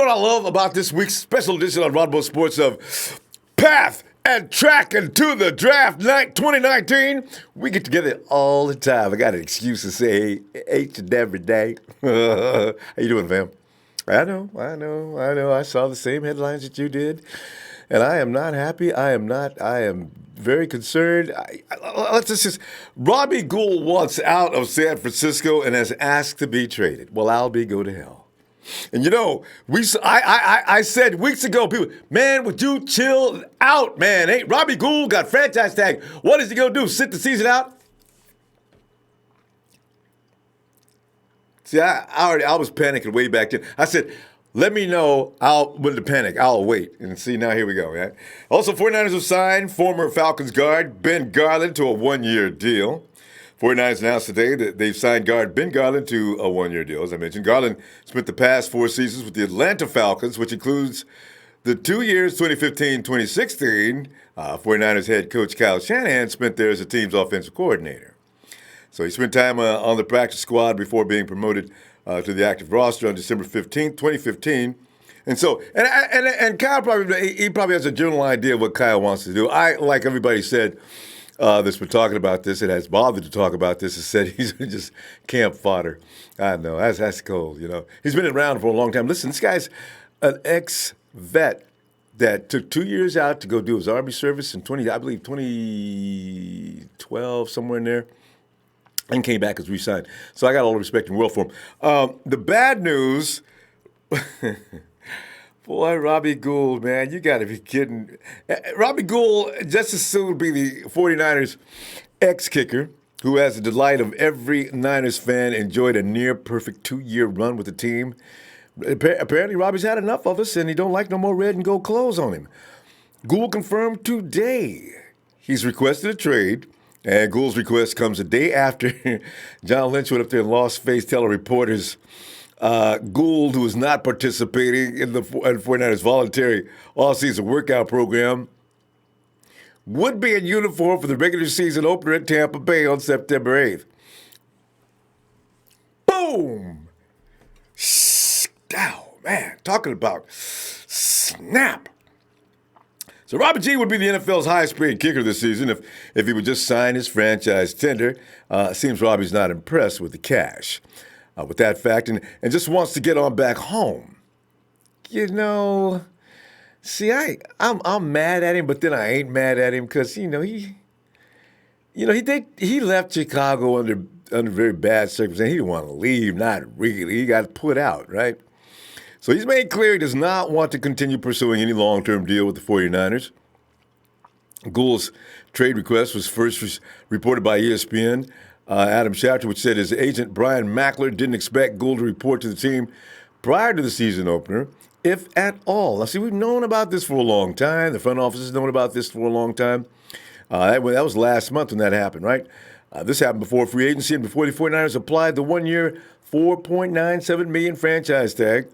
know what I love about this week's special edition on Ronbo Sports of Path and Track into the Draft Night 2019? We get together all the time. I got an excuse to say each and every day. How you doing, fam? I know. I saw the same headlines that you did, and I am not happy. I am very concerned. Let's just Robbie Gould wants out of San Francisco and has asked to be traded. Well, I'll go to hell. And I said weeks ago, people, man, would you chill out, man? Hey, Robbie Gould got franchise tag. What is he gonna do? Sit the season out? See, I was panicking way back then. I said, let me know when to panic. I'll wait. And see, now here we go, right? Also, 49ers have signed former Falcons guard Ben Garland to a one-year deal. 49ers announced today that they've signed guard Ben Garland to a one-year deal. As I mentioned, Garland spent the past 4 seasons with the Atlanta Falcons, which includes the 2 years, 2015-2016. 49ers head coach Kyle Shanahan spent there as the team's offensive coordinator. So he spent time on the practice squad before being promoted to the active roster on December 15th, 2015. And so, and Kyle probably has a general idea of what Kyle wants to do. Like everybody said, that's been talking about this and has bothered to talk about this, has said he's just camp fodder. I know, that's cold, you know. He's been around for a long time. Listen, this guy's an ex-vet that took 2 years out to go do his Army service in 2012, somewhere in there, and came back as re-signed. So I got all the respect in the world for him. The bad news... Boy, Robbie Gould, man, you got to be kidding. Robbie Gould just as soon be the 49ers ex-kicker who has the delight of every Niners fan, enjoyed a near-perfect 2-year run with the team. Apparently, Robbie's had enough of us, and he don't like no more red and gold clothes on him. Gould confirmed today he's requested a trade, and Gould's request comes a day after John Lynch went up there and lost face telling reporters Gould, who is not participating in the 49ers voluntary offseason workout program, would be in uniform for the regular season opener at Tampa Bay on September 8th. Boom! Oh, man, talking about snap. So Robert G would be the NFL's highest-paid kicker this season if he would just sign his franchise tender. Seems Robbie's not impressed with the cash. With that fact, and just wants to get on back home. You know, see, I'm mad at him, but then I ain't mad at him because he left Chicago under very bad circumstances. He didn't want to leave, not really. He got put out, right? So he's made clear he does not want to continue pursuing any long-term deal with the 49ers. Gould's trade request was first reported by ESPN. Adam Schefter, which said his agent Bryant Mackler didn't expect Gould to report to the team prior to the season opener, if at all. Now, see, we've known about this for a long time. The front office has known about this for a long time. That was last month when that happened, right? This happened before free agency and before the 49ers applied the 1-year, $4.97 million franchise tag.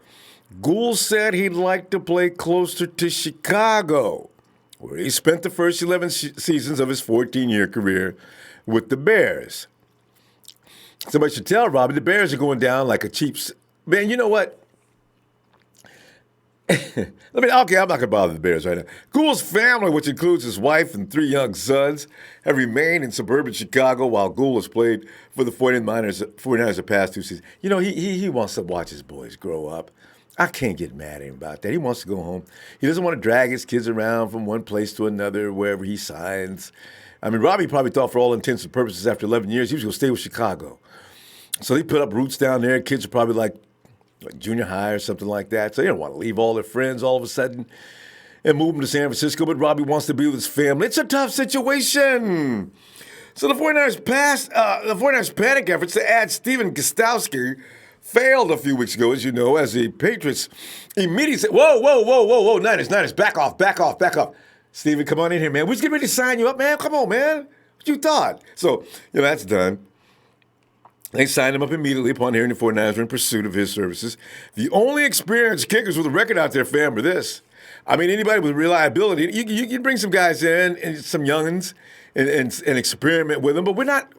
Gould said he'd like to play closer to Chicago, where he spent the first 11 seasons of his 14-year career with the Bears. Somebody should tell Robbie the Bears are going down like a cheap... Man, you know what? I'm not going to bother the Bears right now. Gould's family, which includes his wife and 3 young sons, have remained in suburban Chicago while Gould has played for the 49ers the past 2 seasons. You know, he wants to watch his boys grow up. I can't get mad at him about that. He wants to go home. He doesn't want to drag his kids around from one place to another, wherever he signs. I mean, Robbie probably thought for all intents and purposes after 11 years he was going to stay with Chicago. So they put up roots down there. Kids are probably like junior high or something like that. So they don't want to leave all their friends all of a sudden and move them to San Francisco. But Robbie wants to be with his family. It's a tough situation. So the 49ers panic efforts to add Stephen Gastowski failed a few weeks ago, as you know, as the Patriots immediately said, whoa, Niners, back off. Stephen, come on in here, man. We're just getting ready to sign you up, man. Come on, man. What you thought? So, that's done. They signed him up immediately upon hearing the 49ers were in pursuit of his services. The only experienced kickers with a record out there, fam, are this. I mean, anybody with reliability, you can bring some guys in, and some youngins, and experiment with them, but we're not...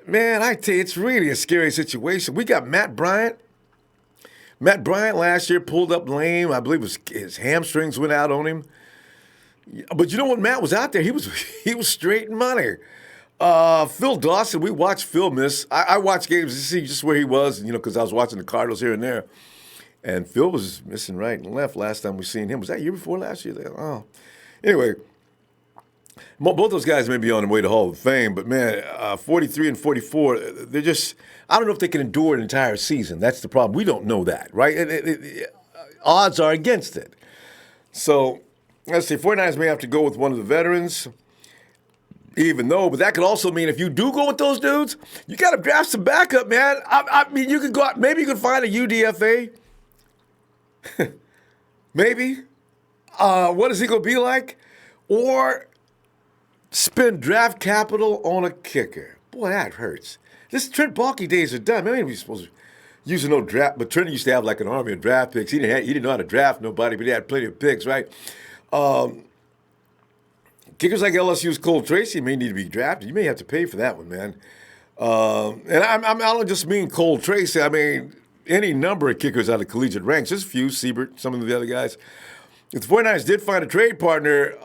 Man, I tell you, it's really a scary situation. We got Bryant, Matt Bryant last year pulled up lame. I believe his hamstrings went out on him. But you know what? Matt was out there. He was he was straight money. Phil Dawson, we watched Phil miss. I watched games to see just where he was, because I was watching the Cardinals here and there. And Phil was missing right and left last time we seen him. Was that year before last year? Oh. Anyway, both those guys may be on their way to Hall of Fame, but man, 43 and 44, they're just, I don't know if they can endure an entire season. That's the problem. We don't know that, right? Odds are against it. So, let's see, 49ers may have to go with one of the veterans, but that could also mean if you do go with those dudes, you got to draft some backup, man. I mean, you could go out, maybe you could find a UDFA. Maybe. What is he going to be like? Or spend draft capital on a kicker. Boy, that hurts. This Trent Baalke days are done. Maybe we're supposed to use no draft, but Trent used to have like an army of draft picks. He didn't know how to draft nobody, but he had plenty of picks, right? Kickers like LSU's Cole Tracy may need to be drafted. You may have to pay for that one, man. And I don't just mean Cole Tracy. I mean any number of kickers out of collegiate ranks. Just a few, Siebert, some of the other guys. If the 49ers did find a trade partner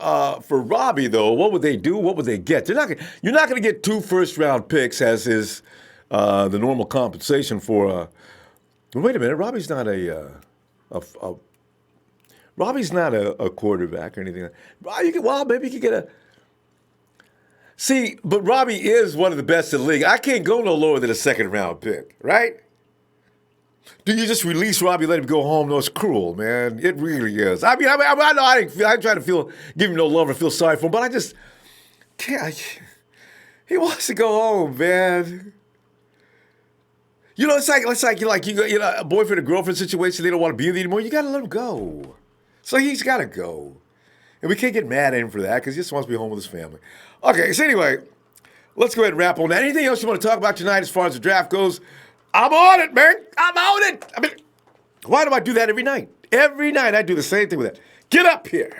for Robbie, though, what would they do? What would they get? You're not going to get 2 first-round picks, as is the normal compensation for. Wait a minute, Robbie's not a quarterback or anything. Maybe you could get a. See, but Robbie is one of the best in the league. I can't go no lower than a second-round pick, right? Do you just release Robbie, let him go home? No, it's cruel, man. It really is. I mean, I know I try to give him no love or feel sorry for him, but I just can't. He wants to go home, man. It's like you got a boyfriend or girlfriend situation. They don't want to be with you anymore. You got to let him go. So he's got to go, and we can't get mad at him for that because he just wants to be home with his family. Okay, so anyway, let's go ahead and wrap on that. Anything else you want to talk about tonight as far as the draft goes? I'm on it, man. I'm on it. I mean, why do I do that every night? Every night I do the same thing with that. Get up here.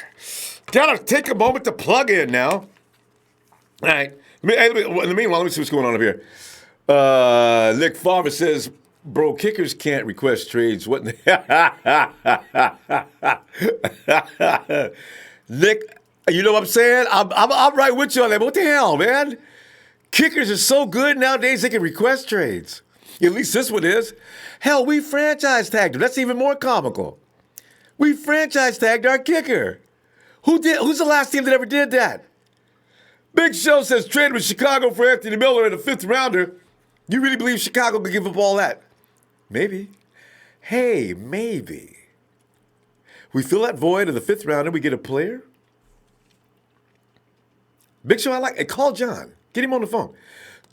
Gotta take a moment to plug in now. All right. In the meanwhile, let me see what's going on up here. Nick Farmer says, bro, kickers can't request trades. What? Nick, you know what I'm saying? I'm right with you on that. But what the hell, man? Kickers are so good nowadays they can request trades. At least this one is. Hell, we franchise tagged him. That's even more comical. We franchise tagged our kicker. Who's the last team that ever did that? Big Show says trade with Chicago for Anthony Miller in a 5th rounder. You really believe Chicago could give up all that? Maybe. Hey, maybe. We fill that void of the 5th rounder, we get a player. Big Show, call John. Get him on the phone.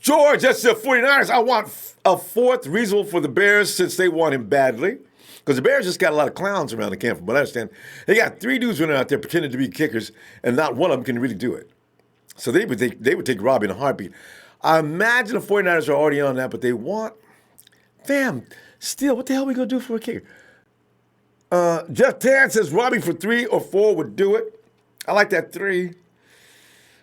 George, that's the 49ers. I want a 4th reasonable for the Bears since they want him badly. Because the Bears just got a lot of clowns around the camp, from what I understand. They got 3 dudes running out there pretending to be kickers, and not one of them can really do it. So they would take Robbie in a heartbeat. I imagine the 49ers are already on that, but they want, still, what the hell are we going to do for a kicker? Jeff Tan says Robbie for 3 or 4 would do it. I like that 3.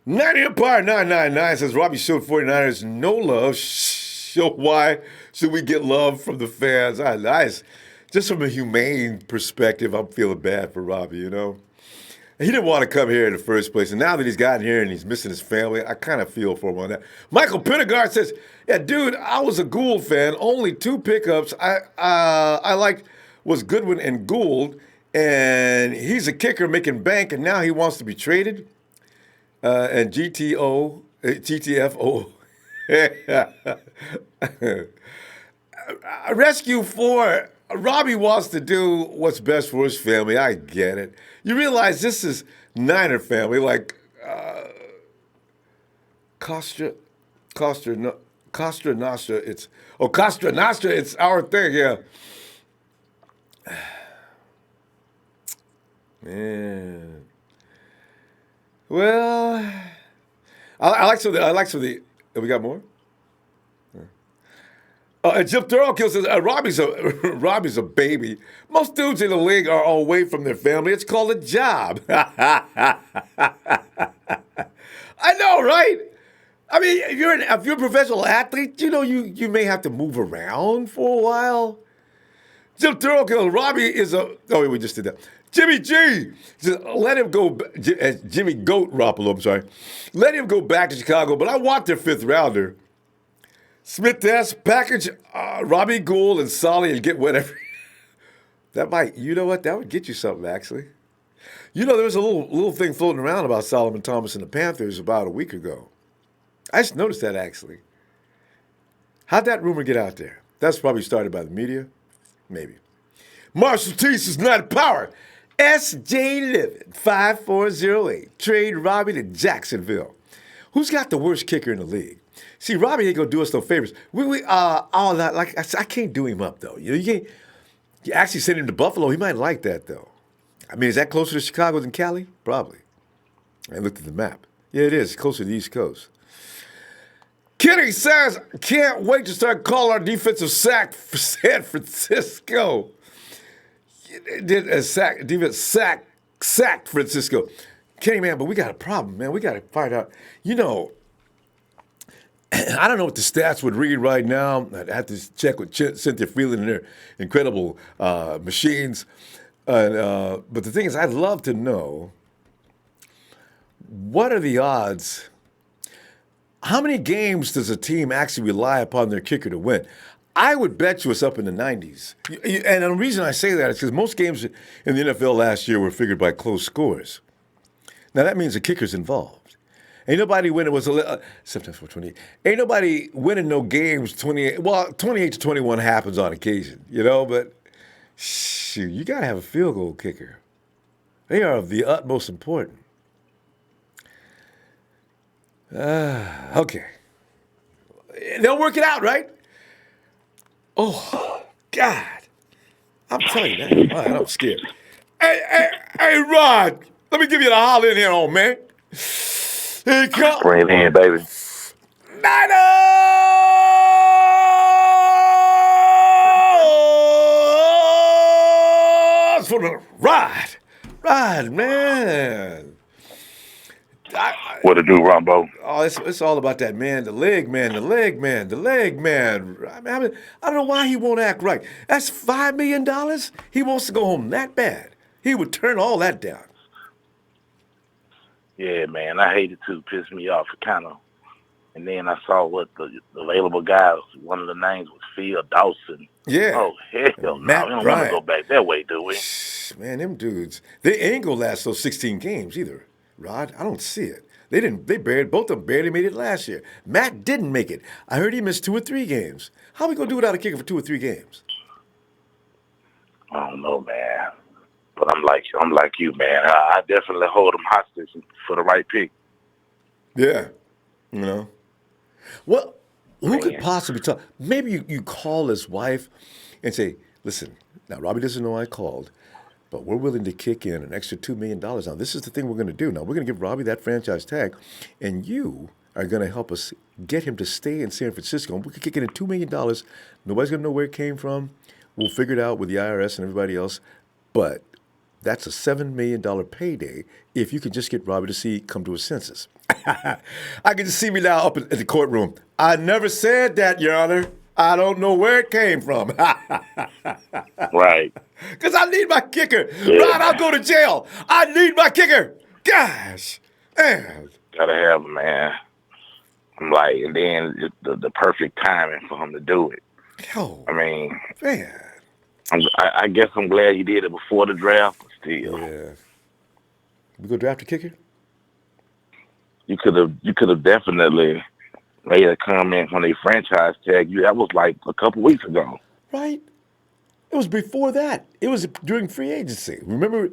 90 Empire 999 says Robbie showed 49ers no love. So why should we get love from the fans? Just from a humane perspective, I'm feeling bad for Robbie, He didn't want to come here in the first place. And now that he's gotten here and he's missing his family, I kind of feel for him on that. Michael Penegard says, yeah, dude, I was a Gould fan. Only 2 pickups I liked was Goodwin and Gould. And he's a kicker making bank, and now he wants to be traded. And GTFO. Rescue 4. Robbie wants to do what's best for his family. I get it. You realize this is Niner family, like Costa Nostra. It's Costa Nostra. It's our thing, yeah. Man. Well, I like some of the. Have we got more? Jim Thurl says Robbie's a baby. Most dudes in the league are away from their family. It's called a job. I know, right? I mean, if you're a professional athlete, you may have to move around for a while. Jim Thorogood, Robbie is a. Oh, wait, we just did that. Jimmy G. Just let him go. Jimmy Goat Garoppolo, I'm sorry. Let him go back to Chicago, but I want their 5th rounder. Smith Test, package Robbie Gould and Solly and get whatever. That might, you know what? That would get you something, actually. You know, there was a little thing floating around about Solomon Thomas and the Panthers about a week ago. I just noticed that, actually. How'd that rumor get out there? That's probably started by the media. Maybe. Marshall Teese is not power. S.J. Livin, 5408. Trade Robbie to Jacksonville. Who's got the worst kicker in the league? See, Robbie ain't gonna do us no favors. All that, like I can't do him up though. You can't. You actually send him to Buffalo. He might like that though. I mean, is that closer to Chicago than Cali? Probably. I looked at the map. Yeah, it is closer to the East Coast. Kenny says, can't wait to start calling our defensive sack for San Francisco. Did a sack, defense sacked Francisco. Kenny, man, but we got a problem, man. We got to find out. You know, I don't know what the stats would read right now. I'd have to check with Cynthia Freeland and their incredible machines. But the thing is, I'd love to know, what are the odds? How many games does a team actually rely upon their kicker to win? I would bet you it's up in the 90s. And the reason I say that is because most games in the NFL last year were figured by close scores. Now, that means the kicker's involved. Ain't nobody winning September 28. Ain't nobody winning no games 28. Well, 28 to 21 happens on occasion, you know, but shoot, you got to have a field goal kicker. They are of the utmost important. Okay. They'll work it out, right? Oh, God. I'm telling you, man. All right, I'm scared. Hey, Rod. Let me give you the holler in here, old man. Here he comes. Bring it in, baby. Niners for the ride. Ride, man. What to do, Ronbo? Oh, it's all about that man, the leg man. I mean, I don't know why he won't act right. That's $5 million. He wants to go home that bad. He would turn all that down. Yeah, man, I hated to piss me off, kind of. And then I saw what the available guys. One of the names was Phil Dawson. Yeah. Oh hell no, we don't want to go back that way, do we? Man, them dudes, they ain't gonna last those 16 games either. Rod, I don't see it. Both of them barely made it last year. Matt didn't make it. I heard he missed 2 or 3 games. How are we gonna do without a kicker for 2 or 3 games? I don't know, man. But I'm like you, man. I definitely hold them hostage for the right pick. Yeah, you know. Well, who could possibly talk? Maybe you call his wife and say, listen, now Robbie doesn't know I called, but we're willing to kick in an extra $2 million. Now, this is the thing we're going to do. Now, we're going to give Robbie that franchise tag, and you are going to help us get him to stay in San Francisco. And we could kick in $2 million. Nobody's going to know where it came from. We'll figure it out with the IRS and everybody else. But that's a $7 million payday if you can just get Robbie to come to his senses. I can just see me now up at the courtroom. I never said that, Your Honor. I don't know where it came from. Right. Because I need my kicker. Yeah. Rod, I'll go to jail. I need my kicker. Gosh. Man. Gotta have him, man. I'm like, and then the perfect timing for him to do it. Oh, I mean, man. I guess I'm glad he did it before the draft, but still. Yeah. We go draft a kicker? You could have definitely made a comment when they franchise tag you. That was like a couple weeks ago. Right. It was before that. It was during free agency. Remember,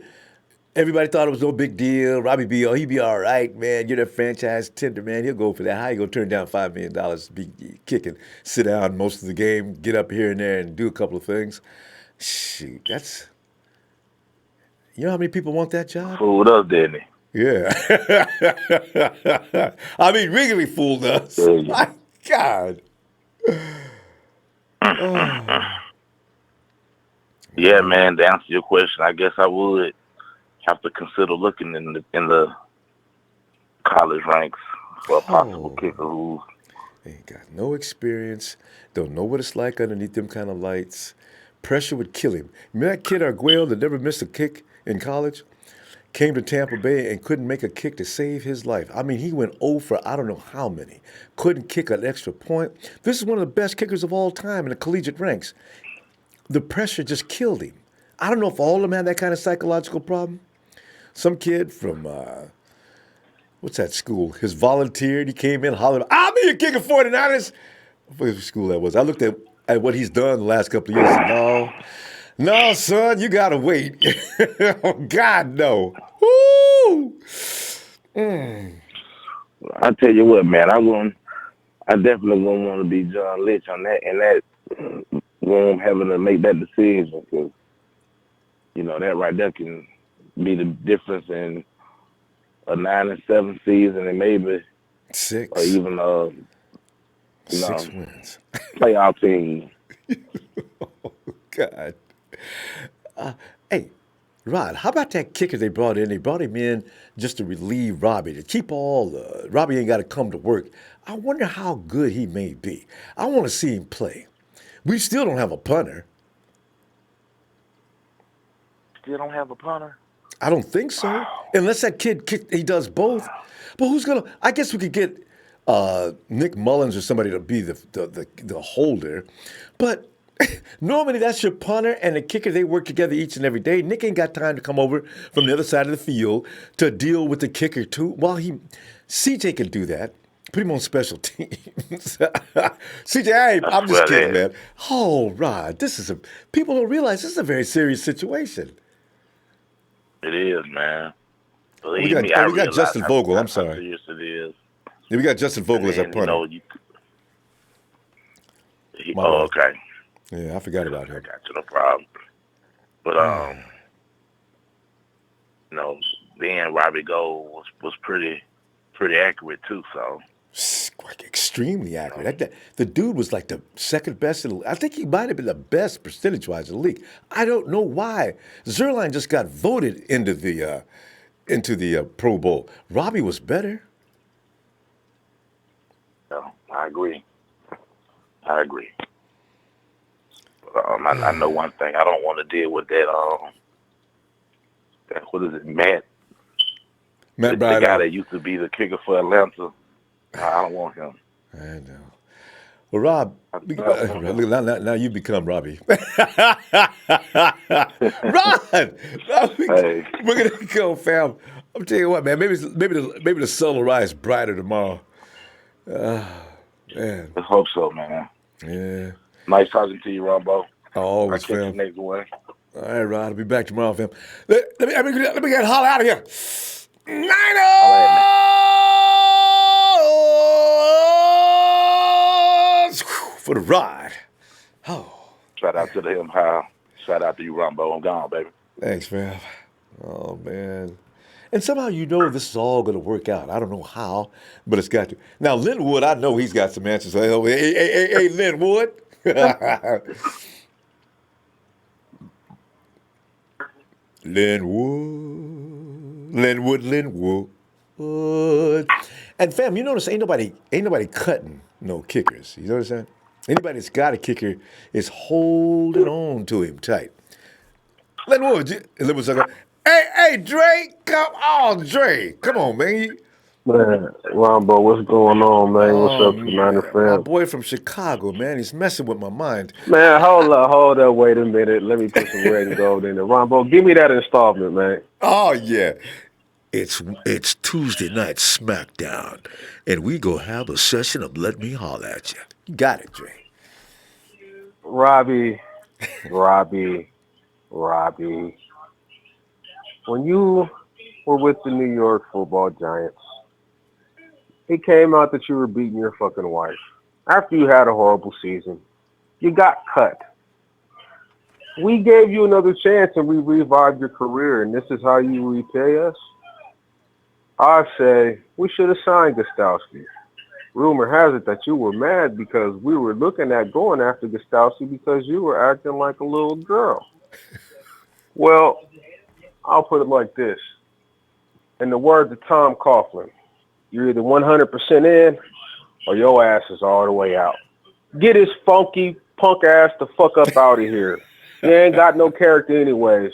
everybody thought it was no big deal. Robbie B, he'd be all right, man. You're the franchise tender, man. He'll go for that. How you going to turn down $5 million, be kicking, sit down most of the game, get up here and there and do a couple of things? Shoot, that's... You know how many people want that job? Fooled us, didn't he? Yeah. I mean, really fooled us. Yeah. My God. Oh. Yeah, man, to answer your question, I guess I would have to consider looking in the college ranks for a possible kicker who ain't got no experience, don't know what it's like underneath them kind of lights. Pressure would kill him. Remember that kid Arguello that never missed a kick in college? Came to Tampa Bay and couldn't make a kick to save his life. I mean, he went 0 for I don't know how many. Couldn't kick an extra point. This is one of the best kickers of all time in the collegiate ranks. The pressure just killed him. I don't know if all of them had that kind of psychological problem. Some kid from, what's that school? His volunteered. He came in hollering, I'll be a kicker 49ers. I forget what school that was. I looked at what he's done the last couple of years. And no, son, you got to wait. Oh, God, no. Woo! I tell you what, man, I definitely gonna want to be John Lynch on that, and that room having to make that decision, because that right there can be the difference in a 9-7 season and maybe 6 or even 6 wins. Playoff team. Oh, God. Hey, Rod, how about that kicker they brought in? They brought him in just to relieve Robbie, to keep Robbie ain't got to come to work. I wonder how good he may be. I want to see him play. We still don't have a punter. Still don't have a punter? I don't think so. Wow. Unless that kid, he does both. But who's going to, I guess we could get Nick Mullins or somebody to be the holder. But normally that's your punter and the kicker. They work together each and every day. Nick ain't got time to come over from the other side of the field to deal with the kicker too. CJ can do that. Put him on special teams. CJ, hey, I'm just kidding, man. Oh, Rod, people don't realize this is a very serious situation. It is, man. We got Justin Vogel. I'm sorry. How serious it is. Yeah, we got Justin Vogel as our punter. Okay. Yeah, I forgot about him. I got you, no problem. But then Robbie Gould was pretty accurate too. So extremely accurate. The dude was like the second best. I think he might have been the best percentage-wise in the league. I don't know why. Zerline just got voted into the Pro Bowl. Robbie was better. No, I agree. But, I know one thing. I don't want to deal with that. What is it, Matt? The guy that used to be the kicker for Atlanta. I don't want him. I know. Well, Rob, now you become Robbie. Rod! Hey. We're going to go, fam. I'm telling you what, man, maybe the sun will rise brighter tomorrow. Man. Let's hope so, man. Yeah. Nice talking to you, Ronbo. Always, fam. I'll catch you next one. All right, Rod. I'll be back tomorrow, fam. Let me get holler out of here. Niners! For the ride. Oh. Shout out to him, Hal. Shout out to you, Ronbo. I'm gone, baby. Thanks, man. Oh, man. And somehow this is all going to work out. I don't know how, but it's got to. Now, Linwood, I know he's got some answers. Hey, Linwood. Linwood. And fam, you notice ain't nobody cutting no kickers. You notice that? Anybody that's got a kicker is holding on to him tight. Linwood's like, hey, Dre, come on, Dre. Come on, man. Man, Ronbo, what's going on, man? What's up, Niner fans? My boy from Chicago, man, he's messing with my mind. Man, hold up, wait a minute. Let me put some red and gold in there. Ronbo, give me that installment, man. Oh, yeah. It's Tuesday night SmackDown, and we go have a session of Let Me Holler at You. You got it, Dre. Robbie. When you were with the New York Football Giants, it came out that you were beating your fucking wife. After you had a horrible season, you got cut. We gave you another chance and we revived your career, and this is how you repay us? I say we should have signed Gastowski. Rumor has it that you were mad because we were looking at going after Gastowski because you were acting like a little girl. Well, I'll put it like this. In the words of Tom Coughlin, you're either 100% in or your ass is all the way out. Get his funky punk ass the fuck up out of here. You ain't got no character anyways.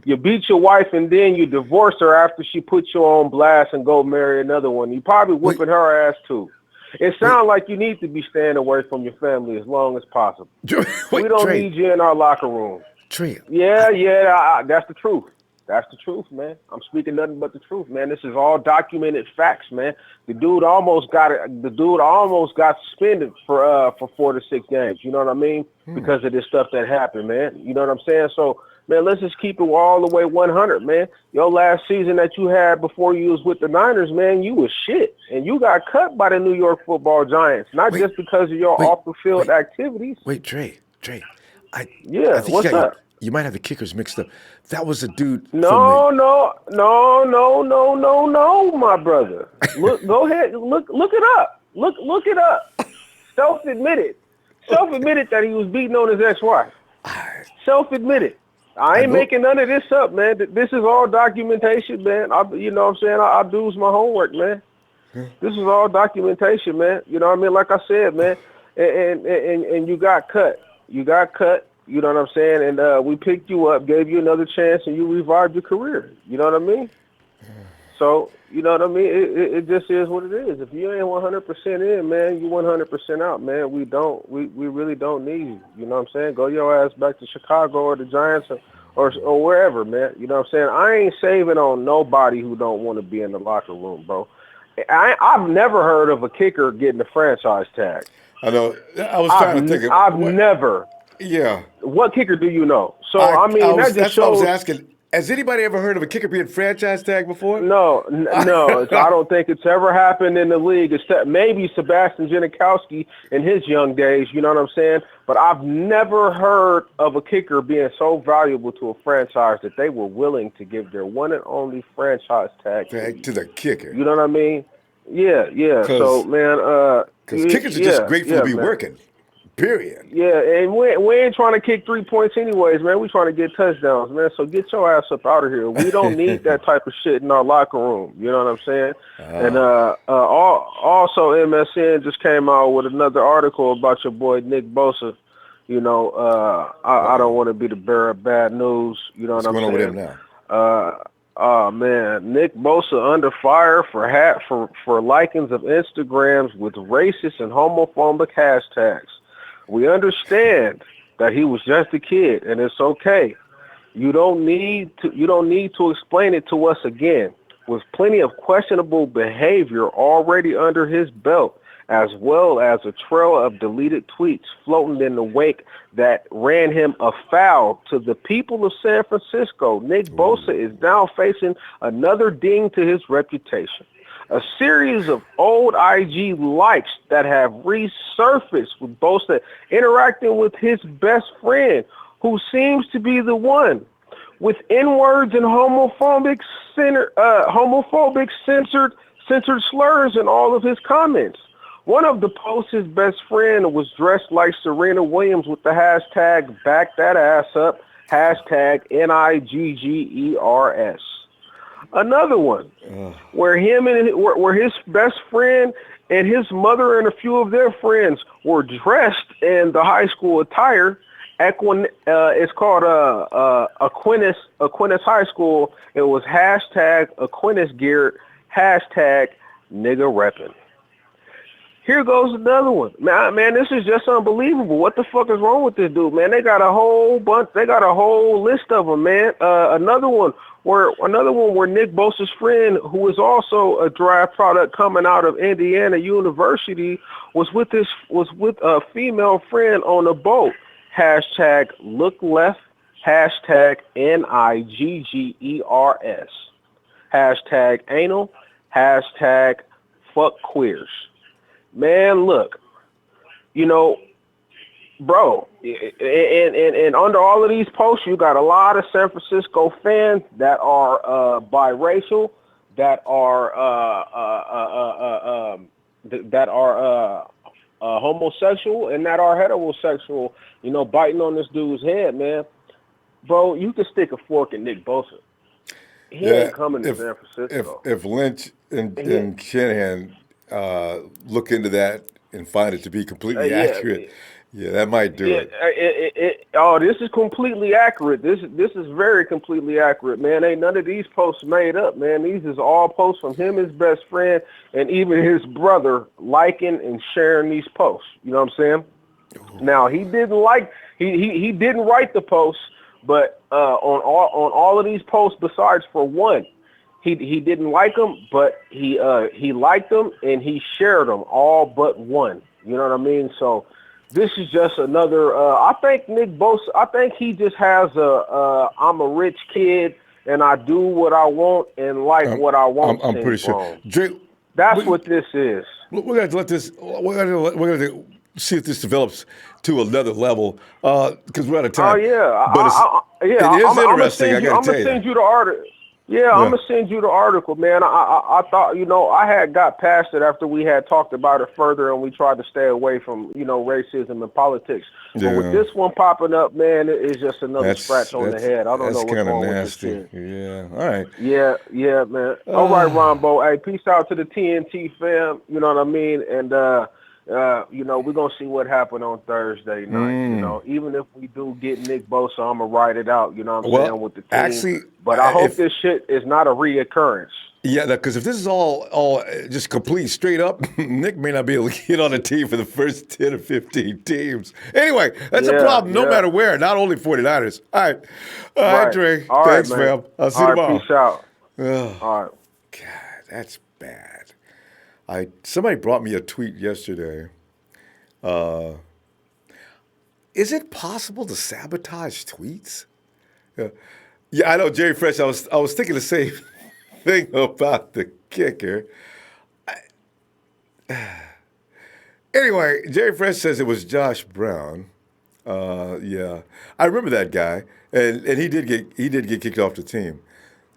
You beat your wife and then you divorce her after she puts you on blast and go marry another one. You probably whooping her ass too. It sounds like you need to be staying away from your family as long as possible. We don't need you in our locker room. Trey. That's the truth. That's the truth, man. I'm speaking nothing but the truth, man. This is all documented facts, man. The dude almost got suspended for 4 to 6 games. You know what I mean? Because of this stuff that happened, man. You know what I'm saying? So, man, let's just keep it all the way 100, man. Your last season that you had before you was with the Niners, man, you was shit, and you got cut by the New York Football Giants, not just because of your off the field activities. Wait, Trey. I think what's up? You might have the kickers mixed up. That was a dude. No, my brother. Look, go ahead. Look it up. Look it up. Self-admitted that he was beating on his ex-wife. Self-admitted. I ain't making none of this up, man. This is all documentation, man. You know what I'm saying? I do my homework, man. This is all documentation, man. You know what I mean? Like I said, man. And you got cut. You know what I'm saying? And we picked you up, gave you another chance, and you revived your career. You know what I mean? So, you know what I mean? It just is what it is. If you ain't 100% in, man, you 100% out, man. We really don't need you. You know what I'm saying? Go your ass back to Chicago or the Giants or wherever, man. You know what I'm saying? I ain't saving on nobody who don't want to be in the locker room, bro. I've never heard of a kicker getting a franchise tag. I know. I was trying to think. I've never. Yeah. What kicker do you know? So, that just shows. I was asking. Has anybody ever heard of a kicker being franchise tagged before? No. I don't think it's ever happened in the league, except maybe Sebastian Gastowski in his young days. You know what I'm saying? But I've never heard of a kicker being so valuable to a franchise that they were willing to give their one and only franchise tag to the kicker. You know what I mean? Yeah. So, man, because kickers are just grateful to be working. Period. Yeah, and we ain't trying to kick 3 points anyways, man. We trying to get touchdowns, man. So get your ass up out of here. We don't need that type of shit in our locker room. You know what I'm saying? And also MSN just came out with another article about your boy Nick Bosa. You know, I don't want to be the bearer of bad news. You know what I'm saying? What's going on with him now? Man, Nick Bosa under fire for likings of Instagrams with racist and homophobic hashtags. We understand that he was just a kid, and it's okay. You don't need to explain it to us again. With plenty of questionable behavior already under his belt, as well as a trail of deleted tweets floating in the wake that ran him afoul to the people of San Francisco, Nick Bosa is now facing another ding to his reputation. A series of old IG likes that have resurfaced with Bosa interacting with his best friend, who seems to be the one, with N-words and homophobic censored slurs in all of his comments. One of the posts, his best friend was dressed like Serena Williams with the hashtag back that ass up, hashtag NIGGERS. Another one where his best friend and his mother and a few of their friends were dressed in the high school attire. It's called Aquinas High School. It was hashtag Aquinas geared, hashtag nigga reppin'. Here goes another one. Man, this is just unbelievable. What the fuck is wrong with this dude, man? They got a whole list of them, man. Another one where Nick Bosa's friend, who is also a draft product coming out of Indiana University, was with a female friend on a boat. Hashtag look left, hashtag NIGGERS, hashtag anal, hashtag fuck queers. Man, look, you know, bro, and under all of these posts, you got a lot of San Francisco fans that are biracial, that are homosexual, and that are heterosexual. You know, biting on this dude's head, man. Bro, you can stick a fork in Nick Bosa. He ain't coming to San Francisco. If Lynch and Shanahan look into that and find it to be completely Yeah. accurate. Yeah, that might do Yeah, it. this is completely accurate. This is very completely accurate, man. Ain't none of these posts made up, man. These is all posts from him, his best friend, and even his brother liking and sharing these posts. You know what I'm saying? Now he didn't he didn't write the posts, but on all of these posts, besides for one, he didn't like them, but he liked them and he shared them all but one. You know what I mean? So. This is just another. I think Nick Bosa. I think he just has I'm a rich kid and I do what I want and like what I want. I'm pretty sure. Dre, that's what this is. We're going to let this. We're going to see if this develops to another level because we're out of time. Oh yeah, but it is interesting. I got to tell you. I'm gonna send you the article. Yeah, I'm gonna send you the article, man. I thought, I had got past it after we had talked about it further, and we tried to stay away from, racism and politics. But with this one popping up, man, it is just another scratch on the head. I don't know what's wrong with this shit. Yeah. All right. Yeah, man. All right, Ronbo. Hey, peace out to the TNT fam. You know what I mean? And we're gonna see what happened on Thursday night. Even if we do get Nick Bosa, I'm gonna ride it out. You know what I'm saying, with the team. Actually, but I hope this shit is not a reoccurrence. Yeah, because if this is all just complete straight up, Nick may not be able to get on the team for the first 10 or 15 teams. Anyway, that's a problem no matter where, not only 49ers. All right. All right, Dre. Thanks, fam. I'll see you tomorrow. Peace out. All right. God, that's bad. Somebody brought me a tweet yesterday. Is it possible to sabotage tweets? Yeah, I know, Jerry Fresh. I was thinking the same thing about the kicker. Anyway, Jerry Fresh says it was Josh Brown. Yeah, I remember that guy, and he did get kicked off the team.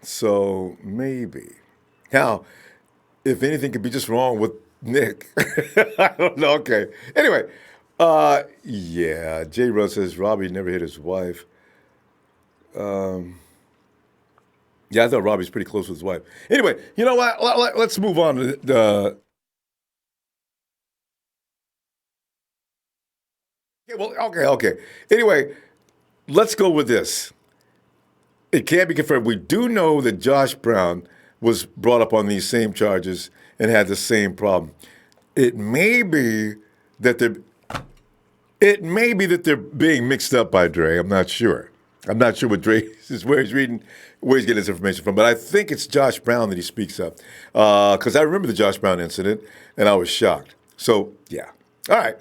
So maybe now, if anything could be just wrong with Nick, I don't know. Okay. Anyway, yeah, J. Rose says Robbie never hit his wife. Yeah, I thought Robbie's pretty close with his wife. Anyway, you know what? Let's move on to the. Okay. Anyway, let's go with this. It can't be confirmed. We do know that Josh Brown was brought up on these same charges and had the same problem. It may be that they're being mixed up by Dre. I'm not sure. I'm not sure what Dre is, where he's getting his information from, but I think it's Josh Brown that he speaks of. Because I remember the Josh Brown incident, and I was shocked. So, yeah. All right.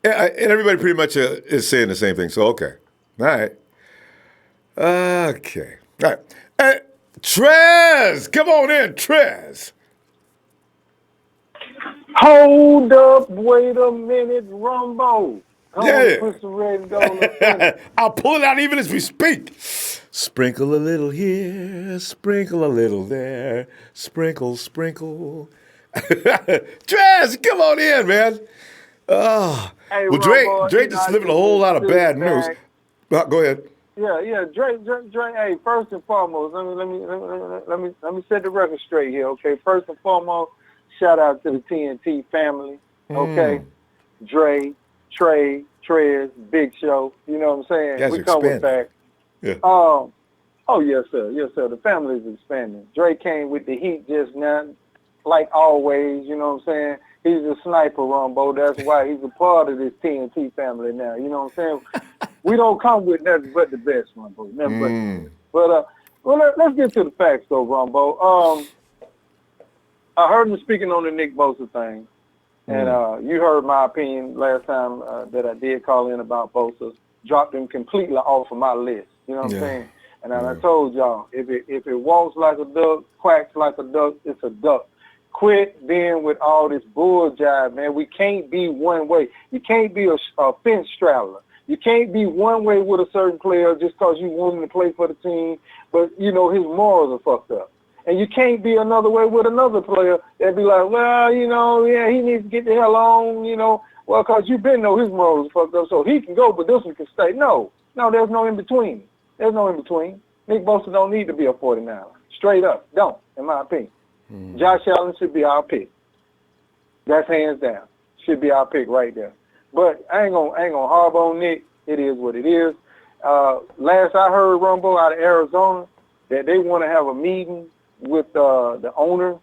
And everybody pretty much is saying the same thing, so okay. All right. Okay. All right. Hey, Trez! Come on in, Trez! Hold up, wait a minute, Ronbo. Put some red gold. I'll pull it out even as we speak. Sprinkle a little here, sprinkle a little there, sprinkle, sprinkle. Trez, come on in, man. Hey, well, Dre just living a whole lot of bad news. Go ahead. Yeah, Dre. Hey, first and foremost, let me set the record straight here, okay? First and foremost, shout out to the TNT family, okay? Dre, Trey, Trez, Big Show. You know what I'm saying? Guys we come with facts. Yeah. Oh yes, sir. The family is expanding. Dre came with the heat just now, like always. You know what I'm saying? He's a sniper, Ronbo. That's why he's a part of this TNT family now. You know what I'm saying? We don't come with nothing but the best, Ronbo. Nothing but the best. But let's get to the facts, though, Ronbo. I heard him speaking on the Nick Bosa thing, and you heard my opinion last time that I did call in about Bosa. Dropped him completely off of my list. You know what I'm saying? And I told y'all, if it walks like a duck, quacks like a duck, it's a duck. Quit being with all this bull jive, man. We can't be one way. You can't be a fence straddler. You can't be one way with a certain player just because you want him to play for the team, but, his morals are fucked up. And you can't be another way with another player that be like, well, he needs to get the hell on, well, because you been know his morals are fucked up, so he can go, but this one can stay. No, there's no in-between. There's no in-between. Nick Bosa don't need to be a 49er. Straight up, don't, in my opinion. Josh Allen should be our pick. That's hands down. should be our pick right there. But I ain't gonna harbor on Nick. It is what it is. Last I heard, Ronbo out of Arizona, that they want to have a meeting with the owner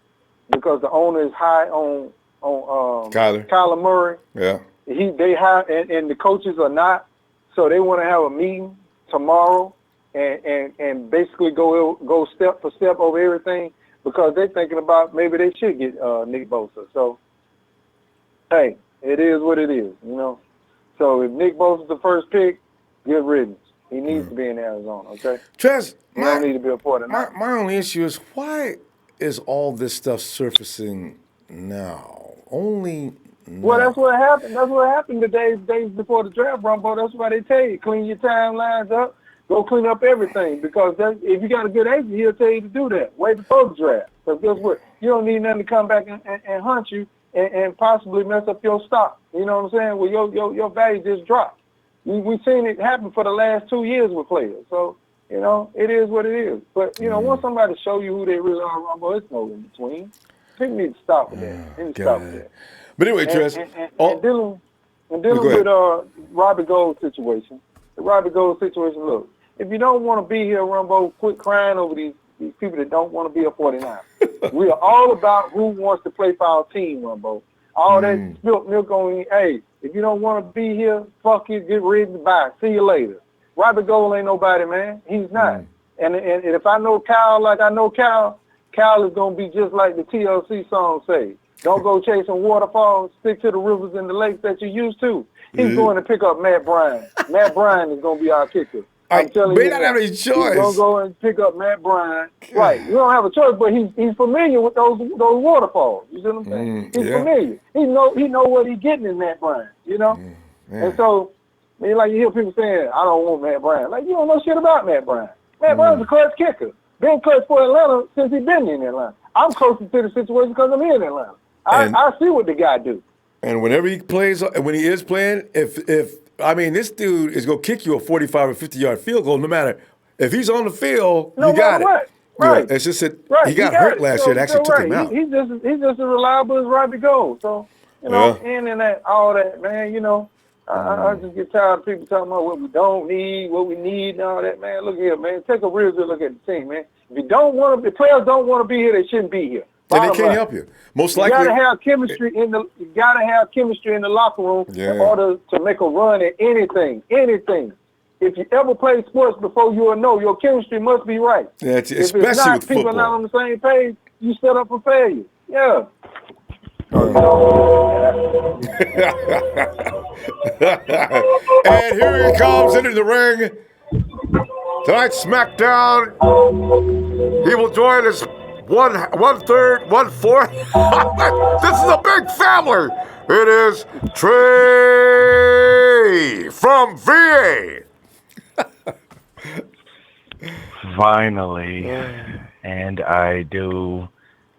because the owner is high on Kyler Murray. Yeah. They have and the coaches are not. So they want to have a meeting tomorrow and basically go step for step over everything because they're thinking about maybe they should get Nick Bosa. So hey, it is what it is, you know. So if Nick Bosa's the first pick, good riddance. He needs to be in Arizona, okay? Trez, he don't need to be a part of that. My only issue is why is all this stuff surfacing now? Only now. Well, that's what happened. That's what happened the days before the draft, Ronbo. That's why they tell you, clean your timelines up, go clean up everything. Because if you got a good agent, he'll tell you to do that way before the draft. Because guess what? You don't need nothing to come back and hunt you and possibly mess up your stock. You know what I'm saying? Well, your value just dropped. We've seen it happen for the last 2 years with players. So, you know, it is what it is. But, you know, once somebody show you who they really are, Ronbo, it's no in between. People need to stop with that. They need to stop with that. But anyway, Trez. And dealing with Robbie Gould situation. The Robbie Gould situation, look, if you don't want to be here, Ronbo, quit crying over these people that don't want to be a 49. We are all about who wants to play for our team, Ronbo. All that spilt milk on you. Hey, if you don't want to be here, fuck you, get ready to buy. See you later. Robbie Gould ain't nobody, man. He's not. And if I know Kyle like I know Kyle is going to be just like the TLC song say. Don't go chasing waterfalls. Stick to the rivers and the lakes that you used to. He's going to pick up Matt Bryant. Matt Bryant is going to be our kicker. I'm telling you, not have any choice. He's going to go and pick up Matt Bryant. Right. You don't have a choice, but he's familiar with those waterfalls. You see what I'm saying? He's familiar. He know what he's getting in Matt Bryant, you know? And so, I mean, like you hear people saying, I don't want Matt Bryant. Like, you don't know shit about Matt Bryant. Matt Bryant's a clutch kicker. Been clutch for Atlanta since he's been in Atlanta. I'm closer to the situation because I'm in Atlanta. I see what the guy do. And whenever he plays, when he is playing, if this dude is going to kick you a 45 or 50-yard field goal, no matter if he's on the field, you got it. What. Right. Yeah, it's just that he got hurt last year and actually took him out. He's just as reliable as Robbie Gould. So, you know, and that, all that, man, you know, I just get tired of people talking about what we don't need, what we need, and all that, man. Look here, man. Take a real good look at the team, man. If the players don't want to be here, they shouldn't be here. And they can't help you. Most likely, you gotta have chemistry in the locker room in order to make a run at anything. Anything. If you ever played sports before, you will know your chemistry must be right. Yeah, especially if it's not, with people football. are not on the same page, you set up for failure. Yeah. And here he comes into the ring. Tonight's SmackDown. He will join us. One third, 1/4. This is a big family. It is Trey from VA. Finally, and I do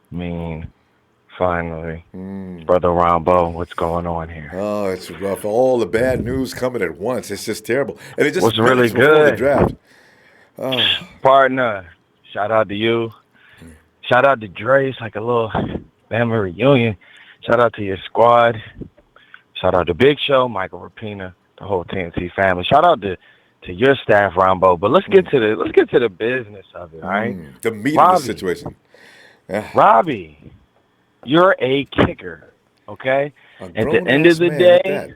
mean finally. Brother Ronbo, what's going on here? Oh, it's rough. All the bad news coming at once. It's just terrible. And it just was really good. The draft. Partner, shout out to you. Shout out to Dre. It's like a little family reunion. Shout out to your squad. Shout out to Big Show, Michael Rapina, the whole TNT family. Shout out to your staff, Ronbo. But let's get to the business of it, all right? The meat of the situation. Yeah. Robbie, you're a kicker, okay? At the end of the day,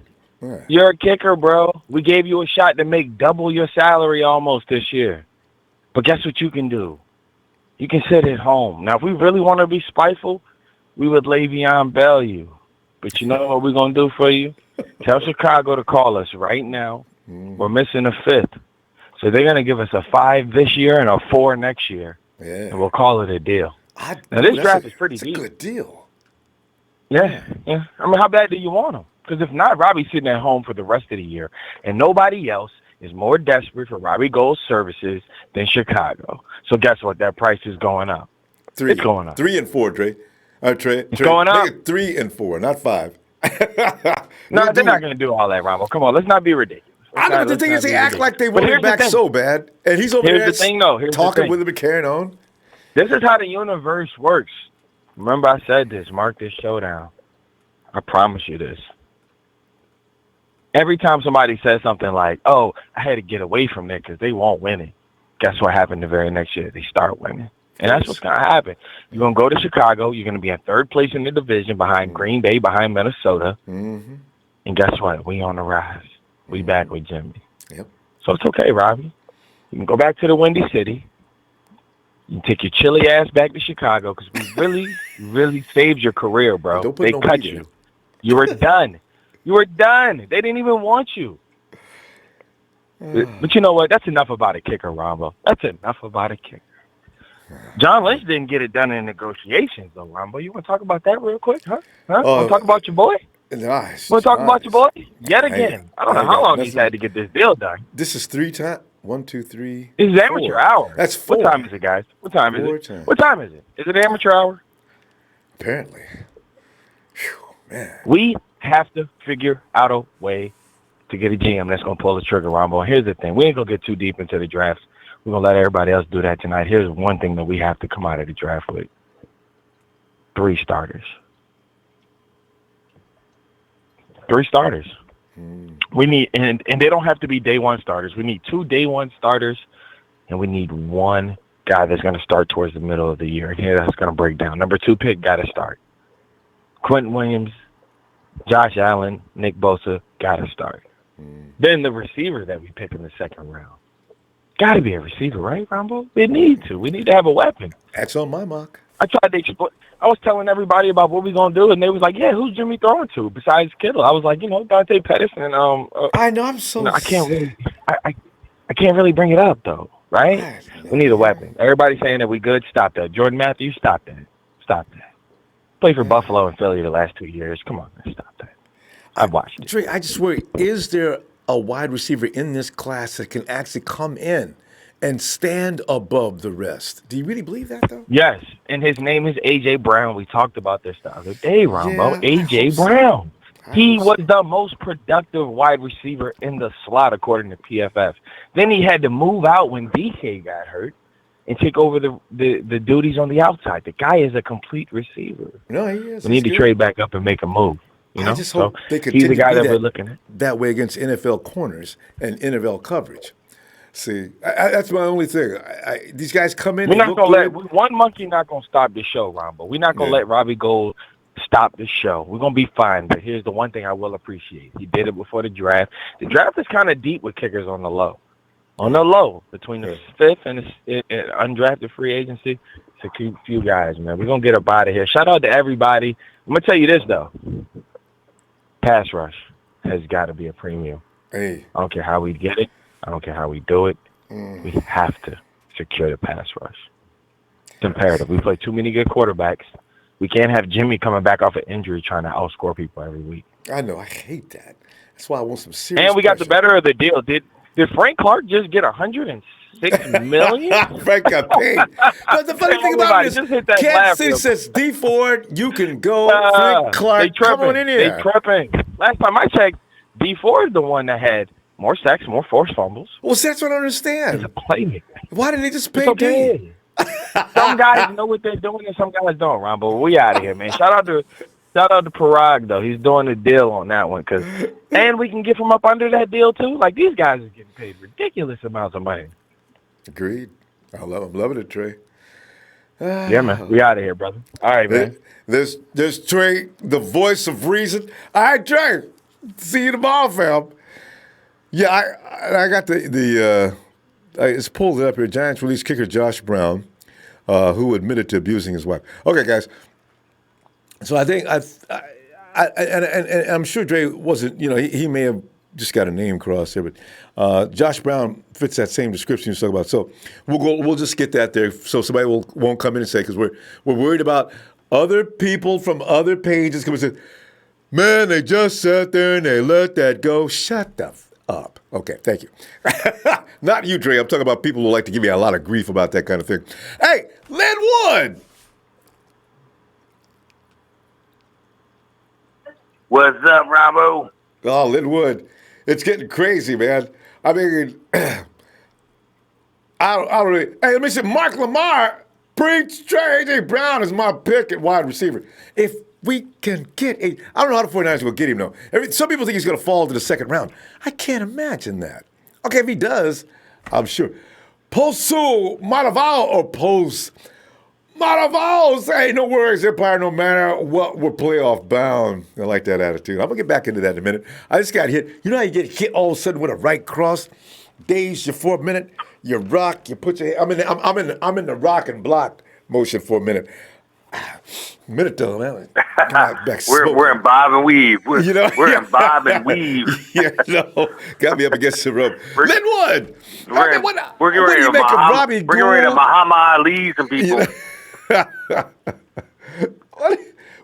you're a kicker, bro. We gave you a shot to make double your salary almost this year. But guess what you can do? You can sit at home. Now, if we really want to be spiteful, we would Le'Veon Bell you. But you know what we're going to do for you? Tell Chicago to call us right now. We're missing a fifth. So they're going to give us a 5 this year and a 4 next year. Yeah. And we'll call it a deal. Now, this draft is pretty deep. It's a good deal. Yeah. I mean, how bad do you want him? Because if not, Robbie's sitting at home for the rest of the year. And nobody else is more desperate for Robbie Gould's services than Chicago. So guess what? That price is going up. It's going up. 3 and 4, Trey. Trey, going up. Make it 3 and 4, not 5. No, they're not going to do all that, Ronbo. Come on, let's not be ridiculous. The thing is, they act like they want him back so bad, and he's over there talking with him and carrying on. This is how the universe works. Remember I said this. Mark this showdown. I promise you this. Every time somebody says something like, oh, I had to get away from it because they won't win it, guess what happened the very next year? They start winning. And that's what's going to happen. You're going to go to Chicago. You're going to be in third place in the division behind Green Bay, behind Minnesota. Mm-hmm. And guess what? We on the rise. We back with Jimmy. Yep. So it's okay, Robbie. You can go back to the Windy City. You can take your chilly ass back to Chicago because we really, really saved your career, bro. Don't put They no cut weight in you. it. You were done. You were done. They didn't even want you. But you know what? That's enough about a kicker, Ronbo. That's enough about a kicker. John Lynch didn't get it done in negotiations, though, Ronbo. You want to talk about that real quick, huh? Want to talk about your boy? Nice. Want to talk about your boy? Yet again. I don't know how long he's had to get this deal done. This is 3 times. 1, 2, 3. It's amateur hour. That's 4. What time is it, guys? What time is it? Times. What time is it? Is it amateur hour? Apparently. Whew, man. We have to figure out a way to get a GM that's going to pull the trigger, Ronbo. Here's the thing. We ain't going to get too deep into the drafts. We're going to let everybody else do that tonight. Here's one thing that we have to come out of the draft with. 3 starters. 3 starters. We need, and they don't have to be day one starters. We need 2 day one starters, and we need 1 guy that's going to start towards the middle of the year. And here that's going to break down. Number 2 pick, got to start. Quentin Williams, Josh Allen, Nick Bosa, got to start. Then the receiver that we pick in the second round. Got to be a receiver, right, Ronbo? We need to. We need to have a weapon. That's on my mock. I tried to explain. I was telling everybody about what we're going to do, and they was like, yeah, who's Jimmy throwing to besides Kittle? I was like, Dante Pettis and I know, I'm so I can't really I can't really bring it up though, right? We need a weapon. Everybody's saying that we good. Stop that. Jordan Matthews, stop that. Stop that. Played for Buffalo and Philly the last 2 years. Come on, man, stop that. I've watched it. Dre, I just worry, is there a wide receiver in this class that can actually come in and stand above the rest? Do you really believe that, though? Yes, and his name is A.J. Brown. We talked about this the other day, Ronbo. Yeah, A.J. Brown. He was the most productive wide receiver in the slot, according to PFF. Then he had to move out when DK got hurt and take over the duties on the outside. The guy is a complete receiver. No, he is. We need to trade back up and make a move. I just hope they he's the guy to be that we're looking at. That way against NFL corners and NFL coverage. See, that's my only thing. These guys come in. We're not gonna let one monkey not gonna stop the show, Ronbo. We're not gonna let Robbie Gould stop the show. We're gonna be fine. But here's the one thing I will appreciate: he did it before the draft. The draft is kind of deep with kickers on the low. On the low, between the 5th and the undrafted free agency, it's a few guys, man. We're gonna get up out of here. Shout out to everybody. I'm gonna tell you this though: pass rush has got to be a premium. Hey, I don't care how we get it. I don't care how we do it. We have to secure the pass rush. It's imperative. We play too many good quarterbacks. We can't have Jimmy coming back off an injury trying to outscore people every week. I know. I hate that. That's why I want some serious. And we got the better of the deal. Did Frank Clark just get $106 million? Frank got paid. But the funny thing about it is, Kansas City says, D Ford, you can go. Frank Clark, come on in here. They tripping. Last time I checked, D Ford is the one that had more sacks, more forced fumbles. Well, that's what I don't understand. He's a playmaker. Why didn't they just pay D? Some guys know what they're doing and some guys don't, Ron. But we out of here, man. Shout out to Parag, though. He's doing the deal on that one. And we can get from up under that deal, too. Like, these guys are getting paid ridiculous amounts of money. Agreed. I'm loving it, Trey. Yeah, man. We out of here, brother. All right, man. There's Trey, the voice of reason. All right, Trey. See you tomorrow, fam. Yeah, I got it's pulled it up here. Giants released kicker Josh Brown, who admitted to abusing his wife. Okay, guys. So I think and I'm sure Dre wasn't. He may have just got a name crossed there, but Josh Brown fits that same description you're talking about. So we'll just get that there, so somebody won't come in and say, because we're worried about other people from other pages coming and say, man, they just sat there and they let that go. Shut the up. Okay, thank you. Not you, Dre. I'm talking about people who like to give me a lot of grief about that kind of thing. Hey, Lynn Wood. What's up, Ronbo? Oh, Lynn Wood. It's getting crazy, man. I mean, I don't really. Hey, let me say, Mark Lamar preached Trey A.J. Brown is my pick at wide receiver. If we can get a. I don't know how the 49ers will get him, though. Some people think he's going to fall to the second round. I can't imagine that. Okay, if he does, I'm sure. Posu Mataval or Post Mataval. Say no worries, Empire, no matter what, we're playoff bound. I like that attitude. I'm going to get back into that in a minute. I just got hit. You know how you get hit all of a sudden with a right cross? Dazed you for a minute. You rock. You put your. I'm in the rock and block motion for a minute. Minute though, man. We're in bob and weave. We're in bob and weave. Got me up against the rope. Linwood. We're getting ready to Muhammad Ali some people.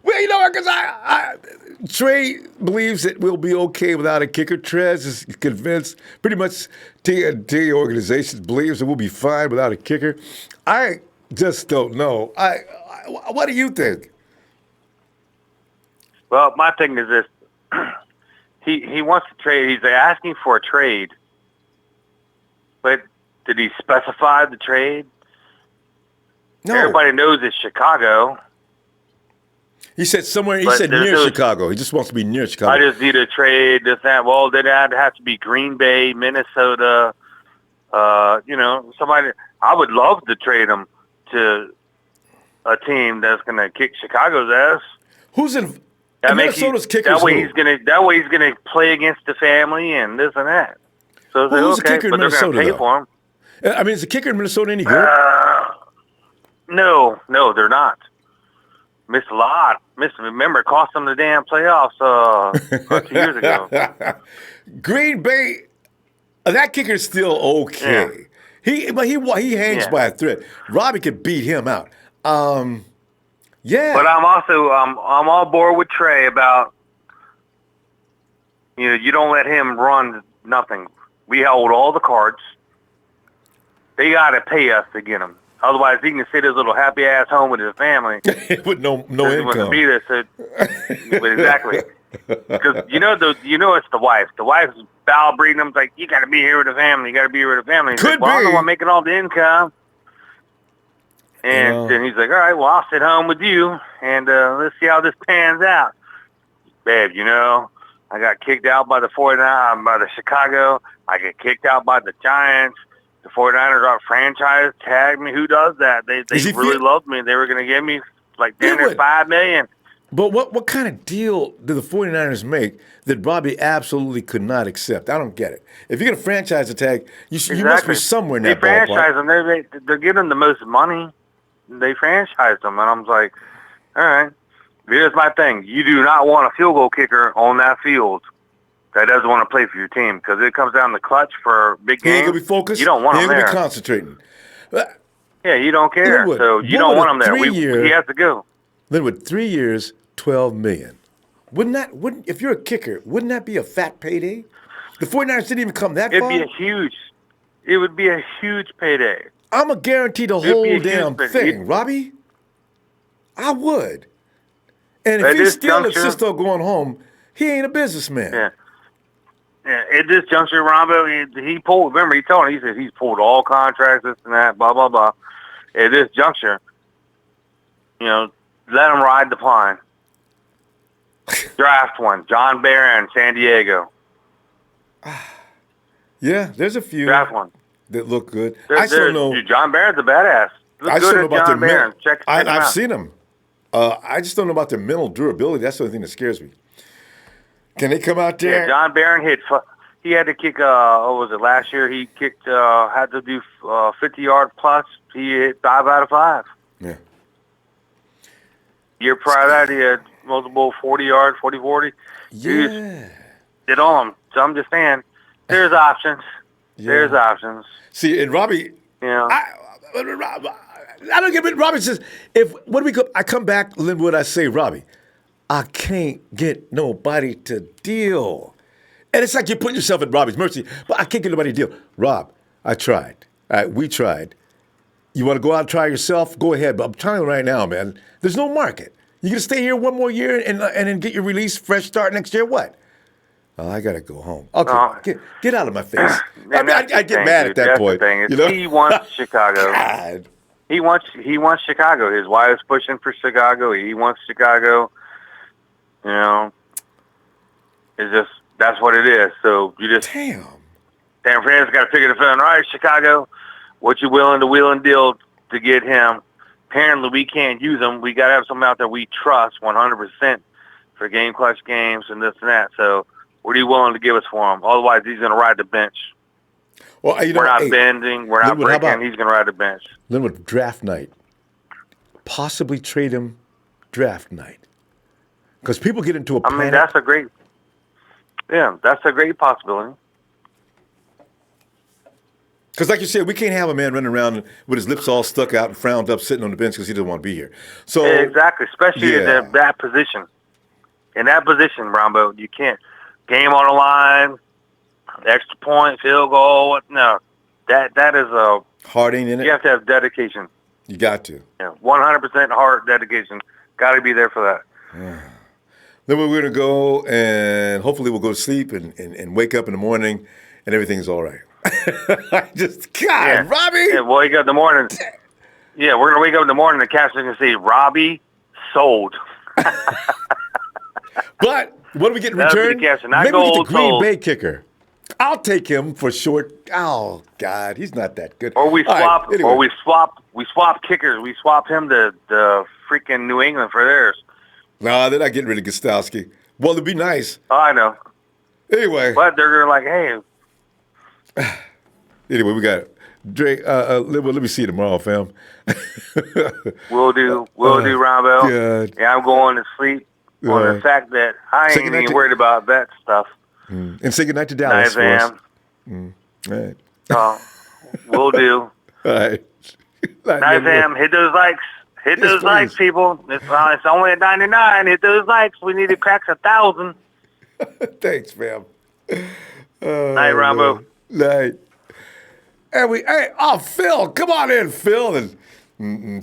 Well, because Trey believes that we'll be okay without a kicker. Trez is convinced. Pretty much, the organization believes that we'll be fine without a kicker. I just don't know. What do you think? Well, my thing is this: he wants to trade. He's asking for a trade, but did he specify the trade? No. Everybody knows it's Chicago. He said somewhere. He said near Chicago. He just wants to be near Chicago. I just need a trade. This that. Well, then it'd have to be Green Bay, Minnesota. Somebody. I would love to trade him to a team that's going to kick Chicago's ass. Who's in Minnesota's kickers? That way he's gonna play against the family and this and that. So it's who's like, the okay, kicker in but they're Minnesota, going to pay for him. I mean, is the kicker in Minnesota any good? No, they're not. Missed a lot. Remember, it cost them the damn playoffs 2 years ago. Green Bay, that kicker is still okay. Yeah. He hangs by a thread. Robbie could beat him out. Yeah. But I'm also I'm all board with Trey about you don't let him run nothing. We hold all the cards. They got to pay us to get him. Otherwise, he can sit his little happy ass home with his family with no income. Be there, exactly. Because it's the wife. The wife's foul breeding him. Like, you got to be here with the family. You got to be here with the family. He's Could like, be. I'm the one making all the income. And then he's like, all right, well, I'll sit home with you, and let's see how this pans out. Babe, I got kicked out by the 49ers, by the Chicago. I get kicked out by the Giants. The 49ers are franchise tagged me. Who does that? They really loved me. They were going to give me like $5 million. But what kind of deal did the 49ers make that Robbie absolutely could not accept? I don't get it. If you're going to franchise a tag, you must be somewhere in that ballpark. They franchise them. They're giving them the most money. They franchised them. And I'm like, all right, here's my thing. You do not want a field goal kicker on that field that doesn't want to play for your team because it comes down to clutch for big games. He ain't going to be focused. You don't want him there. He ain't going to be concentrating. Yeah, you don't care. So you don't want him there. He has to go. Then with 3 years, $12 million. If you're a kicker, wouldn't that be a fat payday? The 49ers didn't even come that far. It would be a huge payday. I'm a guaranteed the whole damn thing, Robbie. I would. And if he still insists on going home, he ain't a businessman. Yeah. Yeah, at this juncture, Ronbo, he pulled. Remember, he told him, he said he's pulled all contracts, this and that, blah blah blah. At this juncture, let him ride the pine. Draft one, John Barron, San Diego. Yeah, there's a few. Draft one that look good. I still know. Dude, John Barron's a badass. I still know about John Barron. I've seen him. I just don't know about their mental durability. That's the only thing that scares me. Can they come out there? Yeah, John Barron he had to kick, what was it, last year? He kicked, had to do 50-yard plus. He hit 5 out of 5. Yeah. Year prior to that, he had multiple 40-yard, 40-40. Yeah. Did all of them. So I'm just saying, there's options. Yeah. There's options. See, and Robbie, I don't get it. Robbie says, I come back, Linwood, I say, Robbie, I can't get nobody to deal. And it's like you're putting yourself at Robbie's mercy, but I can't get nobody to deal. Rob, I tried. All right, we tried. You want to go out and try yourself? Go ahead. But I'm telling you right now, man, there's no market. You're going to stay here one more year and then get your release, fresh start next year? What? Oh, I got to go home. Okay, get out of my face. I get mad at that point. He wants Chicago. God. He wants Chicago. His wife's pushing for Chicago. He wants Chicago. You know, it's just that's what it is. So you just Damn. San Francisco got to figure the film. All right, Chicago, what you willing to wheel and deal to get him? Apparently, we can't use him. We got to have someone out there we trust 100% for game clutch games and this and that. So, what are you willing to give us for him? Otherwise, he's going to ride the bench. Well, we're not bending. We're not breaking. He's going to ride the bench. Linwood, draft night. Possibly trade him draft night. Because people get into a panic. I mean, that's a great possibility. Because like you said, we can't have a man running around with his lips all stuck out and frowned up sitting on the bench because he doesn't want to be here. So exactly, especially in that position. In that position, Ronbo, you can't. Game on the line, extra point, field goal. No, that is a heart ain't in it. You have to have dedication. You got to. Yeah, 100% heart dedication. Got to be there for that. Then we're going to go and hopefully we'll go to sleep and wake up in the morning and everything's all right. Robbie. Yeah, we'll wake up in the morning. Yeah, we're going to wake up in the morning and the caption can say, Robbie sold. But what do we get in return? Maybe we get the Green Bay kicker. I'll take him for short. Oh God, he's not that good. Or we swap. Right, anyway. Or we swap kickers. We swap him to freaking New England for theirs. No, they're not getting rid of Gastowski. Well, it'd be nice. Oh, I know. Anyway, but they're like, hey. Anyway, we got Drake. Let me see you tomorrow, fam. We'll do, Ronbo. God. Yeah, I'm going to sleep on the fact that I ain't even worried about that stuff. And say goodnight to Dallas. Nice, All right. We'll do. All right. Nice, fam. Hit those likes. Hit those likes, people. It's only at 99. Hit those likes. We need to crack 1,000. Thanks, fam. Night, Ronbo. Night. And Phil, come on in, Phil, and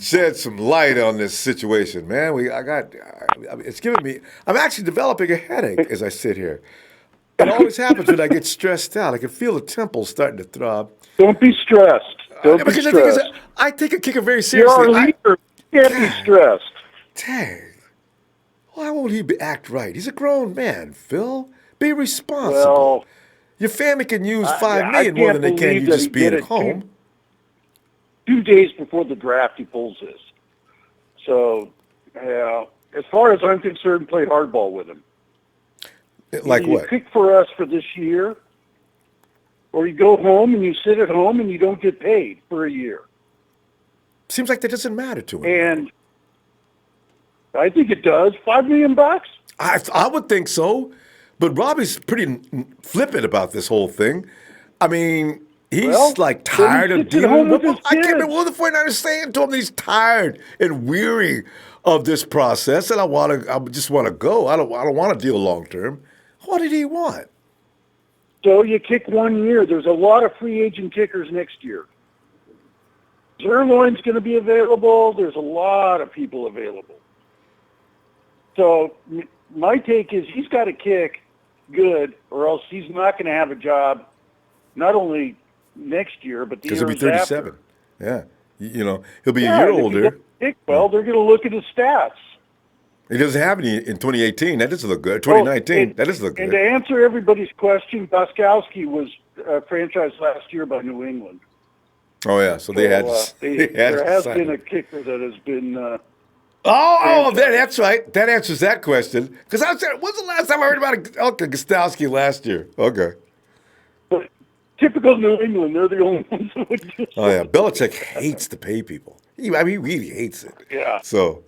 shed some light on this situation, man. It's giving me. I'm actually developing a headache as I sit here. It always happens when I get stressed out. I can feel the temples starting to throb. Don't be stressed. Don't be stressed. The thing is, I take a kicker very seriously. You're our leader. You can't be stressed. Dang. Why won't he act right? He's a grown man, Phil. Be responsible. Well, your family can use $5 million more than they can you just being at home. 2 days before the draft, he pulls this. So, as far as I'm concerned, play hardball with him. Like what? You kick for us for this year, or you go home and you sit at home and you don't get paid for a year. Seems like that doesn't matter to him. And I think it does. $5 million? I would think so. But Robbie's pretty flippant about this whole thing. I mean, he's tired of dealing with I can't remember what the 49ers saying to him. He's tired and weary of this process, and I just want to go. I don't want to deal long term. What did he want? So you kick 1 year. There's a lot of free agent kickers next year. Zerloin's going to be available. There's a lot of people available. So my take is he's got to kick good, or else he's not going to have a job, not only next year, but the years after. Because he'll be 37. Yeah. He'll be a year older. Kick well, they're going to look at his stats. He doesn't have any in 2018. That doesn't look good. 2019, that doesn't look good. And to answer everybody's question, Gastowski was franchised last year by New England. Oh, yeah. So there has been a kicker that has been that's right. That answers that question. Because I said, when's the last time I heard about Gastowski last year? Okay. But typical New England, they're the only ones that would do Oh, yeah. Belichick hates to pay people. He really hates it. Yeah. So.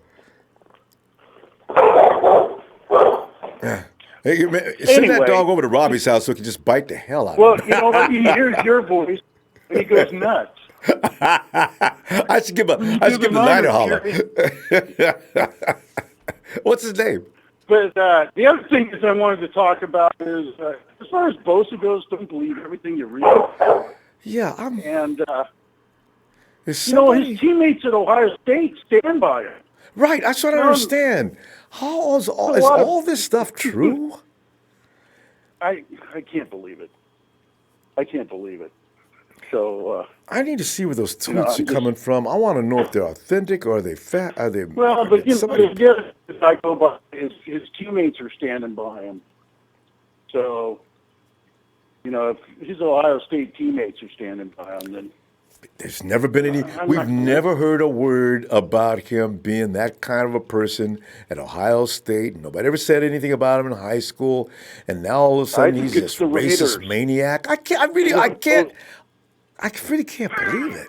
Hey, man, send that dog over to Robbie's house so he can just bite the hell out of him. Well, he hears your voice and he goes nuts. I should give him the Niner holler. What's his name? But the other thing that I wanted to talk about is, as far as Bosa goes, don't believe everything you read. Yeah, And his teammates at Ohio State stand by him. Right, that's what I understand. How is all this stuff true? I can't believe it. I can't believe it. So I need to see where those tweets are coming from. I want to know if they're authentic or are they fat? Are they? Well, but the I go by his teammates are standing by him. So, if his Ohio State teammates are standing by him, then there's never been any. We've never heard a word about him being that kind of a person at Ohio State. Nobody ever said anything about him in high school, and now all of a sudden he's this racist maniac. I really can't believe it.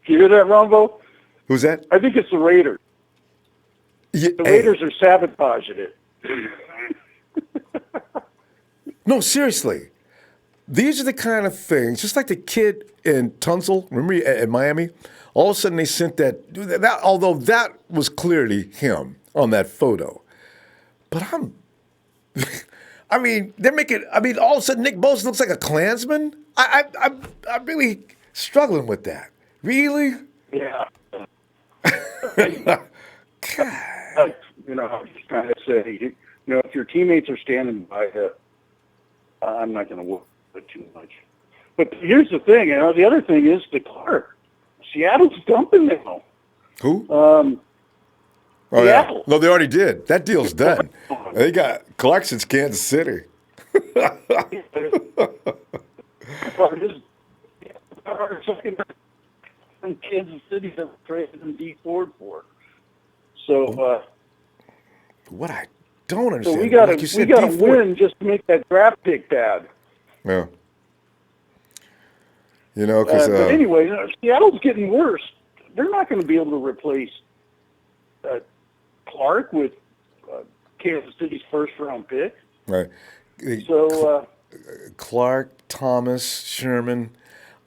You hear that, Ronbo? Who's that? I think it's the Raiders. Yeah, the Raiders are sabotaging it. No, seriously. These are the kind of things, just like the kid in Tunsil, remember at Miami? All of a sudden they sent that, although that was clearly him on that photo. But they're making, all of a sudden Nick Bosa looks like a Klansman? I'm really struggling with that. Really? Yeah. God. I'm just trying to say, if your teammates are standing by you, I'm not going to worry too much. But here's the thing, the other thing is the Clark. Seattle's dumping now. Who? Seattle. Yeah. No, they already did. That deal's done. They got Clarkson's Kansas City. In Kansas City that traded him D Ford for. So what I don't understand. So we got to win just to make that draft pick bad. Yeah. Because but anyway, Seattle's getting worse. They're not going to be able to replace Clark with Kansas City's first-round pick. Right. So Clark, Thomas, Sherman,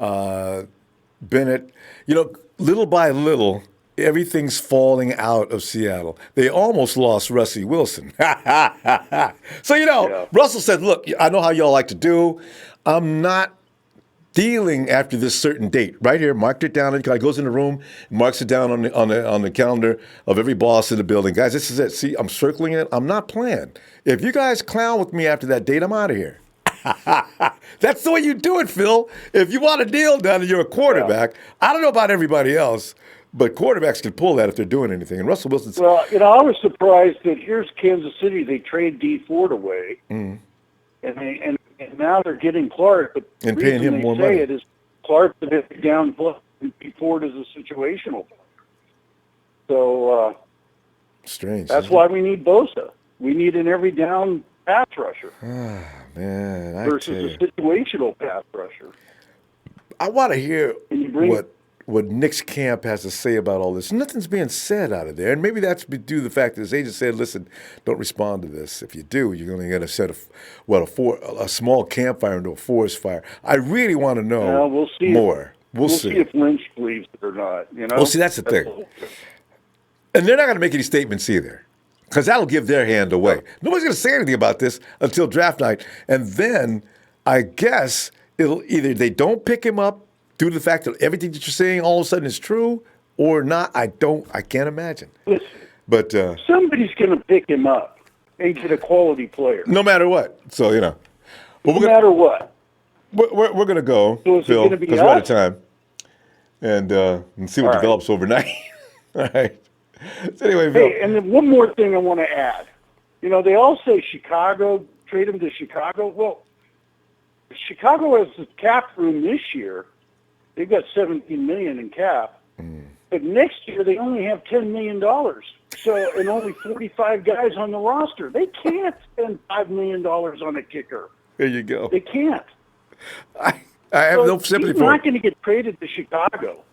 Bennett. Little by little, everything's falling out of Seattle. They almost lost Rusty Wilson. So, Russell said, look, I know how y'all like to do. I'm not dealing after this certain date. Right here, marked it down. He goes in the room, marks it down on the calendar of every boss in the building. Guys, this is it. See, I'm circling it. I'm not playing. If you guys clown with me after that date, I'm out of here. That's the way you do it, Phil. If you want a deal done and you're a quarterback, I don't know about everybody else, but quarterbacks can pull that if they're doing anything. And Russell Wilson's... Well, I was surprised that here's Kansas City. They trade D Ford away, and now they're getting Clark. But and paying him more money. It is Clark's a bit down plus, and D Ford is a situational player. So strange. That's why we need Bosa. We need an every down pass rusher. Man, versus a situational pass rusher. I want to hear what Nick's camp has to say about all this. Nothing's being said out of there, and maybe that's due to the fact that his agent said, "Listen, don't respond to this. If you do, you're going to get a small campfire into a forest fire." I really want to know we'll see more. We'll see if Lynch believes it or not. Well, see, that's the thing. And they're not going to make any statements either, because that'll give their hand away. Nobody's going to say anything about this until draft night, and then I guess it'll either they don't pick him up due to the fact that everything that you're saying all of a sudden is true, or not. I can't imagine. Listen, but somebody's going to pick him up and get a quality player, no matter what. So no matter what. We're going to go, so Phil, because we're out of time, and see what develops overnight. All right. So anyway, Phil. Hey, and then one more thing I want to add. They all say Chicago, trade him to Chicago. Well, Chicago has the cap room this year. They've got $17 million in cap. But next year they only have $10 million. So, and only 45 guys on the roster. They can't spend $5 million on a kicker. There you go. They can't. I have no sympathy for it. He's not going to get traded to Chicago.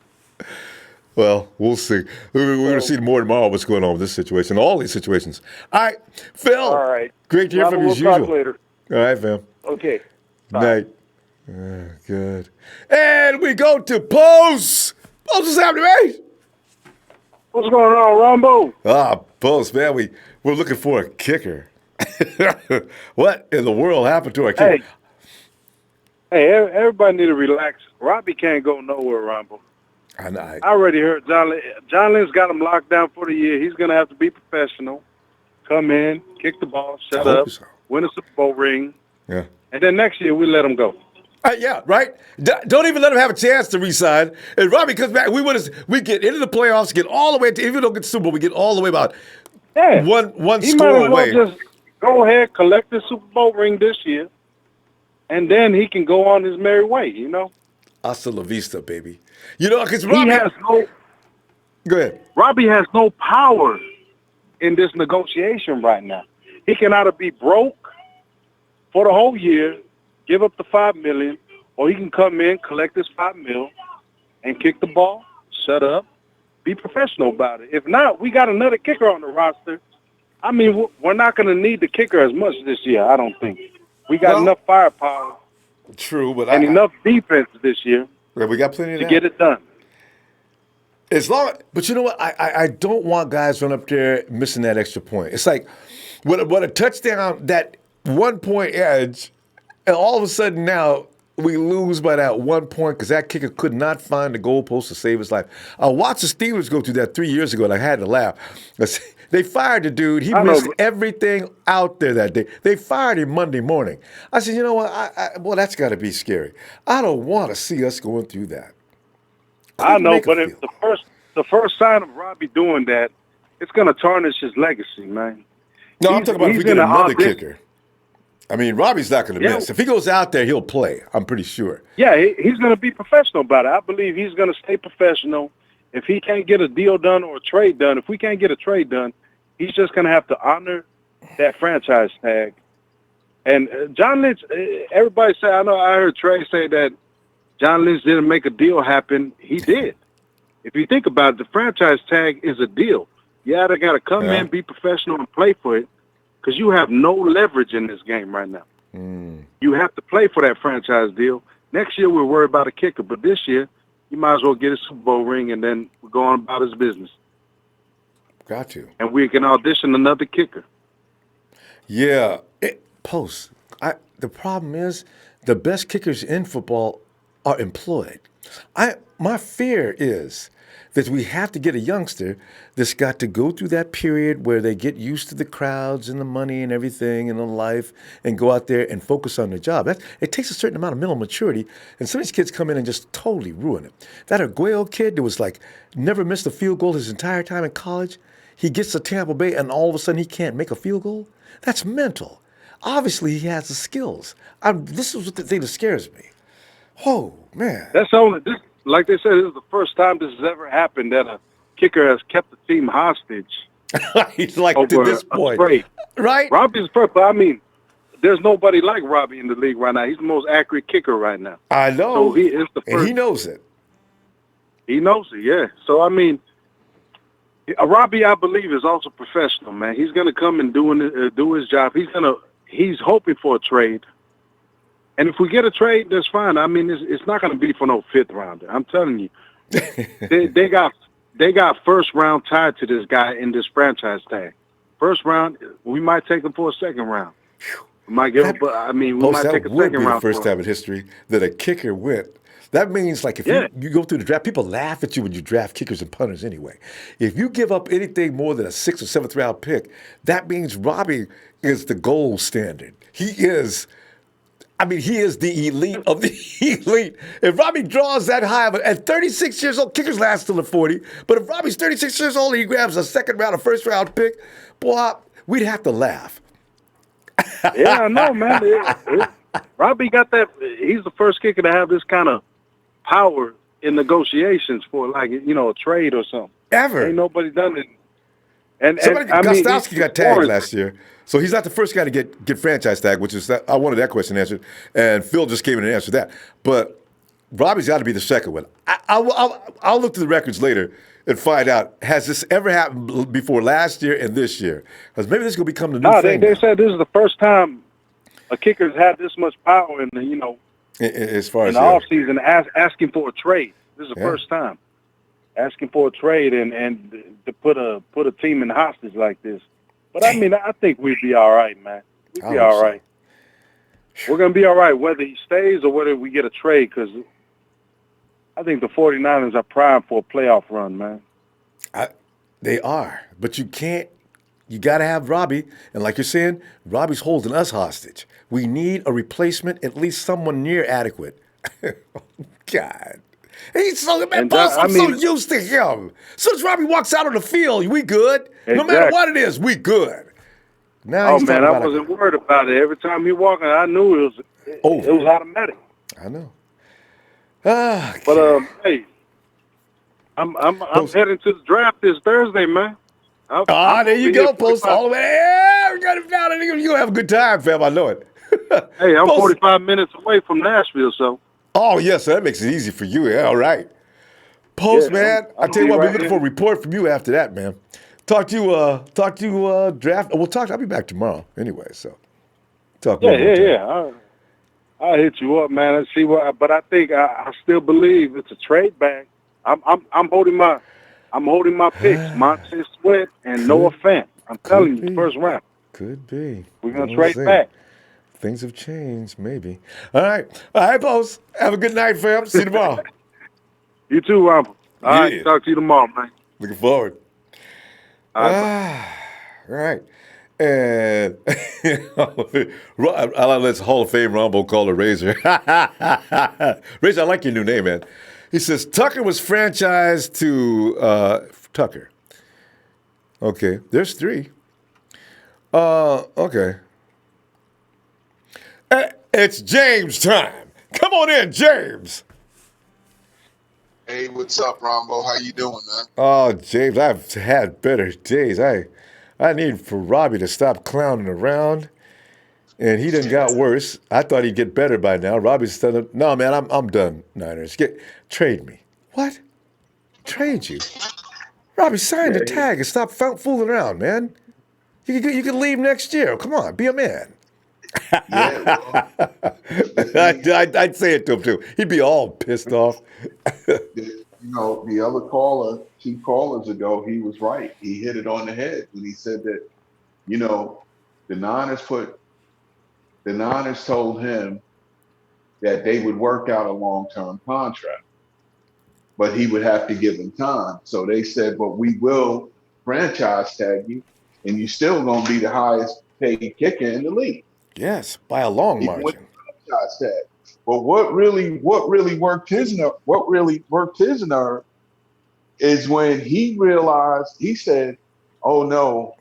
Well, we'll see. We're going to see more tomorrow what's going on with this situation, all these situations. All right, Phil. All right. Great to hear from you as we'll usual. talk later. All right, fam. Okay. Night. Good. And we go to Post. Post is happening, mate. What's going on, Ronbo? Post, man. We're looking for a kicker. What in the world happened to our kicker? Hey, everybody need to relax. Robbie can't go nowhere, Ronbo. I already heard John Lynch got him locked down for the year. He's going to have to be professional. Come in, kick the ball, shut up, win a Super Bowl ring. Yeah. And then next year we let him go. Yeah, right. Don't even let him have a chance to resign. And Robbie comes back. We get into the playoffs, get all the way to, even though we get Super Bowl, we get all the way about one He score might as well away. just go ahead, collect the Super Bowl ring this year, and then he can go on his merry way. You know. Hasta la vista, baby. You know, because Robbie Go ahead. Robbie has no power in this negotiation right now. He can either be broke for the whole year, give up the $5 million, or he can come in, collect this $5 million, and kick the ball, shut up, be professional about it. If not, we got another kicker on the roster. I mean, we're not going to need the kicker as much this year, I don't think. We got enough firepower. True, but enough defense this year. Yeah, we got plenty of to get it done. But you know what? I don't want guys run up there missing that extra point. It's like what a touchdown, that 1 point edge, and all of a sudden now we lose by that 1 point because that kicker could not find the goalpost to save his life. I watched the Steelers go through that 3 years ago, and I had to laugh. They fired the dude. He missed everything out there that day. They fired him Monday morning. I said, you know what? Well, that's got to be scary. I don't want to see us going through that. I know, but if the first sign of Robbie doing that, it's going to tarnish his legacy, man. No, I'm talking about if we get another kicker. I mean, Robbie's not going to miss. If he goes out there, he'll play. I'm pretty sure. Yeah, he's going to be professional about it. I believe he's going to stay professional. If he can't get a deal done or a trade done, if we can't get a trade done, he's just going to have to honor that franchise tag. And John Lynch, everybody say, I heard Trey say that John Lynch didn't make a deal happen. He did. If you think about it, the franchise tag is a deal. Yeah, they got to come in, be professional, and play for it because you have no leverage in this game right now. You have to play for that franchise deal. Next year, we'll worry about a kicker, but this year, you might as well get a Super Bowl ring and then go on about his business. Got to. And we can audition another kicker. Yeah. The problem is the best kickers in football are employed. My fear is that we have to get a youngster that's got to go through that period where they get used to the crowds and the money and everything and the life and go out there and focus on their job. It takes a certain amount of mental maturity, and some of these kids come in and just totally ruin it. That Arguello kid that was like never missed a field goal his entire time in college, he gets to Tampa Bay and all of a sudden he can't make a field goal? That's mental. Obviously, he has the skills. This is the thing that scares me. Oh, man. Like they said, this is the first time this has ever happened that a kicker has kept the team hostage. He's like to this point. Right? Robbie's perfect. I mean, there's nobody like Robbie in the league right now. He's the most accurate kicker right now. I know. So he is the first. And he knows it. He knows it, yeah. So, I mean, Robbie, I believe, is also professional, man. He's going to come and do his job. He's hoping for a trade. And if we get a trade, that's fine. I mean, it's not going to be for no fifth rounder. I'm telling you, they got first round tied to this guy in this franchise tag. First round, we might take him for a second round. We might give him, but I mean, we might take a second round. That would be the first time in history that a kicker went. That means, like, if you go through the draft, people laugh at you when you draft kickers and punters anyway. If you give up anything more than a 6th or 7th round pick, that means Robbie is the gold standard. He is the elite of the elite. If Robbie draws that high, at 36 years old, kickers last till the 40, but if Robbie's 36 years old and he grabs a second round or first round pick, boy, we'd have to laugh. Yeah, I know, man. Robbie got that. He's the first kicker to have this kind of power in negotiations for, like, a trade or something. Ever. Ain't nobody done it. Gastowski got tagged last year, so he's not the first guy to get franchise tag, which is I wanted that question answered, and Phil just came in and answered that. But Robbie's got to be the second one. I'll look through the records later and find out, has this ever happened before last year and this year? Because maybe this is going to become the new thing. They said this is the first time a kicker's had this much power in the, as far as in the offseason, asking for a trade. This is the first time. Asking for a trade and to put a team in hostage like this. But, I mean, I think we'd be all right, man. We'd be all right. We're going to be all right whether he stays or whether we get a trade, because I think the 49ers are primed for a playoff run, man. They are. But you can't You got to have Robbie. And like you're saying, Robbie's holding us hostage. We need a replacement, at least someone near adequate. God. He's so, man, boss, I'm so used to him. As soon as Robbie walks out on the field, we good. Exactly. No matter what it is, we good. Now man, I wasn't worried about it. Every time he walking, I knew it was automatic. I know. But hey, I'm heading to the draft this Thursday, man. There you go, Post, all the way. Yeah, we got it down. You'll have a good time, fam. I know it. Hey, I'm 45 minutes away from Nashville, so. Oh, yes, so that makes it easy for you. Yeah, all right. Post, man, I tell you what, we're looking for a report from you after that, man. Talk to you draft. I'll be back tomorrow anyway, so. Yeah. I'll hit you up, man, and see what. But I think I still believe it's a trade back. I'm holding my picks, Montez Sweat and Noah Fant. I'm telling you, first round. Could be. We're gonna trade back. Things have changed, maybe. All right, boss. Have a good night, fam. See you tomorrow. You too, Ronbo. All right, talk to you tomorrow, man. Looking forward. All right. And I'll let Hall of Fame Ronbo call a Razor. Razor, I like your new name, man. He says Tucker was franchised to Tucker. Okay, there's 3. Okay. It's James time. Come on in, James. Hey, what's up, Ronbo? How you doing, man? Oh, James, I've had better days. I need for Robbie to stop clowning around, and he done got worse. I thought he'd get better by now. Robbie's still no, man. I'm done. Niners, trade me. What? Trade you? Robbie, sign the tag and stop fooling around, man. You can leave next year. Come on, be a man. Yeah, I'd say it to him too. He'd be all pissed off. The other caller, 2 callers ago, he was right. He hit it on the head when he said that, the Niners told him that they would work out a long-term contract, but he would have to give them time. So they said, but we will franchise tag you, and you're still going to be the highest paid kicker in the league. Yes, by a long margin. But what really worked his nerve is when he realized, he said, "Oh no,"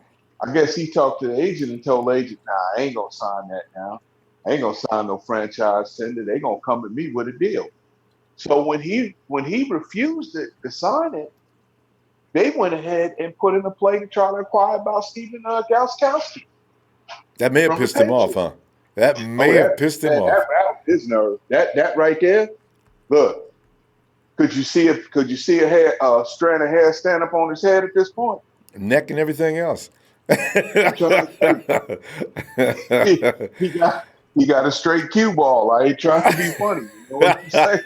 I guess he talked to the agent and told the agent, "Nah, I ain't gonna sign that now. I ain't gonna sign no franchise tender. They gonna come at me with a deal." So when he refused to sign it, they went ahead and put in a play to try to acquire about Stephen Gastowski. That may have pissed him off, huh? That may have pissed him off. That rattled his nerve. That right there. Look, could you see a strand of hair stand up on his head at this point? Neck and everything else. he got a straight cue ball. I ain't trying to be funny. You know what I'm saying?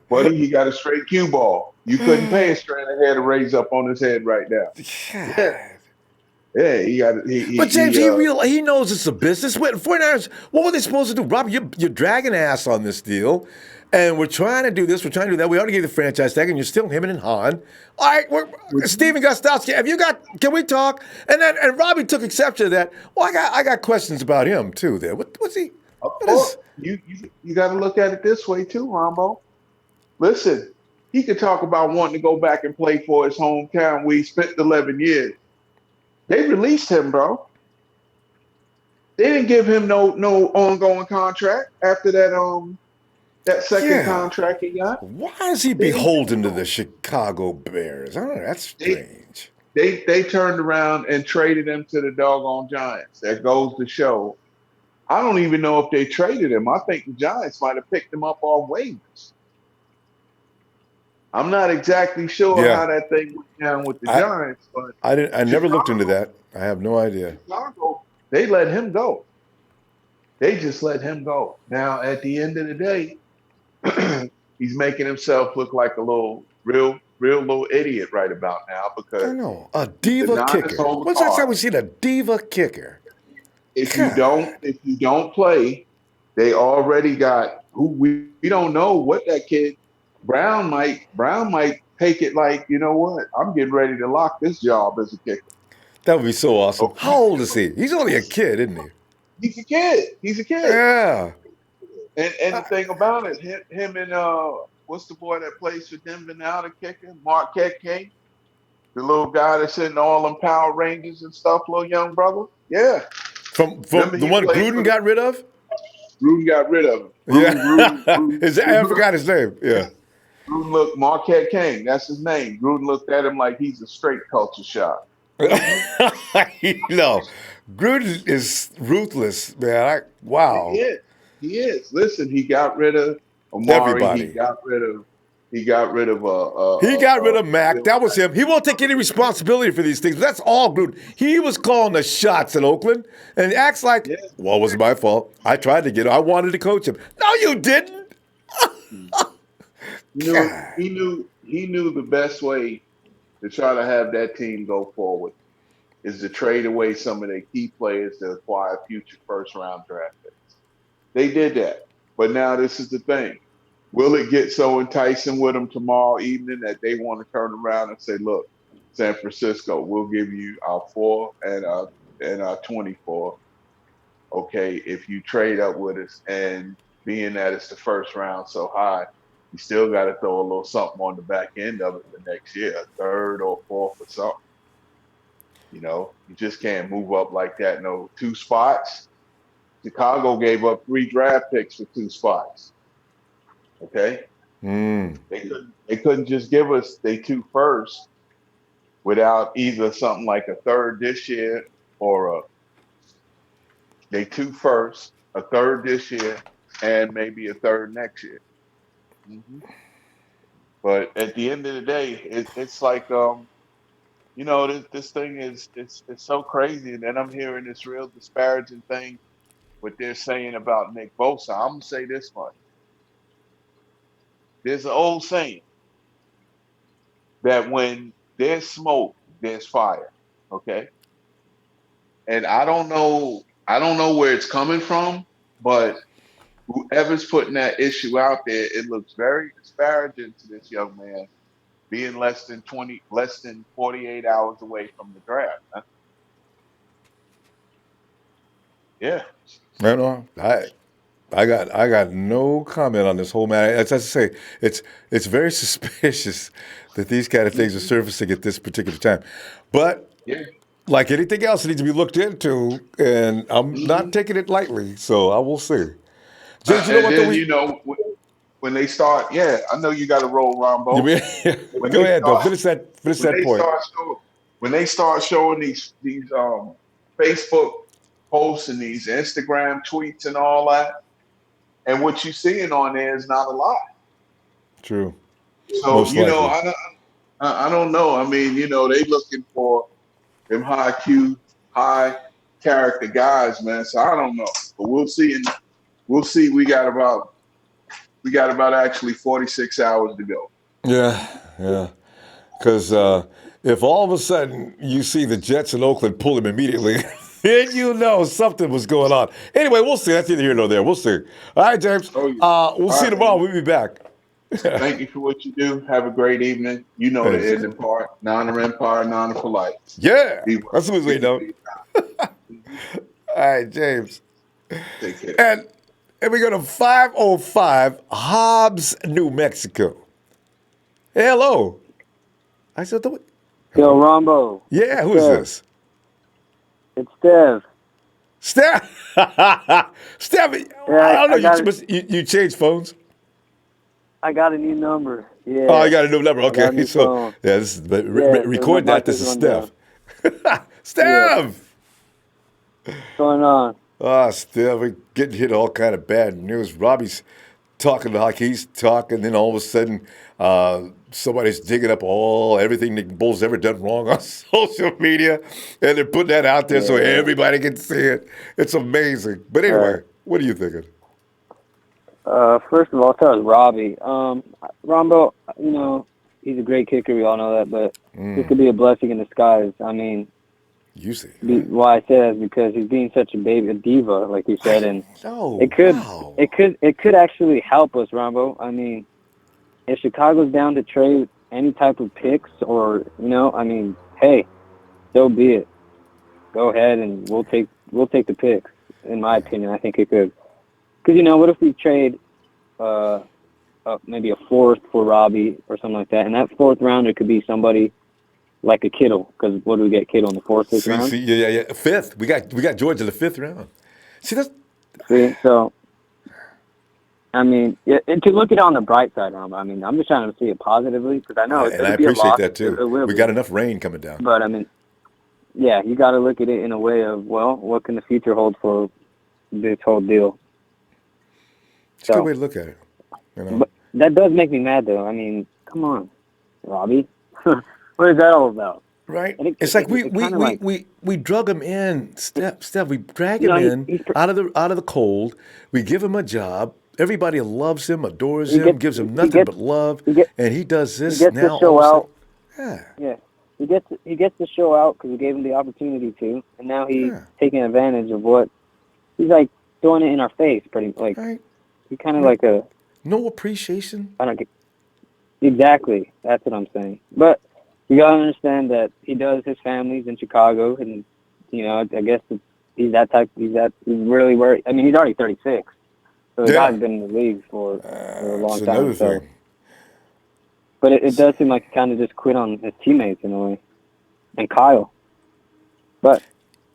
Buddy, he got a straight cue ball. You couldn't pay a strand of hair to raise up on his head right now. Yeah, he got it. But James, he knows it's a business. 49ers, what were they supposed to do? Robbie, you're dragging ass on this deal, and we're trying to do this, we're trying to do that. We already gave the franchise tag, and you're still him and Han. All right, Stephen Gastowski, can we talk? And Robbie took exception to that. Well, I got questions about him too. There, what's he? You got to look at it this way too, Ronbo. Listen, he could talk about wanting to go back and play for his hometown where he spent 11 years. They released him, bro. They didn't give him no ongoing contract after that second contract he got. Why is he beholden to the Chicago Bears? I don't know. That's strange. They turned around and traded him to the doggone Giants. That goes to show. I don't even know if they traded him. I think the Giants might have picked him up on waivers. I'm not exactly sure how that thing went down with the Giants, but I never looked into that. I have no idea. Chicago, they let him go. They just let him go. Now, at the end of the day, he's making himself look like a real little idiot right about now because I know a diva kicker. When's the last time we seen a diva kicker? If you don't play, they already got who we don't know what that kid. Brown might take it like, you know what? I'm getting ready to lock this job as a kicker. That would be so awesome. Okay. How old is he? He's only a kid, isn't he? He's a kid. He's a kid. Yeah. And the thing about it, him and what's the boy that plays for Denver now, the kicker, Marquette King, the little guy that's in all them Power Rangers and stuff, little young brother. Yeah. From the one Gruden got rid of? Gruden got rid of him. Gruden, I forgot his name. Yeah. Gruden looked, Marquette King, that's his name. Gruden looked at him like he's a straight culture shock. No, Gruden is ruthless, man. Wow. He is. Listen, he got rid of Amari. Everybody. He got rid of Mack. That was him. He won't take any responsibility for these things. That's all Gruden. He was calling the shots in Oakland and acts like, well, it wasn't my fault. I tried to get him. I wanted to coach him. No, you didn't. He knew the best way to try to have that team go forward is to trade away some of their key players to acquire future first-round draft picks. They did that. But now this is the thing. Will it get so enticing with them tomorrow evening that they want to turn around and say, look, San Francisco, we'll give you our 4 and our 24, okay, if you trade up with us, and being that it's the first round so high, you still got to throw a little something on the back end of it for next year, a third or fourth or something. You know, you just can't move up like that. No 2 spots. Chicago gave up 3 draft picks for 2 spots. Okay? They couldn't just give us their 2 firsts without either something like a third this year or they 2 firsts, a third this year, and maybe a third next year. Mm-hmm. But at the end of the day, it's like, you know, this thing is it's so crazy. And then I'm hearing this real disparaging thing, what they're saying about Nick Bosa. I'm going to say this much. There's an old saying that when there's smoke, there's fire. Okay. And I don't know where it's coming from, but whoever's putting that issue out there, it looks very disparaging to this young man being less than 48 hours away from the draft. Huh? Yeah. No, I got no comment on this whole matter. As I say, it's very suspicious that these kind of things are surfacing at this particular time. But like anything else, it needs to be looked into, and I'm not taking it lightly. So I will see. You know when they start, I know you got to roll, Ronbo. Go ahead, though. Finish that point. When they start showing these Facebook posts and these Instagram tweets and all that, and what you're seeing on there is not a lot. True. So I don't know. I mean, you know, they looking for them high character guys, man. So I don't know, but we'll see. We'll see. We got about actually 46 hours to go. Yeah. Because if all of a sudden you see the Jets in Oakland pull him immediately, then you know something was going on. Anyway, we'll see. That's neither here nor there. We'll see. All right, James. We'll see you tomorrow. We'll be back. Thank you for what you do. Have a great evening. You know the ending part. Nana Empire, Nana for life. Yeah. That's what we know. All right, James. Take care. And we go to 505 Hobbs, New Mexico. Hey, hello. I said, Yo, Ronbo. Yeah, who is this? It's Steph. Steph? Steph, I don't know. You changed phones? I got a new number. Yeah. Oh, you got a new number. Okay. So, record that. This is Steph. Steph! What's going on? Steph, we're getting hit all kind of bad news. Robbie's talking like he's talking, then all of a sudden somebody's digging up everything Nick Bull's ever done wrong on social media, and they're putting that out there so everybody can see it. It's amazing. But anyway, what are you thinking? First of all, I'll start with Robbie. Ronbo, you know, he's a great kicker. We all know that, but this could be a blessing in disguise. I mean, you see, why I say that is because he's being such a diva, like you said, and it could actually help us, Ronbo. I mean, if Chicago's down to trade any type of picks, or I mean, hey, so be it. go ahead and we'll take the picks. In my opinion, I think it could. Because what if we trade maybe a fourth for Robbie or something like that, and that fourth rounder could be somebody like a Kittle. Because what do we get Kittle in the fourth, fifth round? Yeah, fifth. We got George in the fifth round. So. I mean, and to look at it on the bright side, I mean, I'm just trying to see it positively because I know and I appreciate that too. We got enough rain coming down. But I mean, yeah, you got to look at it in a way of, well, what can the future hold for this whole deal? It's a good way to look at it. But that does make me mad, though. I mean, come on, Robbie, what is that all about? Right. It's like we drug him in, Steph. We drag him in out of the cold. We give him a job. Everybody loves him, adores him, gives him nothing but love, and he does this now. He gets to show out. Yeah. He gets to show out because we gave him the opportunity to, and now he's taking advantage of what he's like throwing it in our face, pretty like. Right. He kind of like a no appreciation. I don't get exactly. That's what I'm saying, but. You gotta understand that he does his family's in Chicago, and I guess he's that type. He's really where. I mean, he's already 36, so the guy's been in the league for a long time. So, but it does seem like he kind of just quit on his teammates in a way, and Kyle. But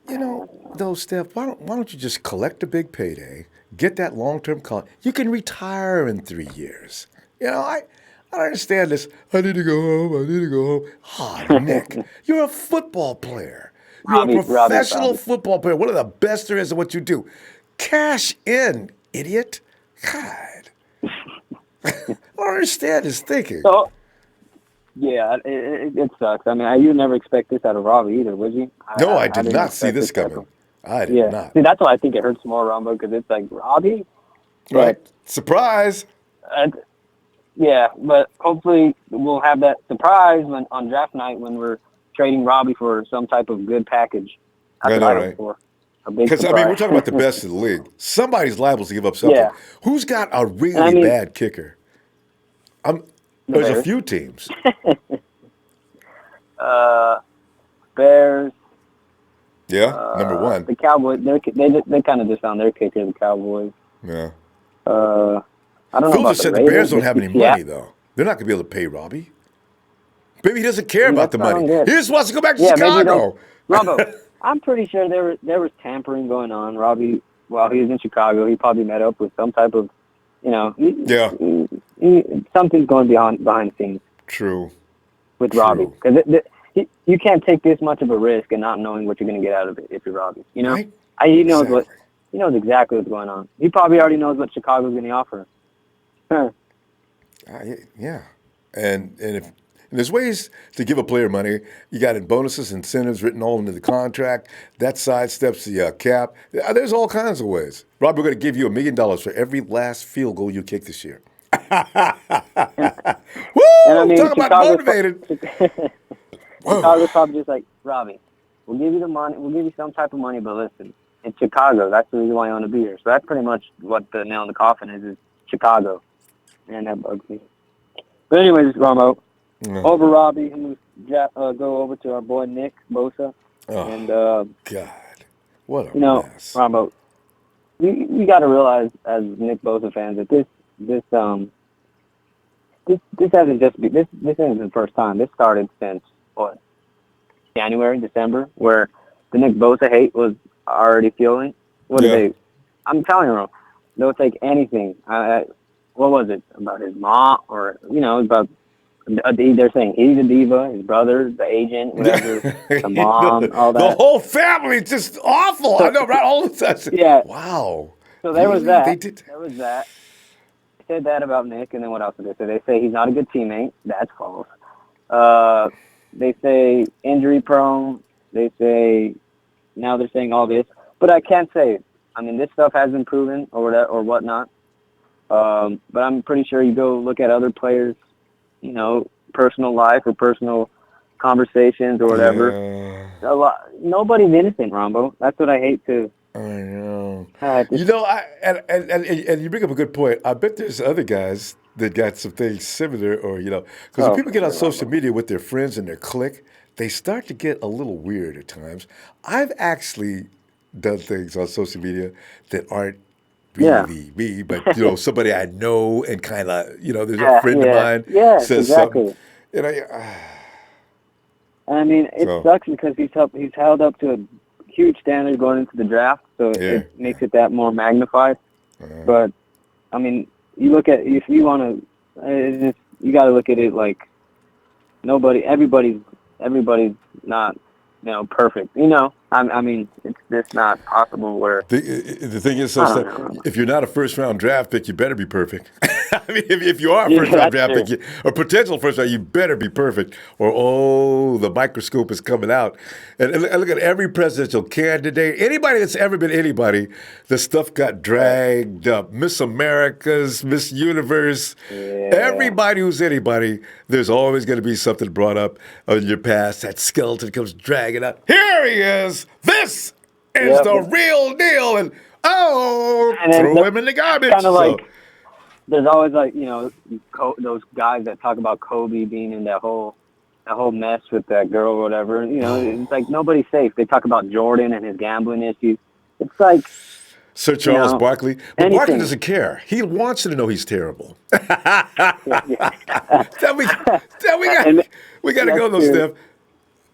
though, Steph, why don't you just collect a big payday, get that long-term contract? You can retire in 3 years. I don't understand this. I need to go home. Oh, Nick, you're a football player. You're a professional football player. One of the best there is at what you do. Cash in, idiot. God. I don't understand his thinking. So, yeah, it sucks. I mean, you never expect this out of Robbie either, would you? No, I did not see this coming. I did not. See, that's why I think it hurts more, Ronbo, because it's like, Robbie? Right. Surprise. Yeah, but hopefully we'll have that surprise on draft night when we're trading Robbie for some type of good package. I know, right? Because, I mean, we're talking about the best in the league. Somebody's liable to give up something. Yeah. Who's got a really bad kicker? There's a few teams. Bears. Yeah, number one. The Cowboys, they kind of just found their kicker, the Cowboys. Yeah. I don't know. Phil just said the Bears don't have any money, though. They're not going to be able to pay Robbie. Maybe he doesn't care about the money. He just wants to go back to Chicago. Robo, I'm pretty sure there was tampering going on. Robbie, while he was in Chicago, he probably met up with some type of, something's going behind the scenes. True. With Robbie. Because you can't take this much of a risk and not knowing what you're going to get out of it if you're Robbie. Right? He knows exactly what's going on. He probably already knows what Chicago's going to offer. Yeah, and there's ways to give a player money. You got bonuses, incentives written all into the contract. That sidesteps the cap. There's all kinds of ways. Rob, we're going to give you $1 million for every last field goal you kick this year. Woo! And I mean, talk about motivated. Chicago's probably just like, Robbie, we'll give you the money. We'll give you some type of money, but listen, it's Chicago. That's the reason why you want to be here. So that's pretty much what the nail in the coffin is Chicago. And that bugs me. But anyways, Romo, over Robbie, and go over to our boy Nick Bosa. Oh, and God, what a mess. Romo, we got to realize as Nick Bosa fans that this hasn't just been this isn't the first time. This started since January, December, where the Nick Bosa hate was already fueling. I'm telling you, they'll take anything. What was it about his mom, or about? They're saying he's a diva, his brother, the agent, whatever, the mom, all that. The whole family's just awful. I know, right? All of that. Yeah. Wow. So there was that. There was that. They said that about Nick, and then what else did they say? They say he's not a good teammate. That's false. They say injury prone. They say now they're saying all this, but I can't say it. I mean, this stuff has been proven or whatnot. But I'm pretty sure you go look at other players, personal life or personal conversations or whatever. Yeah. Nobody's innocent, Rombo. That's what I hate to. I know. And you bring up a good point. I bet there's other guys that got some things similar, or because when people get on social media with their friends and their clique, they start to get a little weird at times. I've actually done things on social media that aren't really me, but somebody I know and kind of, there's a friend of mine says something, and I mean, it sucks because he's held up to a huge standard going into the draft, so it makes it that more magnified. But I mean, you look at if you want to, you got to look at it like everybody's not perfect. I mean, it's just not possible where... The thing is, if you're not a first-round draft pick, you better be perfect. I mean, if you are a first-round draft pick, or potential first-round, you better be perfect, or, the microscope is coming out. And look at every presidential candidate, anybody that's ever been anybody, the stuff got dragged up. Miss Americas, Miss Universe, everybody who's anybody, there's always going to be something brought up in your past. That skeleton comes dragging out. Here he is. This is the real deal. And throw him in the garbage. Kind of like, there's always those guys that talk about Kobe being in that whole mess with that girl or whatever. It's like nobody's safe. They talk about Jordan and his gambling issues. It's like Sir Charles Barkley. But Barkley doesn't care. He wants you to know he's terrible. We got to go though, Steph.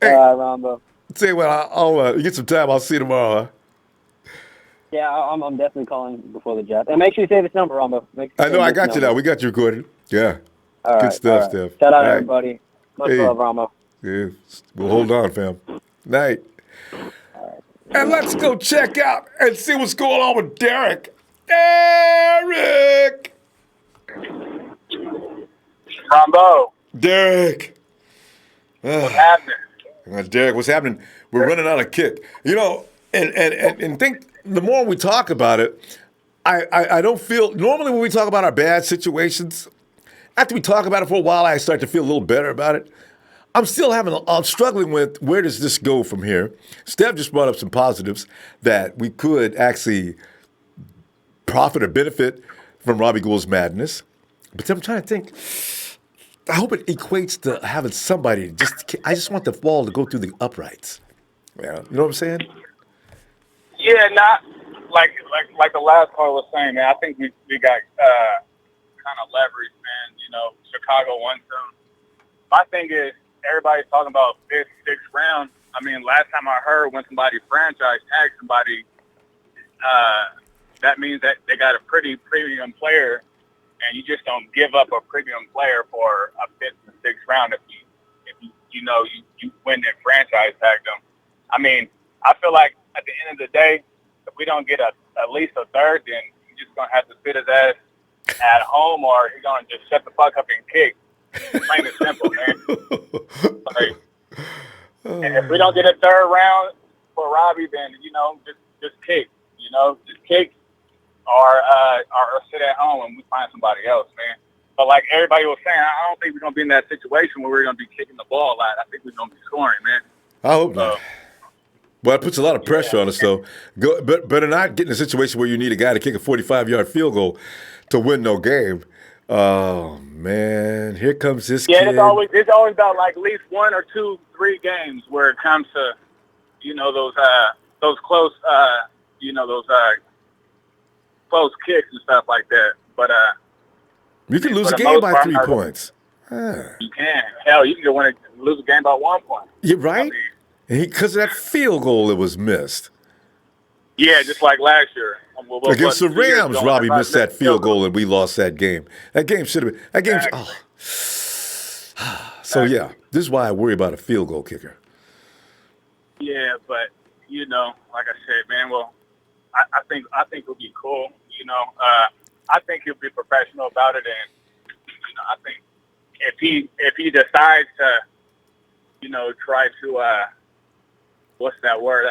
Hey, Ronbo. Tell you what, I'll you get some time. I'll see you tomorrow. Huh? Yeah, I'm definitely calling before the draft. And make sure you save this number, Ronbo. I know, I got you now. We got you recorded. Yeah. Good stuff, Steph. Shout out everybody. Much love, Ronbo. Yeah. Well, hold on, fam. Night. And let's go check out and see what's going on with Derek. Derek! Ronbo. Derek. What's happening? Derek, what's happening? We're running out of kick. And think the more we talk about it, I don't feel, normally when we talk about our bad situations, after we talk about it for a while, I start to feel a little better about it. I'm struggling with where does this go from here. Steph just brought up some positives that we could actually profit or benefit from Robbie Gould's madness. But I'm trying to think. I hope it equates to having somebody I just want the ball to go through the uprights. Yeah, you know what I'm saying? Yeah, not like the last caller was saying, man. I think we got kind of leverage, man. Chicago wants them. My thing is, everybody's talking about fifth, sixth round. I mean, last time I heard when somebody franchise tagged somebody, that means that they got a pretty premium player. And you just don't give up a premium player for a fifth and sixth round if you win and franchise tag them. I mean, I feel like at the end of the day, if we don't get at least a third, then you're just gonna have to sit his ass at home, or you're gonna just shut the fuck up and kick. Plain and simple, man. And if we don't get a third round for Robbie, then just kick. Just kick. Or sit at home and we find somebody else, man. But like everybody was saying, I don't think we're going to be in that situation where we're going to be kicking the ball a lot. I think we're going to be scoring, man. I hope not. Well, it puts a lot of pressure on us, though. Better not get in a situation where you need a guy to kick a 45-yard field goal to win no game. Oh, man. Here comes this kid. Yeah, it's always about like at least 1 or 2, 3 games where it comes to, those close, close kicks and stuff like that. But you can lose a game by 3 points. You can. Hell, you can lose a game by 1 point. You're right. Because of that field goal that was missed. Yeah, just like last year. Against the Rams, Robbie missed that field goal and we lost that game. That game should have been. That game's. Oh. So, yeah, this is why I worry about a field goal kicker. Yeah, but, like I said, man, well, I think it'll be cool. I think he'll be professional about it, and I think if he decides to, try to what's that word?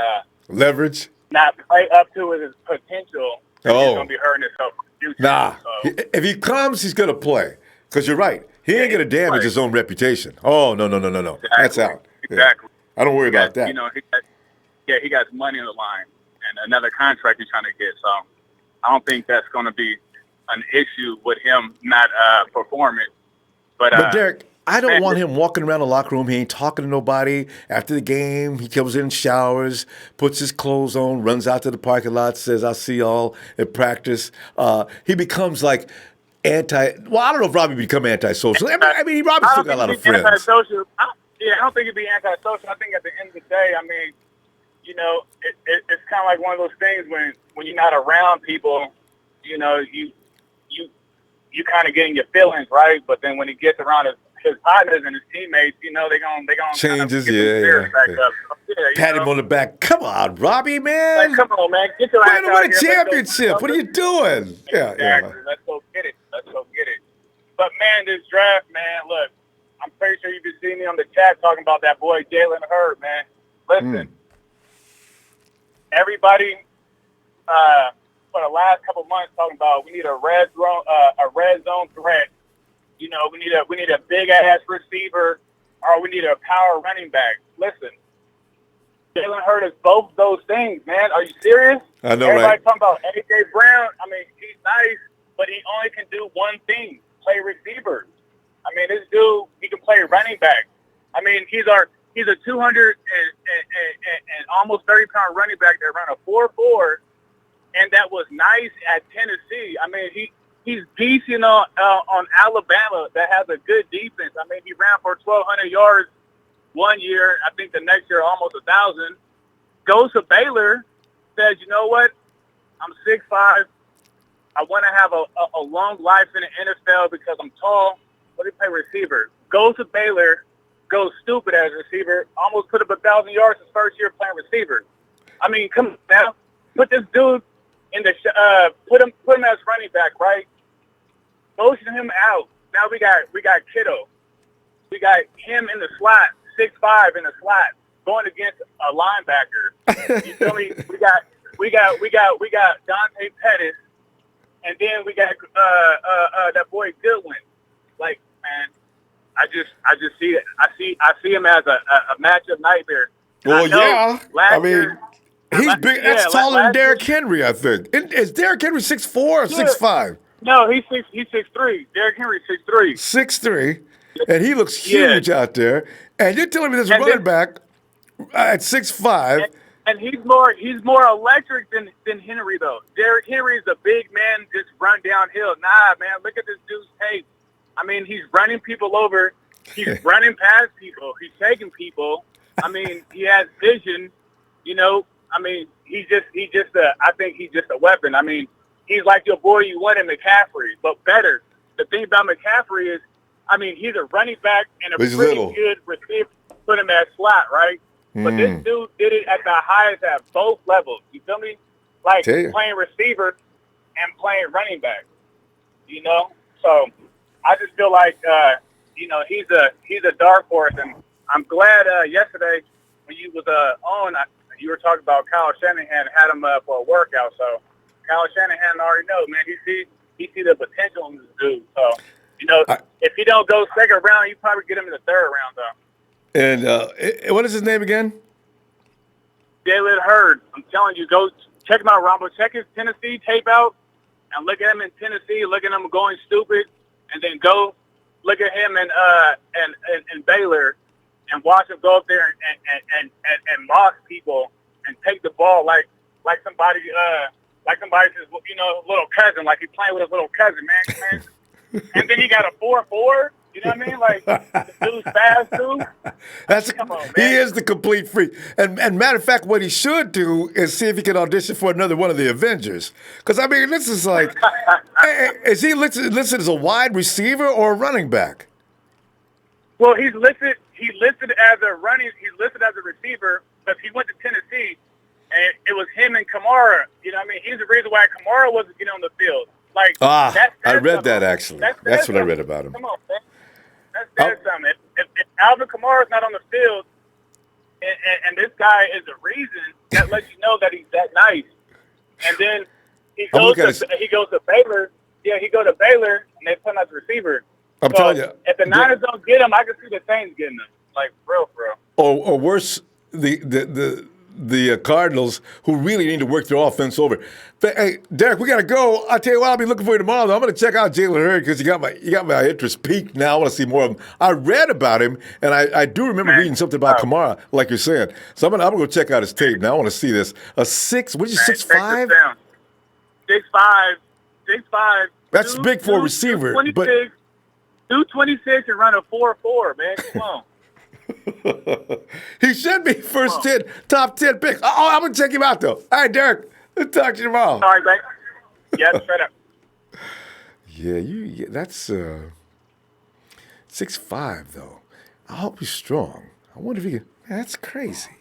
Leverage. Not play up to his potential. He's gonna be hurting himself in the future. Nah, so. If he comes, he's gonna play. Because you're right, he ain't gonna damage his own reputation. Oh no, Exactly. that's out. Exactly. Yeah. I don't worry about that. He got money on the line and another contract he's trying to get. So I don't think that's going to be an issue with him not performing. But Derek, I don't want him walking around the locker room. He ain't talking to nobody. After the game, he comes in, showers, puts his clothes on, runs out to the parking lot, says, "I'll see y'all at practice." He becomes like well, I don't know if Robbie become antisocial. I mean, Robbie still got a lot of friends. Antisocial. I don't think he'd be antisocial. I think at the end of the day, I mean, you know, it's kind of like one of those things when you're not around people, you know, you kind of getting your feelings, right? But then when he gets around his partners and his teammates, you know, they gonna changes, kind of get their back up. So, pat him on the back. Come on, Robbie, man. Like, come on, man. Get your ass out win a championship. What are you doing? Exactly. Yeah. Let's go get it. But man, this draft, man. Look, I'm pretty sure you've been seeing me on the chat talking about that boy Jalen Hurd, man. Listen, everybody for the last couple months talking about we need a red zone threat. You know, we need a big ass receiver, or we need a power running back. Listen, Jalen Hurd is both those things, man. Are you serious? I know, Everybody right? talking about AJ Brown. I mean, he's nice, but he only can do one thing: play receiver. I mean, this dude, he can play running back. I mean, he's a 200 and almost 30-pound running back that ran a 4.4, and that was nice at Tennessee. I mean, he's beasting on Alabama that has a good defense. I mean, he ran for 1,200 yards one year. I think the next year almost 1,000. Goes to Baylor, says, you know what? I'm 6'5". I want to have a long life in the NFL because I'm tall. Let me play receiver. Goes to Baylor, goes stupid as a receiver. Almost put up 1,000 yards his first year playing receiver. I mean, come on now. Put this dude in the put him as running back, right? Motion him out. Now we got Kittle. We got him in the slot, 6'5" in the slot, going against a linebacker. You feel me? We got Dante Pettis, and then we got that boy Goodwin. Like, man, I just see it. I see him as a matchup nightmare. Well, yeah. I mean, he's big. That's taller than Derrick year, Henry, I think. Is Derrick Henry 6'4" or 6'5"? No, he's 6'3". Derrick Henry 6'3". 6'3", and he looks huge out there. And you're telling me this running back at 6'5". And he's more electric than Henry though. Derrick Henry is a big man, just run downhill. Nah, man, look at this dude's tape. I mean, he's running people over. He's running past people. He's taking people. I mean, he has vision. You know, I mean, I think he's just a weapon. I mean, he's like your boy you wanted, McCaffrey, but better. The thing about McCaffrey is, I mean, he's a running back and a pretty good receiver. Put him at slot, right? But this dude did it at the highest at both levels. You feel me? Like playing receiver and playing running back. You know? So I just feel like you know, he's a dark horse, and I'm glad yesterday when you was on, you were talking about Kyle Shanahan had him for a workout. So Kyle Shanahan already knows, man. He see the potential in this dude. So you know, if he don't go second round, you probably get him in the third round though. And what is his name again? Jalen Hurd. I'm telling you, go check him out, Ronbo. Check his Tennessee tape out and look at him in Tennessee. Look at him going stupid, and then go look at him in Baylor and watch him go up there and mock people and take the ball like somebody's you know, little cousin, like he's playing with his little cousin, man. And then he got a 4.4. You know what I mean? Like, the dude's fast, too. Come on, man. He is the complete freak. And matter of fact, what he should do is see if he can audition for another one of the Avengers. Because, I mean, this is like, is he listed as a wide receiver or a running back? Well, he's listed as a receiver, because he went to Tennessee, and it was him and Kamara. You know what I mean? He's the reason why Kamara wasn't getting on the field. Like, I read that, actually. That's what I read about him. Come on, man. That's something. If Alvin Kamara's not on the field, and this guy is the reason, that lets you know that he's that nice. And then he goes to Baylor. Yeah, he goes to Baylor, and they put him as a receiver. I'm telling you. If the Niners don't get him, I can see the Saints getting him. Like, for real. Or worse, the the Cardinals, who really need to work their offense over. Hey, Derek, we got to go. I'll tell you what, I'll be looking for you tomorrow, though. I'm going to check out Jalen Hurd because you got my interest peaked now. I want to see more of him. I read about him, and I do remember reading something about Kamara, like you're saying. So I'm going to go check out his tape now. I want to see this. What did you, 6'5"? 6'5". That's big for a receiver. 226 and run a 4.4, man. Come on. He should be top 10 pick. Oh, I'm going to check him out, though. All right, Derek. I'll talk to you tomorrow. Sorry, mate. Yeah, straight up. Yeah, that's 6'5", though. I hope he's strong. I wonder if he can. Man, that's crazy.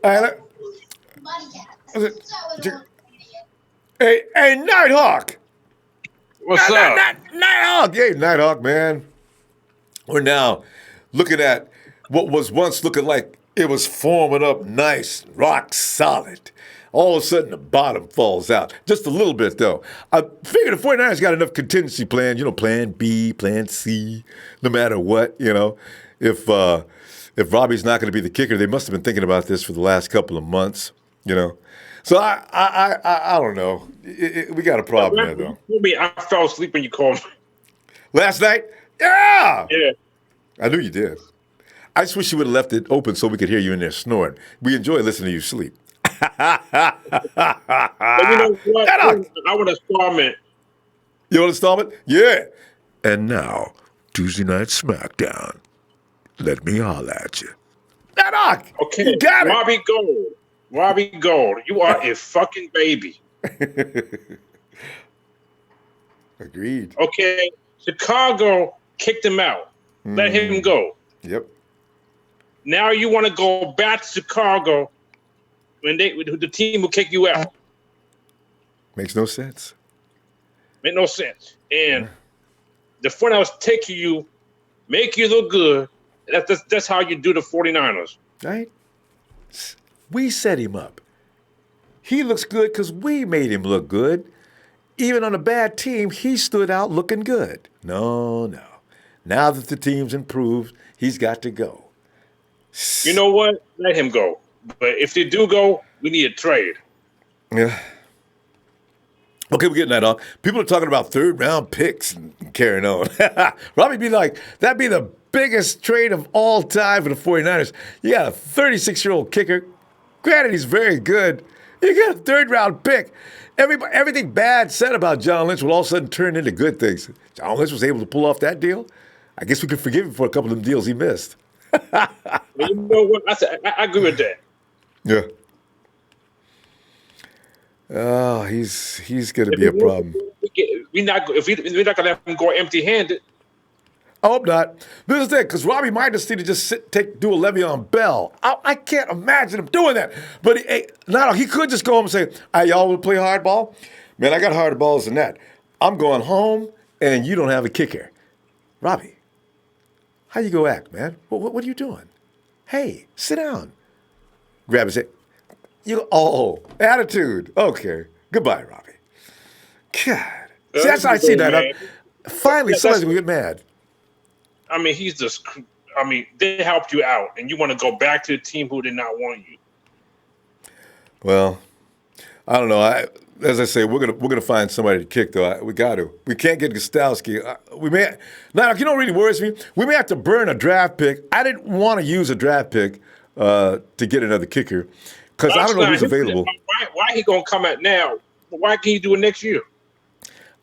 All right. Hey, Nighthawk. What's up? Nighthawk. Hey, Nighthawk, man. We're now looking at what was once looking like it was forming up nice, rock solid. All of a sudden, the bottom falls out. Just a little bit, though. I figure the 49ers got enough contingency plan, plan B, plan C, no matter what, If Robbie's not going to be the kicker, they must have been thinking about this for the last couple of months, So I don't know. We got a problem there, though. I fell asleep when you called me. Last night? Yeah. Yeah. I knew you did. I just wish you would have left it open so we could hear you in there snoring. We enjoy listening to you sleep. But you know what? I want a installment. You want an installment? Yeah. And now, Tuesday Night SmackDown. Let me holler at you. Doc, okay, you got it. Robbie Gould, you are a fucking baby. Agreed. Okay, Chicago kicked him out. Let him go. Yep. Now you want to go back to Chicago when the team will kick you out. Makes no sense. Make no sense. And the front house take you, make you look good. That's how you do the 49ers. Right? We set him up. He looks good because we made him look good. Even on a bad team, he stood out looking good. No. Now that the team's improved, he's got to go. You know what? Let him go. But if they do go, we need a trade. Yeah. Okay, we're getting that off. People are talking about third-round picks and carrying on. Robbie be like, that'd be the biggest trade of all time for the 49ers. You got a 36-year-old kicker. Granted, he's very good. You got a third-round pick. Everything bad said about John Lynch will all of a sudden turn into good things. John Lynch was able to pull off that deal. I guess we could forgive him for a couple of deals he missed. You know what? I agree with that. Yeah. Oh, he's going to be a problem. We're not going to let him go empty-handed. I hope not. This is it, because Robbie might just need to just do a Le'Veon Bell. I can't imagine him doing that. But he could just go home and say, y'all will play hardball? Man, I got harder balls than that. I'm going home, and you don't have a kicker. Robbie, how you go act, man? What are you doing? Hey, sit down. Grab his head. Attitude. Okay. Goodbye, Robbie. God. See, that's how I see that. Finally, somebody's going to get mad. I mean, they helped you out, and you want to go back to the team who did not want you. Well, I don't know. As I say, we're gonna find somebody to kick, though. We got to. We can't get Gastowski. Now, you know what really worries me? We may have to burn a draft pick. I didn't want to use a draft pick to get another kicker because I don't know who's available. Why he gonna come out now? Why can't you do it next year?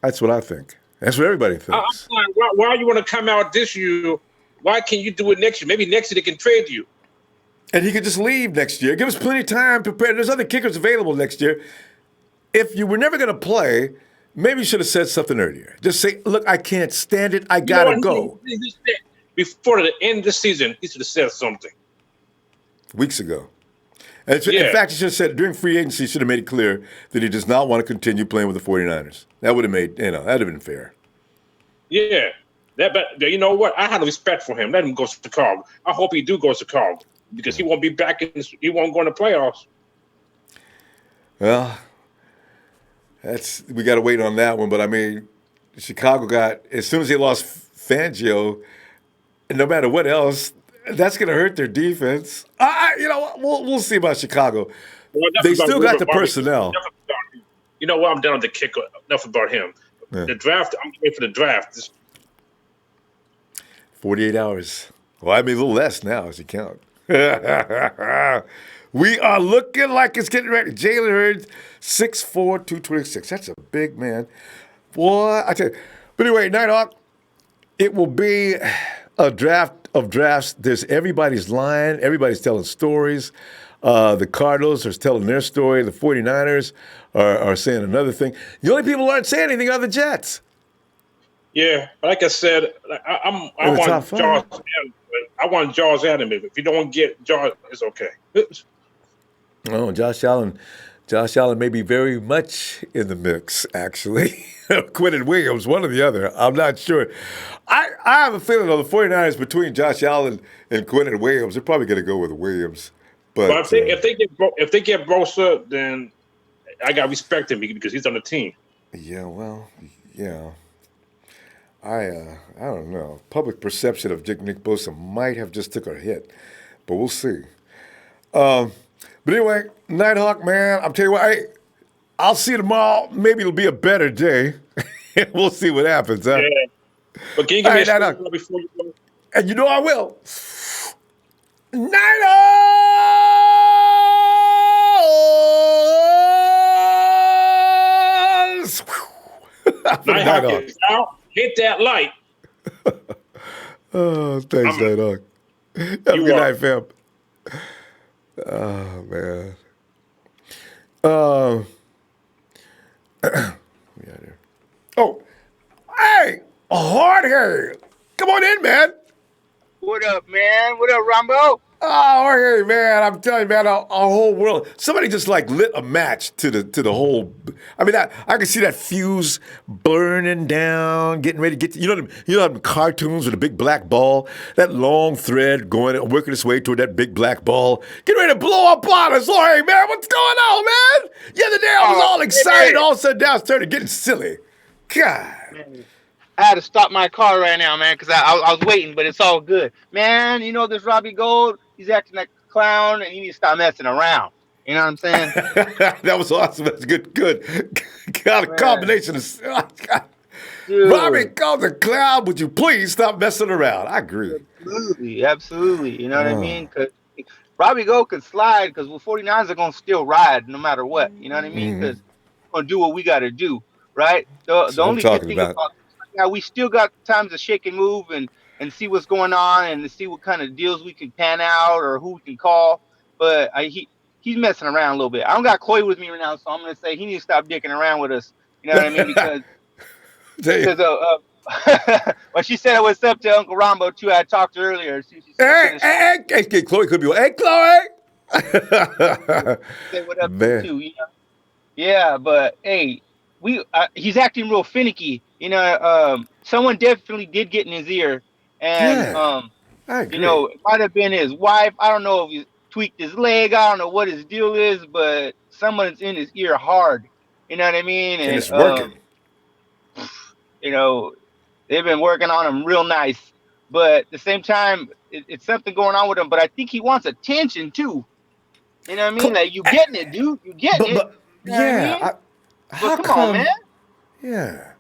That's what I think. That's what everybody thinks. Why you want to come out this year? Why can't you do it next year? Maybe next year they can trade you. And he could just leave next year. Give us plenty of time to prepare. There's other kickers available next year. If you were never going to play, maybe you should have said something earlier. Just say, look, I can't stand it. I got to go. Before the end of the season, he should have said something. Weeks ago. And in fact, he should have said during free agency, he should have made it clear that he does not want to continue playing with the 49ers. That would have made, that'd have been fair. Yeah. But you know what? I had respect for him. Let him go to Chicago. I hope he do go to Chicago because he won't be back he won't go in the playoffs. Well, we got to wait on that one. But I mean, Chicago got, as soon as they lost Fangio, and no matter what else, That's going to hurt their defense. We'll see about Chicago. Well, they still got the personnel. You know what? I'm done with the kicker. Enough about him. Yeah. The draft, I'm waiting for the draft. 48 hours. Well, I mean, a little less now as you count. We are looking like it's getting ready. Jalen Hurts, 6'4", 226. That's a big man. Boy, I tell you. But anyway, Nighthawk, it will be a draft of drafts. There's everybody's lying. Everybody's telling stories. The Cardinals are telling their story. The 49ers are saying another thing. The only people who aren't saying anything are the Jets. Yeah, like I said, I want Jaws Adams. If you don't get Jaws, it's okay. Oh, Josh Allen may be very much in the mix, actually. Quentin Williams, one or the other. I'm not sure. I have a feeling on the 49ers between Josh Allen and Quentin Williams, they're probably going to go with Williams. But if they get Bosa, then I got to respect him because he's on the team. Yeah, well, yeah. I don't know. Public perception of Nick Bosa might have just took a hit, but we'll see. But anyway, Nighthawk, man, I'm telling you what, I'll see you tomorrow. Maybe it'll be a better day. We'll see what happens. Huh? Yeah. But can you give me a score before you go? And you know I will. Nighthawk! Nighthawk is out. Hit that light. Oh, thanks, Nighthawk. Have a good night, fam. Oh, man. Oh, hey, a hard hair. Come on in, man. What up, man? What up, Ronbo? Oh, hey, man, I'm telling you, man, our whole world. Somebody just like lit a match to the whole. I mean, I can see that fuse burning down, getting ready to get. You know them cartoons with a big black ball, that long thread working its way toward that big black ball, getting ready to blow up on us. Oh, hey, man, what's going on, man? The other day I was all excited, man. All of a sudden now it's starting getting silly. God. Man. I had to stop my car right now, man, because I was waiting, but it's all good. Man, you know this Robbie Gould? He's acting like a clown, and he needs to stop messing around. You know what I'm saying? That was awesome. That's good. Got a combination of... Robbie Gould a clown. Would you please stop messing around? I agree. Absolutely. You know what I mean? Because Robbie Gould could slide because the 49ers are going to still ride no matter what. You know what I mean? Because we're going to do what we got to do, right? The only good thing about now, we still got times to shake and move and see what's going on and to see what kind of deals we can pan out or who we can call. But he's messing around a little bit. I don't got Coy with me right now, so I'm going to say he needs to stop dicking around with us. You know what I mean? Because well, she said what's up to Uncle Ronbo, too. I talked earlier. Hey, Chloe could be. Hey, Chloe! Say what up to, too, you know? Yeah, but, hey, he's acting real finicky. You know, someone definitely did get in his ear, and you know, it might have been his wife. I don't know if he tweaked his leg. I don't know what his deal is, but someone's in his ear hard. You know what I mean? And it's working. You know, they've been working on him real nice, but at the same time, it's something going on with him. But I think he wants attention too. You know what I mean? Like, you getting it, dude. You getting it. You know what I mean? Come on, man. Yeah.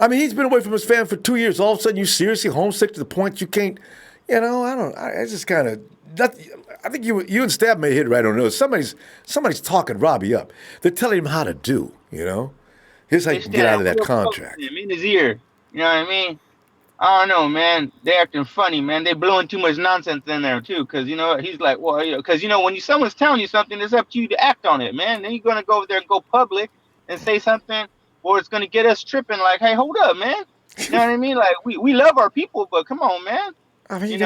I mean, he's been away from his family for 2 years. All of a sudden, you seriously homesick to the point you can't, you know, I just kind of, I think you and Stab may hit it right on the nose. Somebody's talking Robbie up. They're telling him how to do, you know. Here's how you can get out of that contract. In his ear. You know what I mean? I don't know, man. They're acting funny, man. They're blowing too much nonsense in there, too. Because, you know, he's like, well, you know, because, you know, when someone's telling you something, it's up to you to act on it, man. Then you're going to go over there and go public and say something, or it's going to get us tripping like, hey, hold up, man. You know what I mean? Like, we love our people, but come on, man. I mean,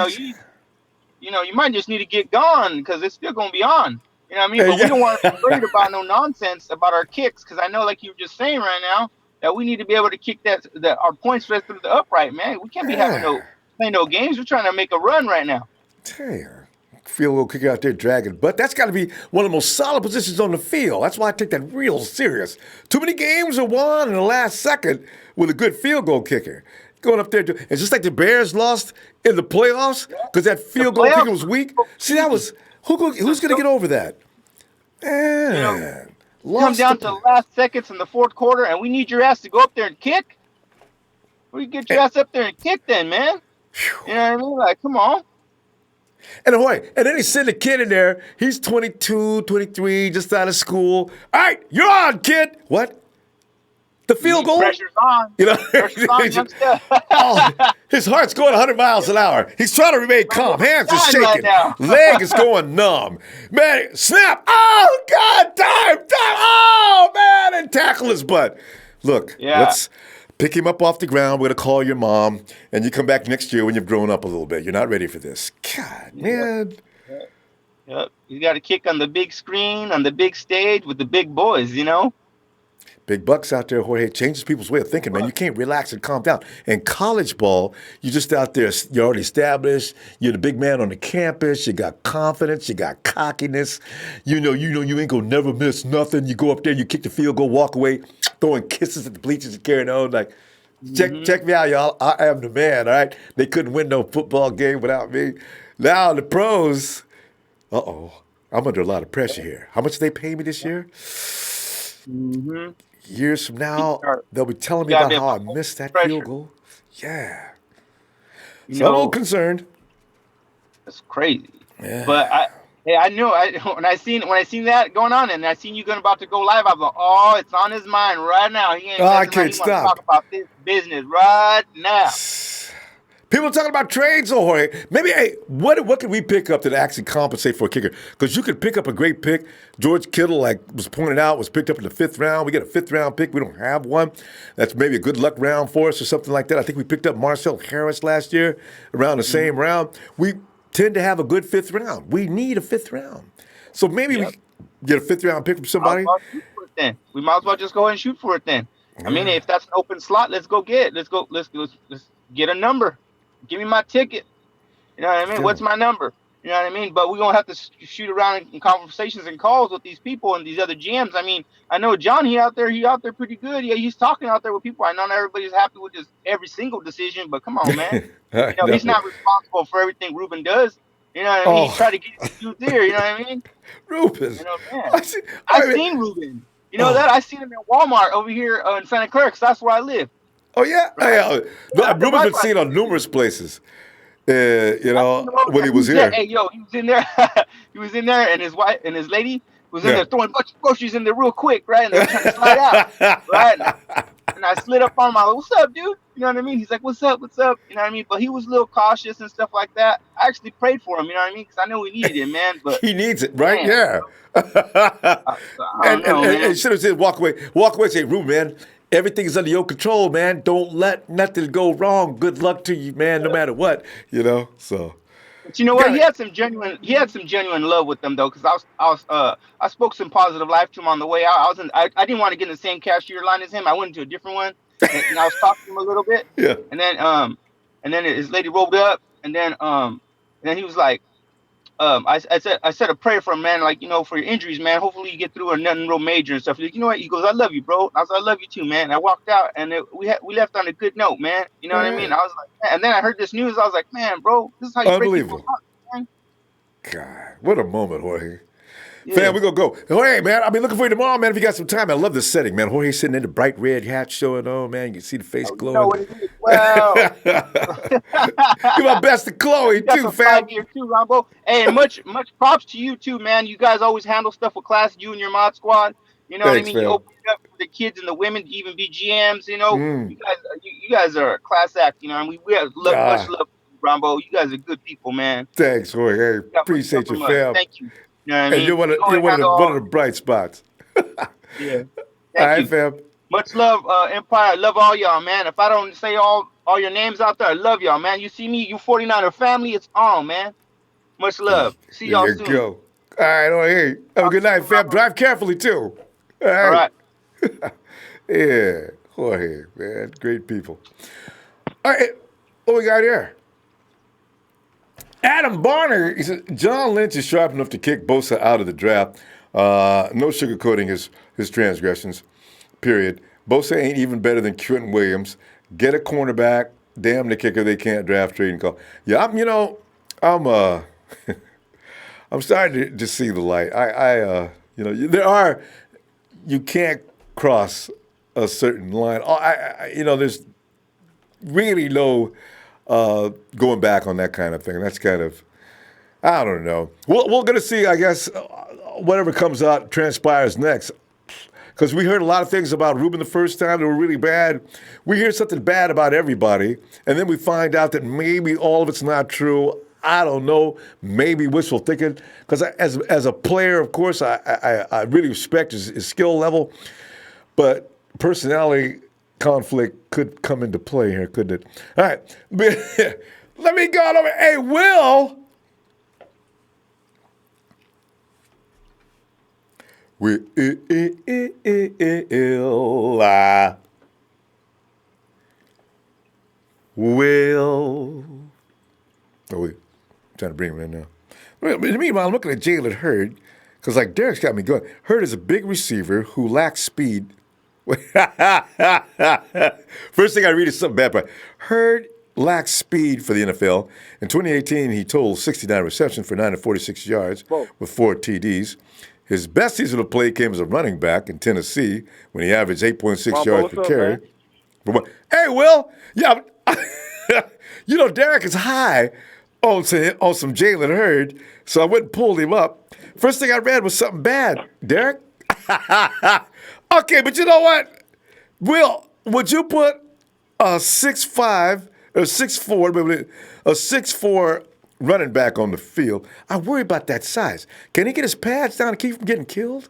you might just need to get gone because it's still going to be on. You know what I mean? But we don't want to be worried about no nonsense about our kicks because I know, like you were just saying right now, that we need to be able to kick our points right through the upright, man. We can't be playing no games. We're trying to make a run right now. Damn. Field goal kicker out there dragging, but that's got to be one of the most solid positions on the field. That's why I take that real serious. Too many games are won in the last second with a good field goal kicker. going up there. It's just like the Bears lost in the playoffs because that field goal kicker was weak. See, that was who's going to get over that? Man, come down to the last seconds in the fourth quarter, and we need your ass to go up there and kick. We get your ass up there and kick, then, man. You know what I mean? Like, come on. And then he sent a kid in there. He's 22, 23, just out of school. All right, you're on, kid. What? The field goal? Pressure's on. You know, Pressure's on, youngster. his heart's going 100 miles an hour. He's trying to remain calm. Hands are shaking. Leg is going numb. Man, snap. Oh, God, time. Oh, man, and tackle his butt. Look, let's pick him up off the ground. We're going to call your mom, and you come back next year when you've grown up a little bit. You're not ready for this. God, man. Yep. You got to kick on the big screen, on the big stage with the big boys, you know? Big bucks out there, Jorge. Changes people's way of thinking, man. You can't relax and calm down. In college ball, you're just out there. You're already established. You're the big man on the campus. You got confidence. You got cockiness. You know you ain't gonna never miss nothing. You go up there, you kick the field goal, walk away, throwing kisses at the bleachers and carrying on. Like, check me out, y'all. I am the man, all right? They couldn't win no football game without me. Now the pros, I'm under a lot of pressure here. How much they pay me this year? Years from now, they'll be telling me about how I missed that field goal. Yeah. So I'm a little concerned. That's crazy. Yeah. But I knew when I seen that going on, and I seen you about to go live, I was like, oh, it's on his mind right now. He ain't I can't he stop. Talk about this business right now. People are talking about trades, Jorge. Maybe, what can we pick up that actually compensate for a kicker? Because you could pick up a great pick. George Kittle, like was pointed out, was picked up in the 5th round. We get a 5th round pick. We don't have one. That's maybe a good luck round for us or something like that. I think we picked up Marcel Harris last year around the same round. We tend to have a good 5th round. We need a 5th round. So maybe we get a 5th round pick from somebody. We might as well just go ahead and shoot for it then. I mean, if that's an open slot, let's get a number. Give me my ticket. You know what I mean? What's my number? You know what I mean? But we're going to have to shoot around in conversations and calls with these people and these other GMs. I mean, I know John, he out there pretty good. Yeah, he's talking out there with people. I know not everybody's happy with just every single decision, but come on, man. He's not responsible for everything Ruben does. You know what I mean? He's trying to get his dude there. You know what I mean? Ruben. You know, man. I've seen Ruben. You know that? I seen him at Walmart over here in Santa Clara because that's where I live. Oh, yeah? Right? Ruben's been seen on numerous places, when he was here. Hey, he was in there. He was in there, and his wife and his lady was in there throwing a bunch of groceries in there real quick, right? And they were trying to slide out, right? And I slid up on him. I was like, what's up, dude? You know what I mean? He's like, what's up? What's up? You know what I mean? But he was a little cautious and stuff like that. I actually prayed for him, you know what I mean? Because I know he needed it, man. But he needs it, right? Man, and should have said, walk away, say, Ruben, man. Everything's under your control, man. Don't let nothing go wrong. Good luck to you, man, no matter what, So, but you know what? He had some genuine love with them though, because I spoke some positive life to him on the way out. I didn't want to get in the same cashier line as him. I went into a different one, and I was talking to him a little bit. Yeah. And then his lady rolled up, and then he was like, I said a prayer for him, man, like, for your injuries, man. Hopefully you get through or nothing real major and stuff. He's like, you know what? He goes, I love you, bro. I said, I love you too, man. And I walked out, and we left on a good note, man. You know what I mean? I was like, man. And then I heard this news. I was like, man, bro, this is how you break people's hearts, man. God, what a moment, Jorge. Yeah. Fam, we're going to go. Jorge, man, I'll be looking for you tomorrow, man, if you got some time. I love this setting, man. Jorge sitting in the bright red hat showing on, man. You can see the face glowing. You know what it is. Well. Give my best to Chloe, too, fam. Here too, Ronbo. Hey, and much props to you, too, man. You guys always handle stuff with class, you and your mod squad. You know Thanks, what I mean? Fam. You open it up for the kids and the women to even be GMs, You guys are a class act, and we have much love, Ronbo. You guys are good people, man. Thanks, Jorge. Appreciate you, fam. Thank you. You know what I mean? And you're one of the bright spots. Yeah. All right, fam. Much love, Empire. I love all y'all, man. If I don't say all your names out there, I love y'all, man. You see me, you 49er family, it's on, man. Much love. See y'all soon. There you go. All right, hey. Have a good night, fam. Drive carefully, too. All right. Yeah, Jorge, man. Great people. All right, what we got here? Adam Barner, he said, John Lynch is sharp enough to kick Bosa out of the draft. No sugarcoating his transgressions, period. Bosa ain't even better than Quentin Williams. Get a cornerback damn the kicker they can't draft, trade, and call. Yeah, I'm starting to see the light. You can't cross a certain line. There's really no going back on that kind of thing. That's kind of, I don't know. We're going to see, I guess, whatever comes out transpires next. Because we heard a lot of things about Ruben the first time that were really bad. We hear something bad about everybody, and then we find out that maybe all of it's not true. I don't know. Maybe wishful thinking. Because as a player, of course, I really respect his skill level. But personality conflict could come into play here, couldn't it? All right. Let me go over. Hey, Will. Will. Oh, wait. I'm trying to bring him in now. Meanwhile, I'm looking at Jalen Hurd, because like Derek's got me going. Hurd is a big receiver who lacks speed. First thing I read is something bad, but Hurd lacks speed for the NFL. In 2018, he totaled 69 receptions for 946 yards with 4 TDs. His best season of play came as a running back in Tennessee when he averaged 8.6 yards per carry. Hey, Will. Yeah, Derek is high on some Jalen Hurd, so I went and pulled him up. First thing I read was something bad, Derek. Okay, but you know what? Will, would you put a 6'5" or 6'4", a 6'4" running back on the field? I worry about that size. Can he get his pads down to keep from getting killed?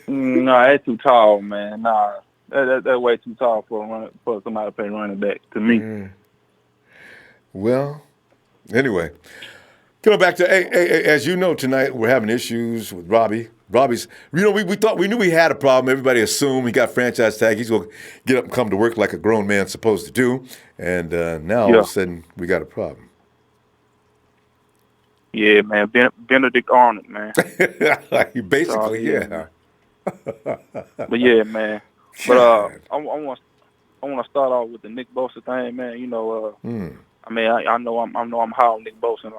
No, that's too tall, man. Nah, that's way too tall for somebody to play running back, to me. Well, anyway, coming back to, as you know, tonight we're having issues with Robbie. Robbie's, we knew we had a problem. Everybody assumed he got franchise tag. He's going to get up and come to work like a grown man's supposed to do. And now all of a sudden we got a problem. Yeah, man. Benedict Arnold, man. Basically, yeah. But yeah, man. But I want to start off with the Nick Bosa thing, man. I mean, I know I'm high on Nick Bosa,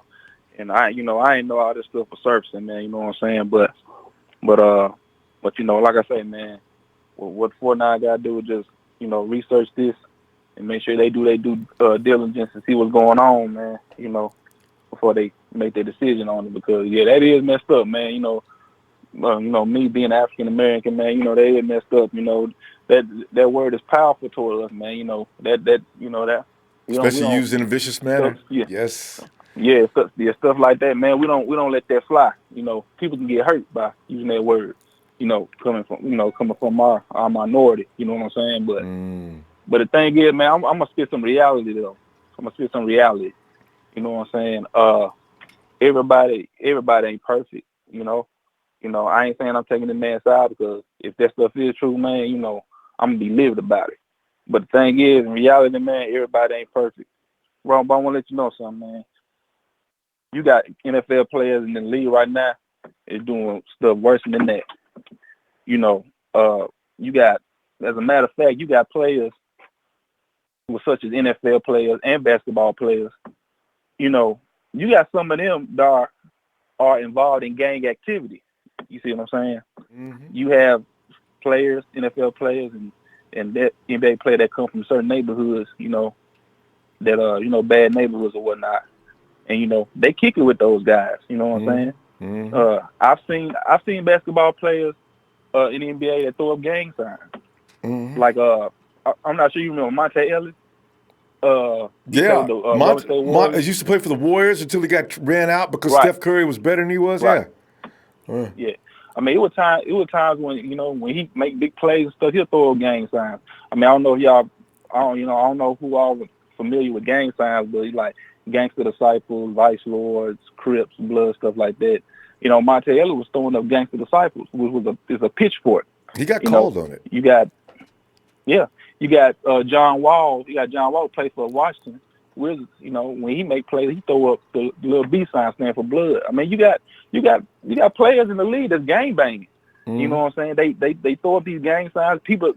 and I ain't know all this stuff was surfacing, man. You know what I'm saying? But like I say, man, what 49 got to do is just research this and make sure they do their due diligence and see what's going on, man. Before they make their decision on it, because that is messed up, man. Me being African American, man, they is messed up. That word is powerful toward us, man. That. Especially used in a vicious manner. Stuff, yeah. Yes. Yeah, stuff like that, man. We don't let that fly. People can get hurt by using that word. Coming from our minority. You know what I'm saying? But the thing is, man, I'm gonna spit some reality though. I'm gonna spit some reality. You know what I'm saying? Everybody ain't perfect. I ain't saying I'm taking the man's side, because if that stuff is true, man, I'm gonna be livid about it. But the thing is, in reality, man, everybody ain't perfect. Ronbo, I want to let you know something, man. You got NFL players in the league right now is doing stuff worse than that. You got, as a matter of fact, you got players such as NFL players and basketball players. You got some of them that are involved in gang activity. You see what I'm saying? Mm-hmm. You have players, NFL players, and that NBA player that come from certain neighborhoods, that bad neighborhoods or whatnot, and they kick it with those guys. You know what I'm saying? Mm-hmm. I've seen basketball players in the NBA that throw up gang signs. Mm-hmm. Like I'm not sure you remember Monte Ellis. Monte used to play for the Warriors until he got ran out because Steph Curry was better than he was. Right. Yeah. Yeah. I mean, it was times when when he make big plays and stuff, he'll throw up gang signs. I mean, I don't know if y'all, I don't know who all was familiar with gang signs, but he's like Gangster Disciples, Vice Lords, Crips, Blood, stuff like that. Monte Ellis was throwing up Gangster Disciples, which is a pitchfork. He got called on it. You got John Wall. You got John Wall play for Washington Wizards. When he make plays, he throw up the little B sign stand for blood. I mean, you got players in the league that's gang banging. You know what I'm saying? They throw up these gang signs. People,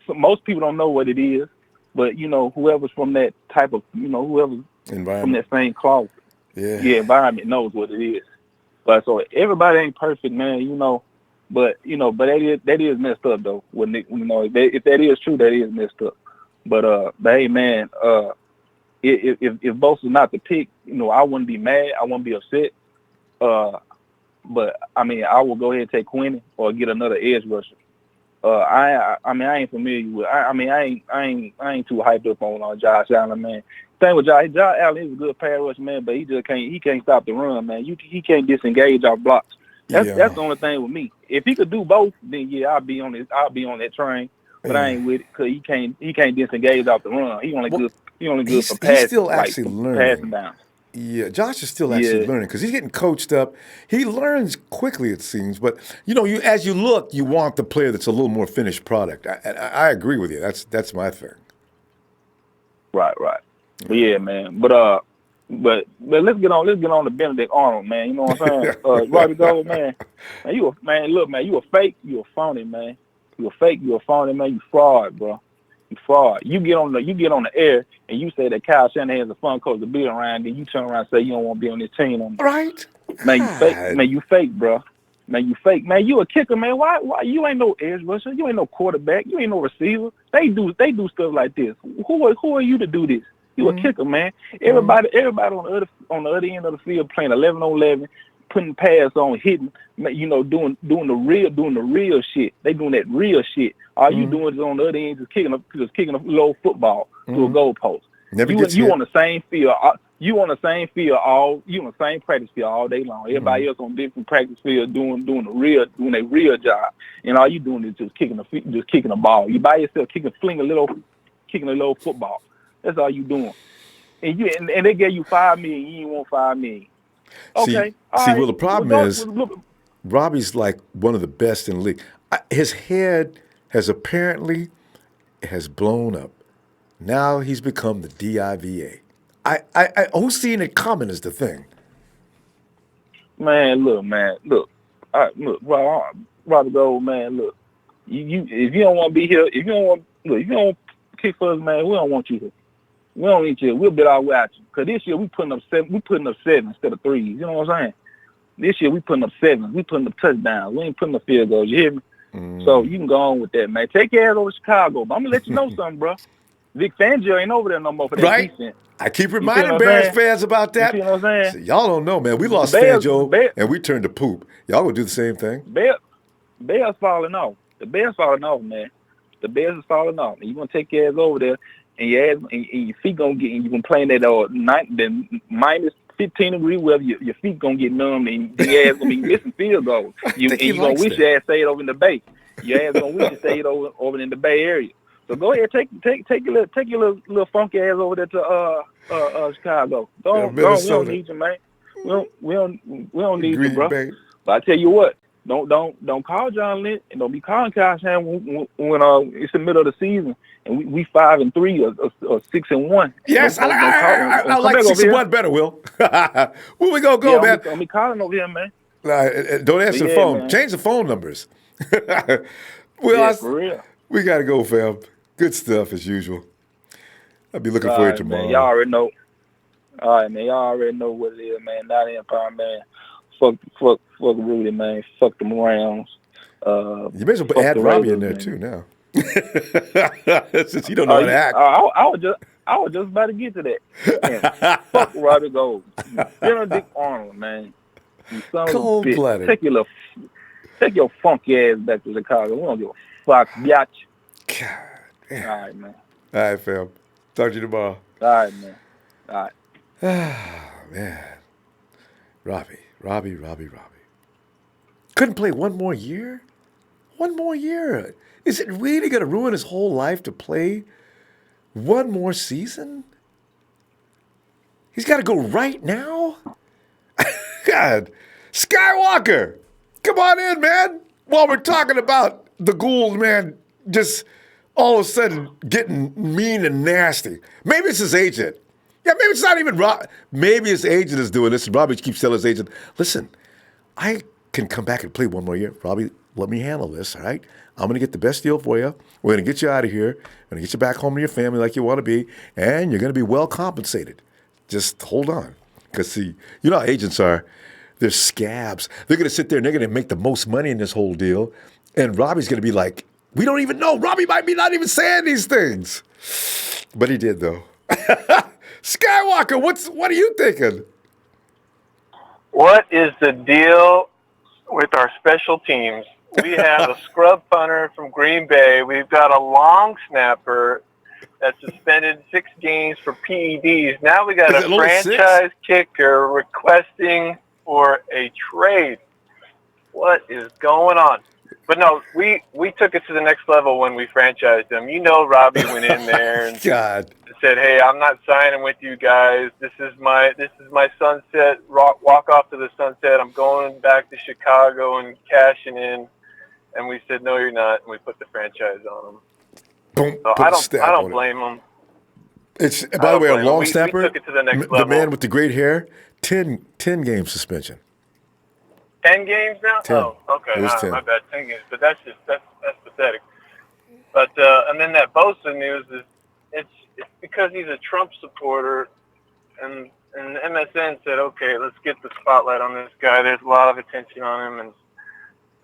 most people don't know what it is. But whoever's from that type of, whoever's from that same cloth, environment knows what it is. But so everybody ain't perfect, man. But that is messed up though. When if that is true, that is messed up. But hey, man, if Bosa's not the pick, I wouldn't be mad. I wouldn't be upset. But I mean, I will go ahead and take Quinn or get another edge rusher. I ain't familiar with. I ain't too hyped up on Josh Allen, man. Thing with Josh Allen is a good pass rush, man, but he just can't. He can't stop the run, man. He can't disengage off blocks. That's the only thing with me. If he could do both, then I'll be on that train. But I ain't with it because he can't disengage off the run. He only good for passing. He's still actually learning. Passing down. Yeah, Josh is still actually learning because he's getting coached up. He learns quickly, it seems. But as you look, you want the player that's a little more finished product. I agree with you. That's my thing. Right. But yeah, man. But let's get on to Benedict Arnold, man. You know what I'm saying? Robbie Gould, man. You a fake, you a phony, man. You a fake, you a phony, man. You fraud, bro. You fraud. You get on the air and you say that Kyle Shanahan's a fun coach to be around, then you turn around and say you don't want to be on this team no more. Right. Man, you fake. Man, you fake, bro. Man, you fake. Man, you a kicker, man. Why you ain't no edge rusher? You ain't no quarterback. You ain't no receiver. They do stuff like this. Who are you to do this? You a kicker, man. Everybody on the other end of the field playing 11-on-11, putting pass on, hitting, doing the real shit. They doing that real shit. All you doing is on the other end just kicking a low football to a goalpost. You on the same field. You on the same practice field all day long. Everybody else on different practice field doing their real job. And all you doing is just kicking a ball. You by yourself kicking a little football. That's all you doing. And they gave you $5 million. You ain't want $5 million. Okay. Well, the problem is Robbie's like one of the best in the league. His head has apparently blown up. Now he's become the DIVA. Who's seeing it coming is the thing. Man, look. Robbie Gould, man, look. You if you don't want to be here, if you don't kick for us, man, we don't want you here. We don't need you. We'll bet our way at you. Because this year we putting up 7 instead of 3s. You know what I'm saying? This year we putting up 7s. We putting up touchdowns. We ain't putting up field goals. You hear me? So you can go on with that, man. Take your ass over to Chicago. But I'm going to let you know something, bro. Vic Fangio ain't over there no more for that defense. I keep reminding Bears fans about that. You see what I'm saying? So y'all don't know, man. We lost Fangio and we turned to poop. Y'all gonna do the same thing. Bears falling off. The Bears falling off, man. The Bears is falling off. And you're going to take your ass over there and your feet going to get, and you're going to play in that minus 15 degree weather. Your feet going to get numb and your ass going to be missing field goals. You're going to wish your ass stayed over in the Bay. Your ass going to wish you stayed over in the Bay Area. So go ahead, take your little funky ass over there to Chicago. We don't need you, man. We don't need you, bro. Bay. But I tell you what, don't call John Lynch and don't be calling Kyle Shanahan when it's the middle of the season and we 5-3 or 6-1. Yes, I like 6-1 better, Will. Where we gonna go, man? Don't be calling over here, man. Don't answer the phone. Man. Change the phone numbers. Well, for real. We gotta go, fam. Good stuff as usual. I'll be looking forward to tomorrow. Man, y'all already know. All right, man. Y'all already know what it is, man. Not Empire, man. Fuck Rudy, man. Fuck the Browns. You may as well add Robbie in there too now. Since you don't know how to act. I was just about to get to that. Man, fuck Robbie Gould. Benedict Arnold, man. You son of a bitch. Take your funky ass back to Chicago. We don't give a fuck, biatch. God damn. All right, man. All right, fam. Talk to you tomorrow. All right, man. All right. Man. Robbie. Couldn't play one more year? One more year? Is it really going to ruin his whole life to play one more season? He's got to go right now? God. Skywalker, come on in, man. While we're talking about the Gould, man, just all of a sudden getting mean and nasty. Maybe it's his agent. Yeah, maybe it's not even Rob. Maybe his agent is doing this. And Robbie keeps telling his agent, listen, I can come back and play one more year. Robbie, let me handle this, all right? I'm going to get the best deal for you. We're going to get you out of here. We're going to get you back home to your family like you want to be, and you're going to be well compensated. Just hold on. Because, see, you know how agents are. They're scabs. They're going to sit there and they're going to make the most money in this whole deal. And Robbie's going to be like, we don't even know. Robbie might be not even saying these things. But he did, though. Skywalker, what are you thinking? What is the deal with our special teams? We have a scrub punter from Green Bay. We've got a long snapper that's suspended 6 games for PEDs. Now we got a franchise kicker requesting for a trade. What is going on? But no, we took it to the next level when we franchised him. You know, Robbie went in there and said, "Hey, I'm not signing with you guys. This is my sunset. Walk off to the sunset. I'm going back to Chicago and cashing in." And we said, "No, you're not." And we put the franchise on him. So I don't blame him. It's, by the way, a long snapper. We took it to the next level. The man with the great hair, 10 game suspension. 10 games now? 10. Oh, okay. It was 10. My bad. 10 games. But that's pathetic. But and then that Bosa news is it's because he's a Trump supporter, and MSN said, okay, let's get the spotlight on this guy. There's a lot of attention on him, and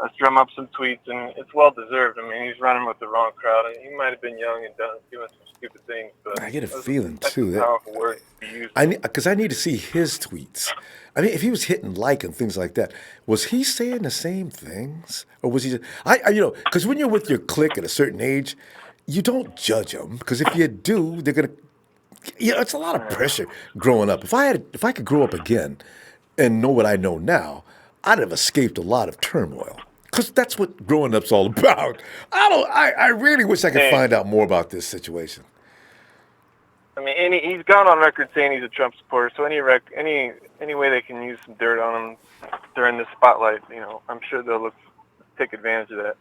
let's drum up some tweets, and it's well deserved. I mean, he's running with the wrong crowd, and he might have been young and doing some stupid things. But I get a feeling too that powerful word to use. Because I need to see his tweets. I mean, if he was hitting like and things like that, was he saying the same things, or was he? Because when you're with your clique at a certain age, you don't judge them, because if you do, they're gonna. It's a lot of pressure growing up. If I could grow up again and know what I know now, I'd have escaped a lot of turmoil. Because that's what growing up's all about. I really wish I could find out more about this situation. I mean, he's gone on record saying he's a Trump supporter. So any way they can use some dirt on him during the spotlight, I'm sure they'll take advantage of that.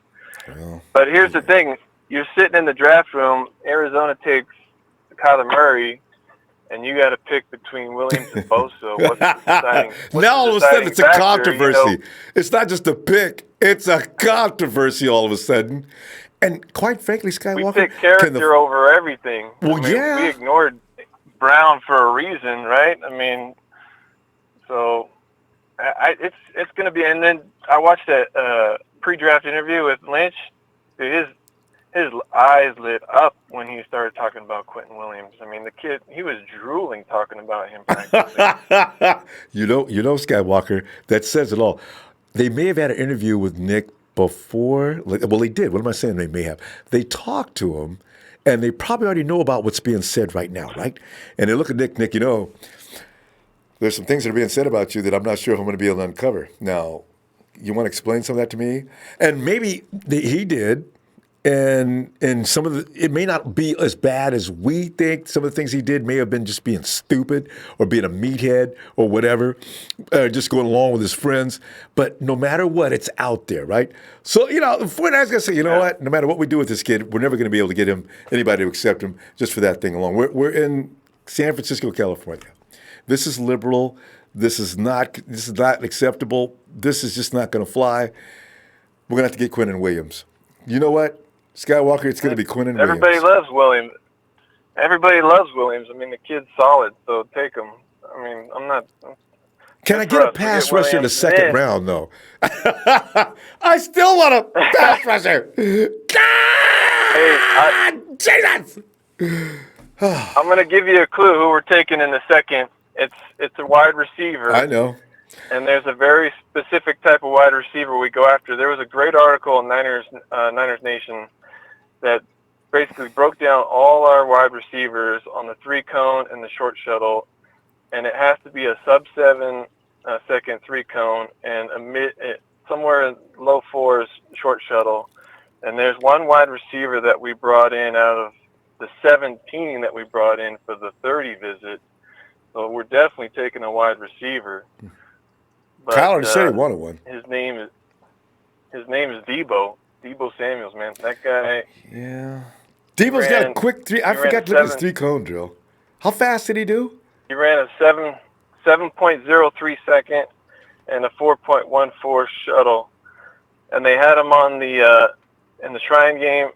Well, but here's the thing: you're sitting in the draft room. Arizona takes Kyler Murray, and you got to pick between Williams and Bosa. What's the deciding? Now all of a sudden it's a controversy. It's not just a pick; it's a controversy all of a sudden. And quite frankly, Skywalker, we pick character over everything. Well, yeah, we ignored Brown for a reason, right? I mean, so it's going to be. And then I watched that pre-draft interview with Lynch. His eyes lit up when he started talking about Quentin Williams. I mean, the kid, he was drooling talking about him. you know, Skywalker, that says it all. They may have had an interview with Nick before. Well, they did. What am I saying? They may have. They talked to him, and they probably already know about what's being said right now, right? And they look at Nick, there's some things that are being said about you that I'm not sure if I'm going to be able to uncover. Now, you want to explain some of that to me? And maybe he did. And some of it may not be as bad as we think. Some of the things he did may have been just being stupid or being a meathead or whatever, just going along with his friends. But no matter what, it's out there, right? So, the 49ers going to say, you know what? No matter what we do with this kid, we're never going to be able to get anybody to accept him just for that thing alone. We're in San Francisco, California. This is liberal. This is not acceptable. This is just not going to fly. We're going to have to get Quentin Williams. You know what? Skywalker, it's going to be Quentin Williams. Everybody loves Williams. Everybody loves Williams. I mean, the kid's solid, so take him. I mean, I'm not. Can I get a pass rusher in the second round, though? I still want a pass rusher. Jesus! I'm going to give you a clue who we're taking in the second. It's a wide receiver. I know. And there's a very specific type of wide receiver we go after. There was a great article in Niners Nation that basically broke down all our wide receivers on the 3-cone and the short shuttle, and it has to be a sub-7 second 3-cone and somewhere in low 4s short shuttle. And there's one wide receiver that we brought in out of the 17 that we brought in for the 30 visit. So we're definitely taking a wide receiver. But, Kyler said he wanted one. His name is Debo Samuels, man. That guy. Yeah. Debo's got a quick 3. I forgot to look at his 3-cone drill. How fast did he do? He ran a 7.03 second and a 4.14 shuttle. and they had him on the in the Shrine game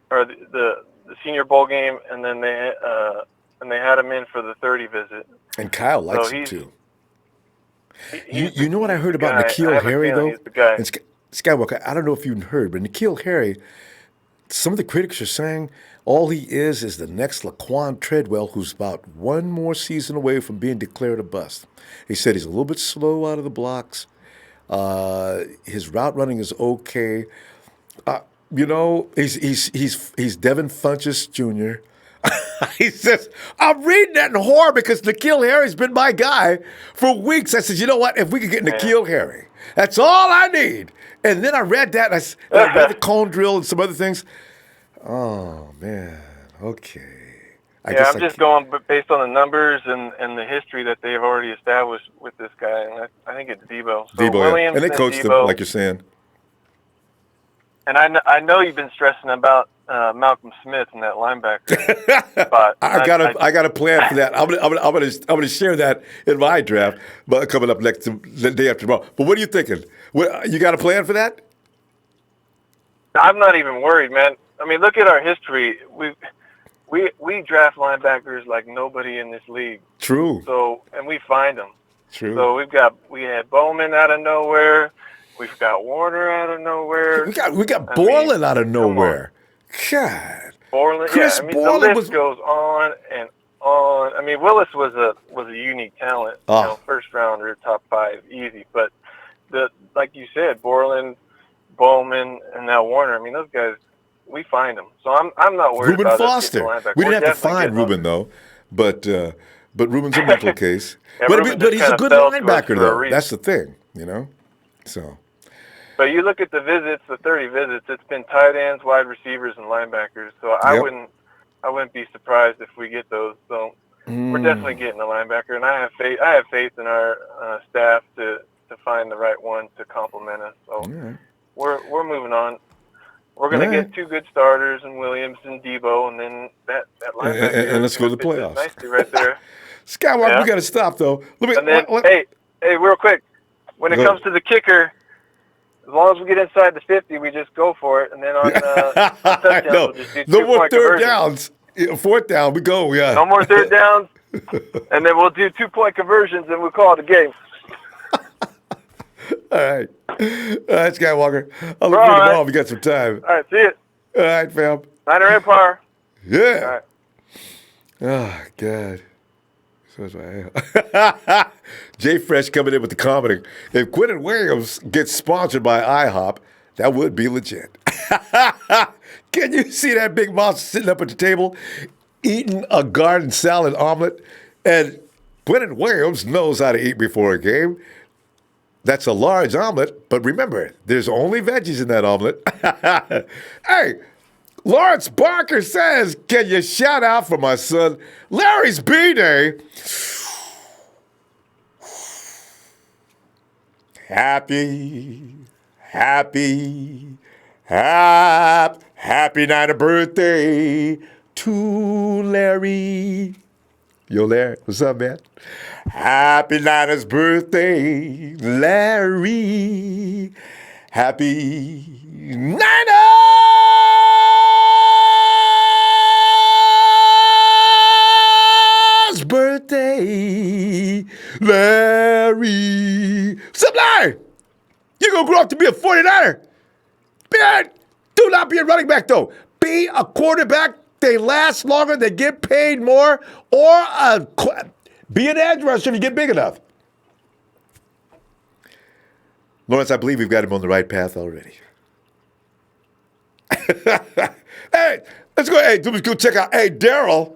or the Senior Bowl game, and then they had him in for the 30 visit. And Kyle likes so him too. You know what I heard about N'Keal Harry though? And Skywalker, I don't know if you heard, but N'Keal Harry, some of the critics are saying all he is the next Laquan Treadwell, who's about one more season away from being declared a bust. He said he's a little bit slow out of the blocks. His route running is okay. He's Devin Funchess Jr. He says, I'm reading that in horror because N'Keal Harry's been my guy for weeks. I said, you know what? If we could get N'Keal Harry, that's all I need. And then I read that, and I read the cone drill and some other things. Oh, man. Okay. I'm just going based on the numbers and the history that they've already established with this guy. And I think it's Debo. So Williams and they coached him, like you're saying. And I know you've been stressing about Malcolm Smith and that linebacker spot. I got a plan for that. I'm gonna share that in my draft, but coming up the day after tomorrow. But what are you thinking? You got a plan for that? I'm not even worried, man. I mean, look at our history. We draft linebackers like nobody in this league. True. So and we find them. True. So we had Bowman out of nowhere. We've got Warner out of nowhere. We got Borland out of nowhere. God. Borland, Chris Borland the list goes on and on. I mean, Willis was a unique talent. First rounder, top 5, easy. But like you said, Borland, Bowman, and now Warner. I mean, those guys, we find them. So I'm not worried Reuben about Foster. We didn't have to find Reuben though, but Reuben's a mental case. But he's a good linebacker though. That's the thing, So. But you look at the visits, the 30 visits. It's been tight ends, wide receivers, and linebackers. So I wouldn't be surprised if we get those. So we're definitely getting a linebacker, and I have faith in our staff to find the right one to complement us. So we're moving on. We're going to get 2 good starters in Williams and Debo, and then that linebacker. And let's go to the playoffs. Nicely right there. Skywalker, we got to stop though. Hey, real quick. When it comes to the kicker. As long as we get inside the 50, we just go for it, and then on touchdowns, we'll just do 2-point no more third conversions. downs. 4th down, we go. Yeah. No more third downs, and then we'll do 2-point conversions, and we'll call it a game. All right, Skywalker. I'll look for you tomorrow if you got some time. All right, see you. All right, fam. Niner Empire. Yeah. All right. Oh God. Jay Fresh coming in with the comedy. If Quentin Williams gets sponsored by IHOP, that would be legit. Can you see that big monster sitting up at the table eating a garden salad omelet? And Quentin Williams knows how to eat before a game. That's a large omelet, but remember, there's only veggies in that omelet. Hey, Lawrence Barker says, can you shout out for my son Larry's B-Day? Happy Niner birthday to Larry. Yo, Larry, what's up, man? Happy Niners birthday, Larry. Happy Niners birthday, Larry. What's up, Larry? You're going to grow up to be a 49er. Do not be a running back, though. Be a quarterback. They last longer, they get paid more, or be an edge rusher if you get big enough. Lawrence, I believe we've got him on the right path already. Hey, let's go. Hey, let's go check out. Hey, Daryl.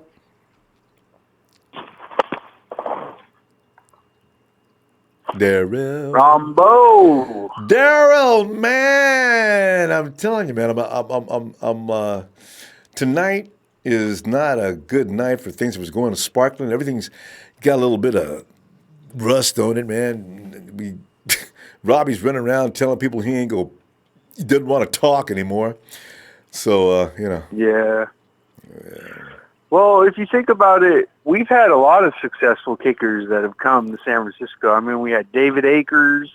Ronbo. Daryl, man, I'm telling you, man, I'm tonight is not a good night for things that was going to sparkling. Everything's got a little bit of rust on it, man. Robbie's running around telling people he doesn't want to talk anymore. So, Yeah. Well, if you think about it, we've had a lot of successful kickers that have come to San Francisco. I mean, we had David Akers.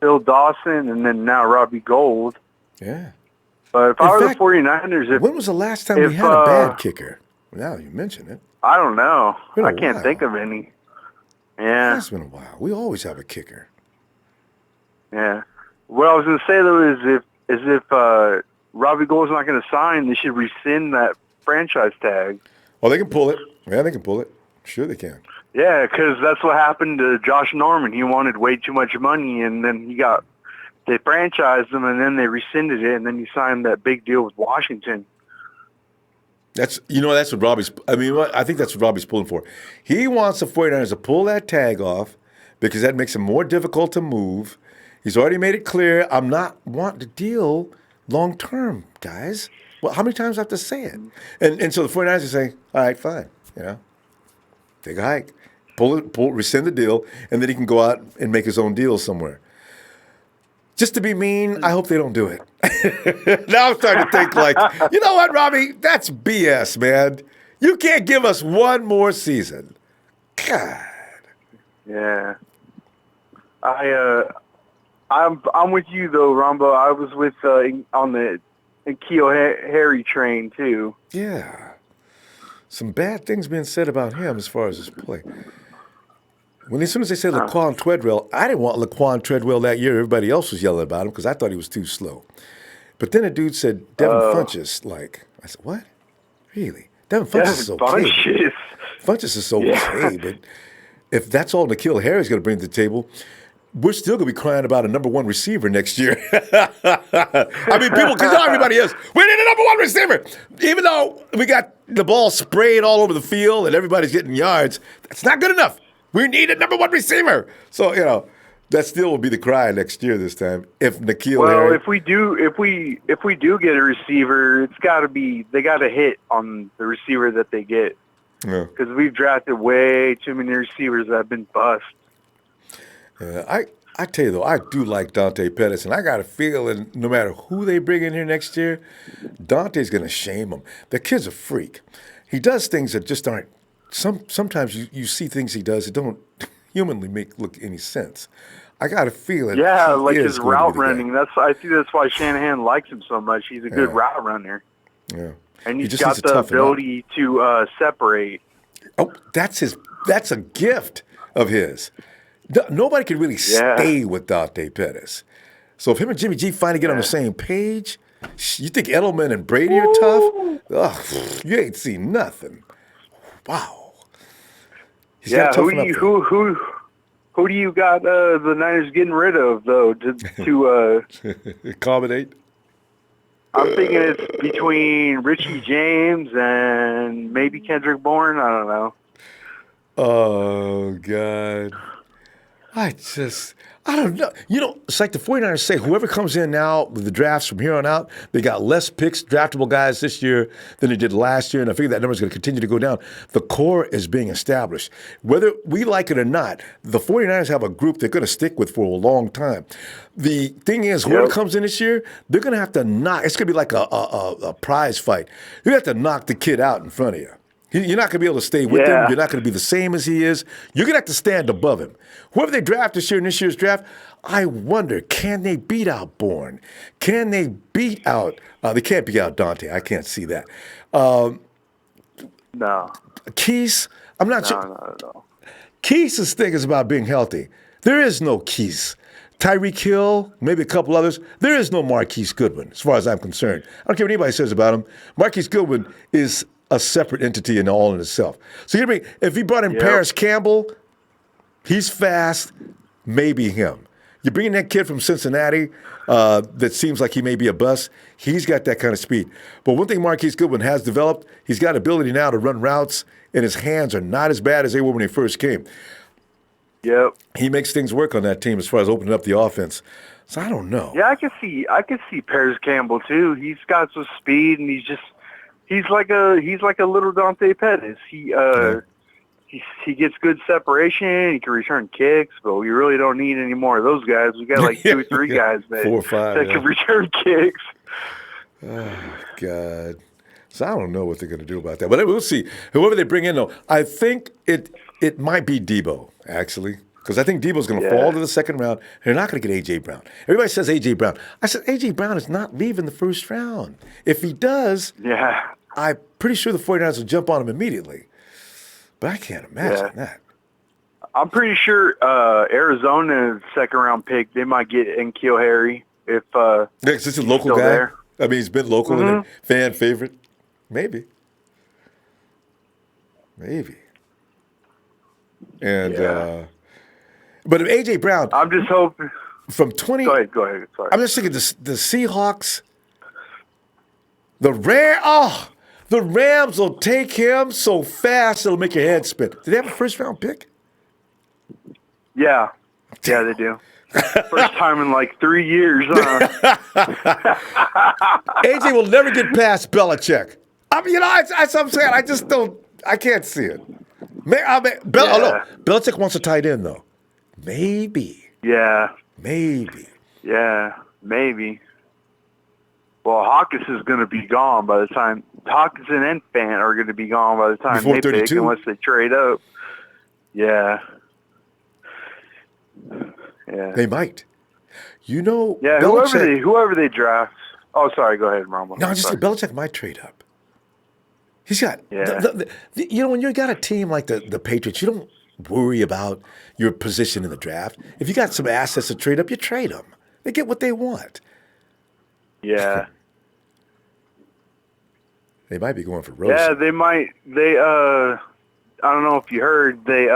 Phil Dawson, and then now Robbie Gould. Yeah. But if I were the 49ers, when was the last time we had a bad kicker? Now you mention it. I don't know. I can't while. think of any. Yeah. It's been a while. We always have a kicker. Yeah. What I was going to say, though, is if Robbie Gould's not going to sign, they should rescind that franchise tag. Oh, they can pull it. Yeah, they can pull it. Sure they can. Yeah, because that's what happened to Josh Norman. He wanted way too much money, and then they franchised him, and then they rescinded it, and then he signed that big deal with Washington. That's what Robbie's – I think that's what Robbie's pulling for. He wants the 49ers to pull that tag off because that makes it more difficult to move. He's already made it clear, I'm not wanting to deal long-term, guys. Well, how many times do I have to say it? And so the 49ers are saying, all right, fine, take a hike, rescind the deal, and then he can go out and make his own deal somewhere. Just to be mean, I hope they don't do it. Now I'm starting to think like, you know what, Robbie? That's BS, man. You can't give us one more season. God. Yeah. I'm with you though, Ronbo. I was with on the N'Keal Harry train too. Yeah. Some bad things being said about him as far as his play. As soon as they said Laquan Treadwell, I didn't want Laquan Treadwell that year. Everybody else was yelling about him because I thought he was too slow. But then a dude said Devin Funchess. I said, what? Really? Devin Funchess is okay. Funchess is okay, but if that's all N'Keal Harry's going to bring to the table, we're still going to be crying about a number one receiver next year. People, because everybody is. We need a number one receiver. Even though we got the ball sprayed all over the field and everybody's getting yards, that's not good enough. We need a number one receiver. So, that still will be the cry next year this time. If N'Keal Harry. Well, if we do get a receiver, they got to hit on the receiver that they get. Yeah. Because we've drafted way too many receivers that have been bust. I tell you, though, I do like Dante Pettis, and I got a feeling no matter who they bring in here next year, Dante's going to shame them. The kid's a freak. He does things that just aren't – sometimes you see things he does that don't humanly look any sense. I got a feeling like his route running. I think that's why Shanahan likes him so much. He's a good route runner. Yeah. And he's got the ability to separate. Oh, that's a gift of his. Nobody can really stay with Dante Pettis. So if him and Jimmy G finally get on the same page, you think Edelman and Brady are tough? Ugh, you ain't seen nothing. Wow. Who do you got the Niners getting rid of, though, to accommodate? I'm thinking it's between Richie James and maybe Kendrick Bourne. I don't know. Oh, God. I don't know. It's like the 49ers say, whoever comes in now with the drafts from here on out, they got less picks, draftable guys this year than they did last year, and I figure that number is going to continue to go down. The core is being established. Whether we like it or not, the 49ers have a group they're going to stick with for a long time. The thing is, whoever comes in this year, they're going to have to knock. It's going to be like a prize fight. You have to knock the kid out in front of you. You're not going to be able to stay with him. You're not going to be the same as he is. You're going to have to stand above him. Whoever they draft this year in this year's draft, I wonder, can they beat out Bourne? Can they beat out they can't beat out Dante. I can't see that. No. Keese, I'm not sure. No. Keese's thing is about being healthy. There is no Keese. Tyreek Hill, maybe a couple others. There is no Marquise Goodwin, as far as I'm concerned. I don't care what anybody says about him. Marquise Goodwin is a separate entity in itself. So if he brought in Paris Campbell, he's fast, maybe him. You're bringing that kid from Cincinnati that seems like he may be a bust. He's got that kind of speed. But one thing Marquise Goodwin has developed, he's got ability now to run routes, and his hands are not as bad as they were when he first came. Yep. He makes things work on that team as far as opening up the offense. So I don't know. Yeah, I can see Paris Campbell too. He's got some speed, and he's like a little Dante Pettis. He gets good separation. He can return kicks, but we really don't need any more of those guys. We got like 2 or 3 guys that 4 or 5 that can return kicks. Oh God! So I don't know what they're going to do about that, but we'll see. Whoever they bring in, though, I think it might be Debo. Actually, Because I think Debo's going to fall to the second round. They're not going to get A.J. Brown. Everybody says A.J. Brown. I said A.J. Brown is not leaving the first round. If he does, I'm pretty sure the 49ers will jump on him immediately. But I can't imagine that. I'm pretty sure Arizona's second-round pick, they might get N'Keal Harry if because it's a local guy. There. I mean, he's been local and a fan favorite. Maybe. And but if A.J. Brown, I'm just hoping from 20. Go ahead. Sorry. I'm just thinking the Seahawks, the Rams will take him so fast it'll make your head spin. Do they have a first-round pick? Yeah, they do. First time in like 3 years. AJ will never get past Belichick. I mean, that's what I'm saying. I just don't. I can't see it. Belichick wants a tight end though. Maybe. Yeah. Maybe. Yeah. Maybe. Well, Hawkins is going to be gone by the time Hawkinson and Fant are going to be gone by the time before they 32? pick, unless they trade up. Yeah. Yeah. They might. You know. Yeah. Belichick, Whoever they draft. Oh, sorry. Go ahead, Ronbo. No, I just think Belichick might trade up. He's got. You know, when you got a team like the Patriots, you don't worry about your position in the draft. If you got some assets to trade up, you trade them. They get what they want. Yeah. They might be going for Rosen. Yeah, they might. I don't know if you heard, they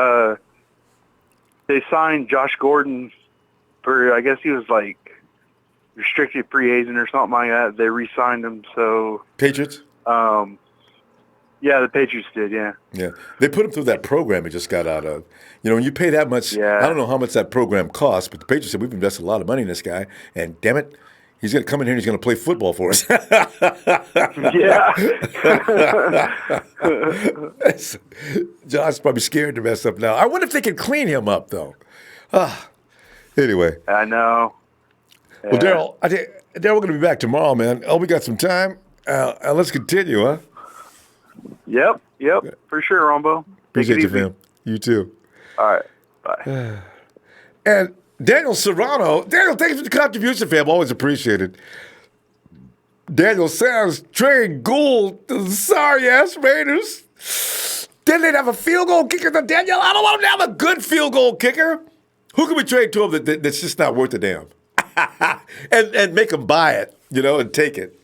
signed Josh Gordon for, I guess he was like restricted free agent or something like that. They re-signed him. So Patriots? Yeah, the Patriots did, yeah. Yeah. They put him through that program he just got out of. You know, when you pay that much, I don't know how much that program costs, but the Patriots said, we've invested a lot of money in this guy, and damn it, he's going to come in here and he's going to play football for us. Yeah. Josh's probably scared to mess up now. I wonder if they can clean him up, though. Anyway. I know. Yeah. Well, Daryl, we're going to be back tomorrow, man. Oh, we got some time. Let's continue, huh? Yep, for sure, Ronbo. Appreciate you, fam. You too. All right, bye. And Daniel Serrano. Daniel, thanks for the contribution, fam. Always appreciated. Daniel says, trade Gould to the sorry-ass Raiders. Then they'd have a field goal kicker. Daniel, I don't want them to have a good field goal kicker. Who can we trade to him that's just not worth a damn? and make them buy it, and take it.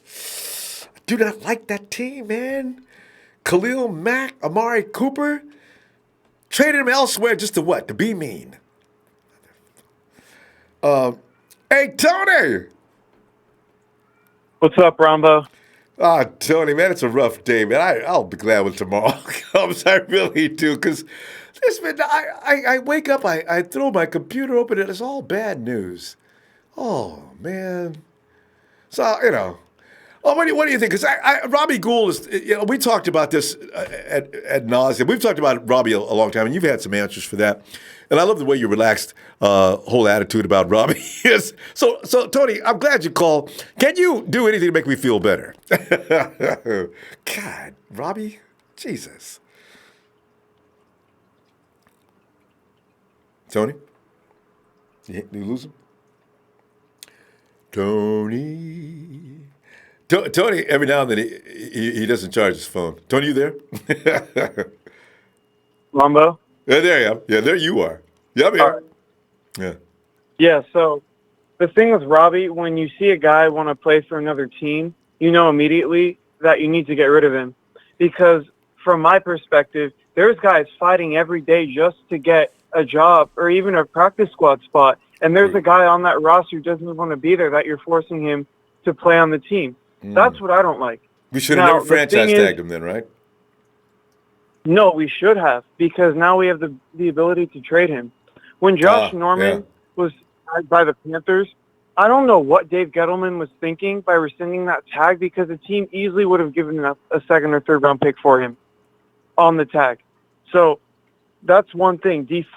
I do not like that team, man. Khalil Mack, Amari Cooper, traded him elsewhere just to what? To be mean. Hey, Tony. What's up, Ronbo? Tony, man, it's a rough day, man. I'll be glad when tomorrow comes. I really do, because I wake up, I throw my computer open, and it's all bad news. Oh, man. So, Oh, what do you think? Because Robbie Gould is, we talked about this ad nauseum. We've talked about Robbie a long time, and you've had some answers for that. And I love the way your relaxed whole attitude about Robbie is. So, Tony, I'm glad you called. Can you do anything to make me feel better? God, Robbie, Jesus. Tony? You lose him? Tony, every now and then, he doesn't charge his phone. Tony, you there? Ronbo? Yeah, there I am. Yeah, there you are. Yeah, I'm here. Yeah. Yeah, so the thing with Robbie, when you see a guy want to play for another team, you know immediately that you need to get rid of him. Because from my perspective, there's guys fighting every day just to get a job or even a practice squad spot. And there's a guy on that roster who doesn't want to be there that you're forcing him to play on the team. That's what I don't like. We should have never franchise tagged him then, right? No, we should have, because now we have the ability to trade him. When Josh Norman was tagged by the Panthers, I don't know what Dave Gettleman was thinking by rescinding that tag, because the team easily would have given a second or third round pick for him on the tag. So that's one thing. Traded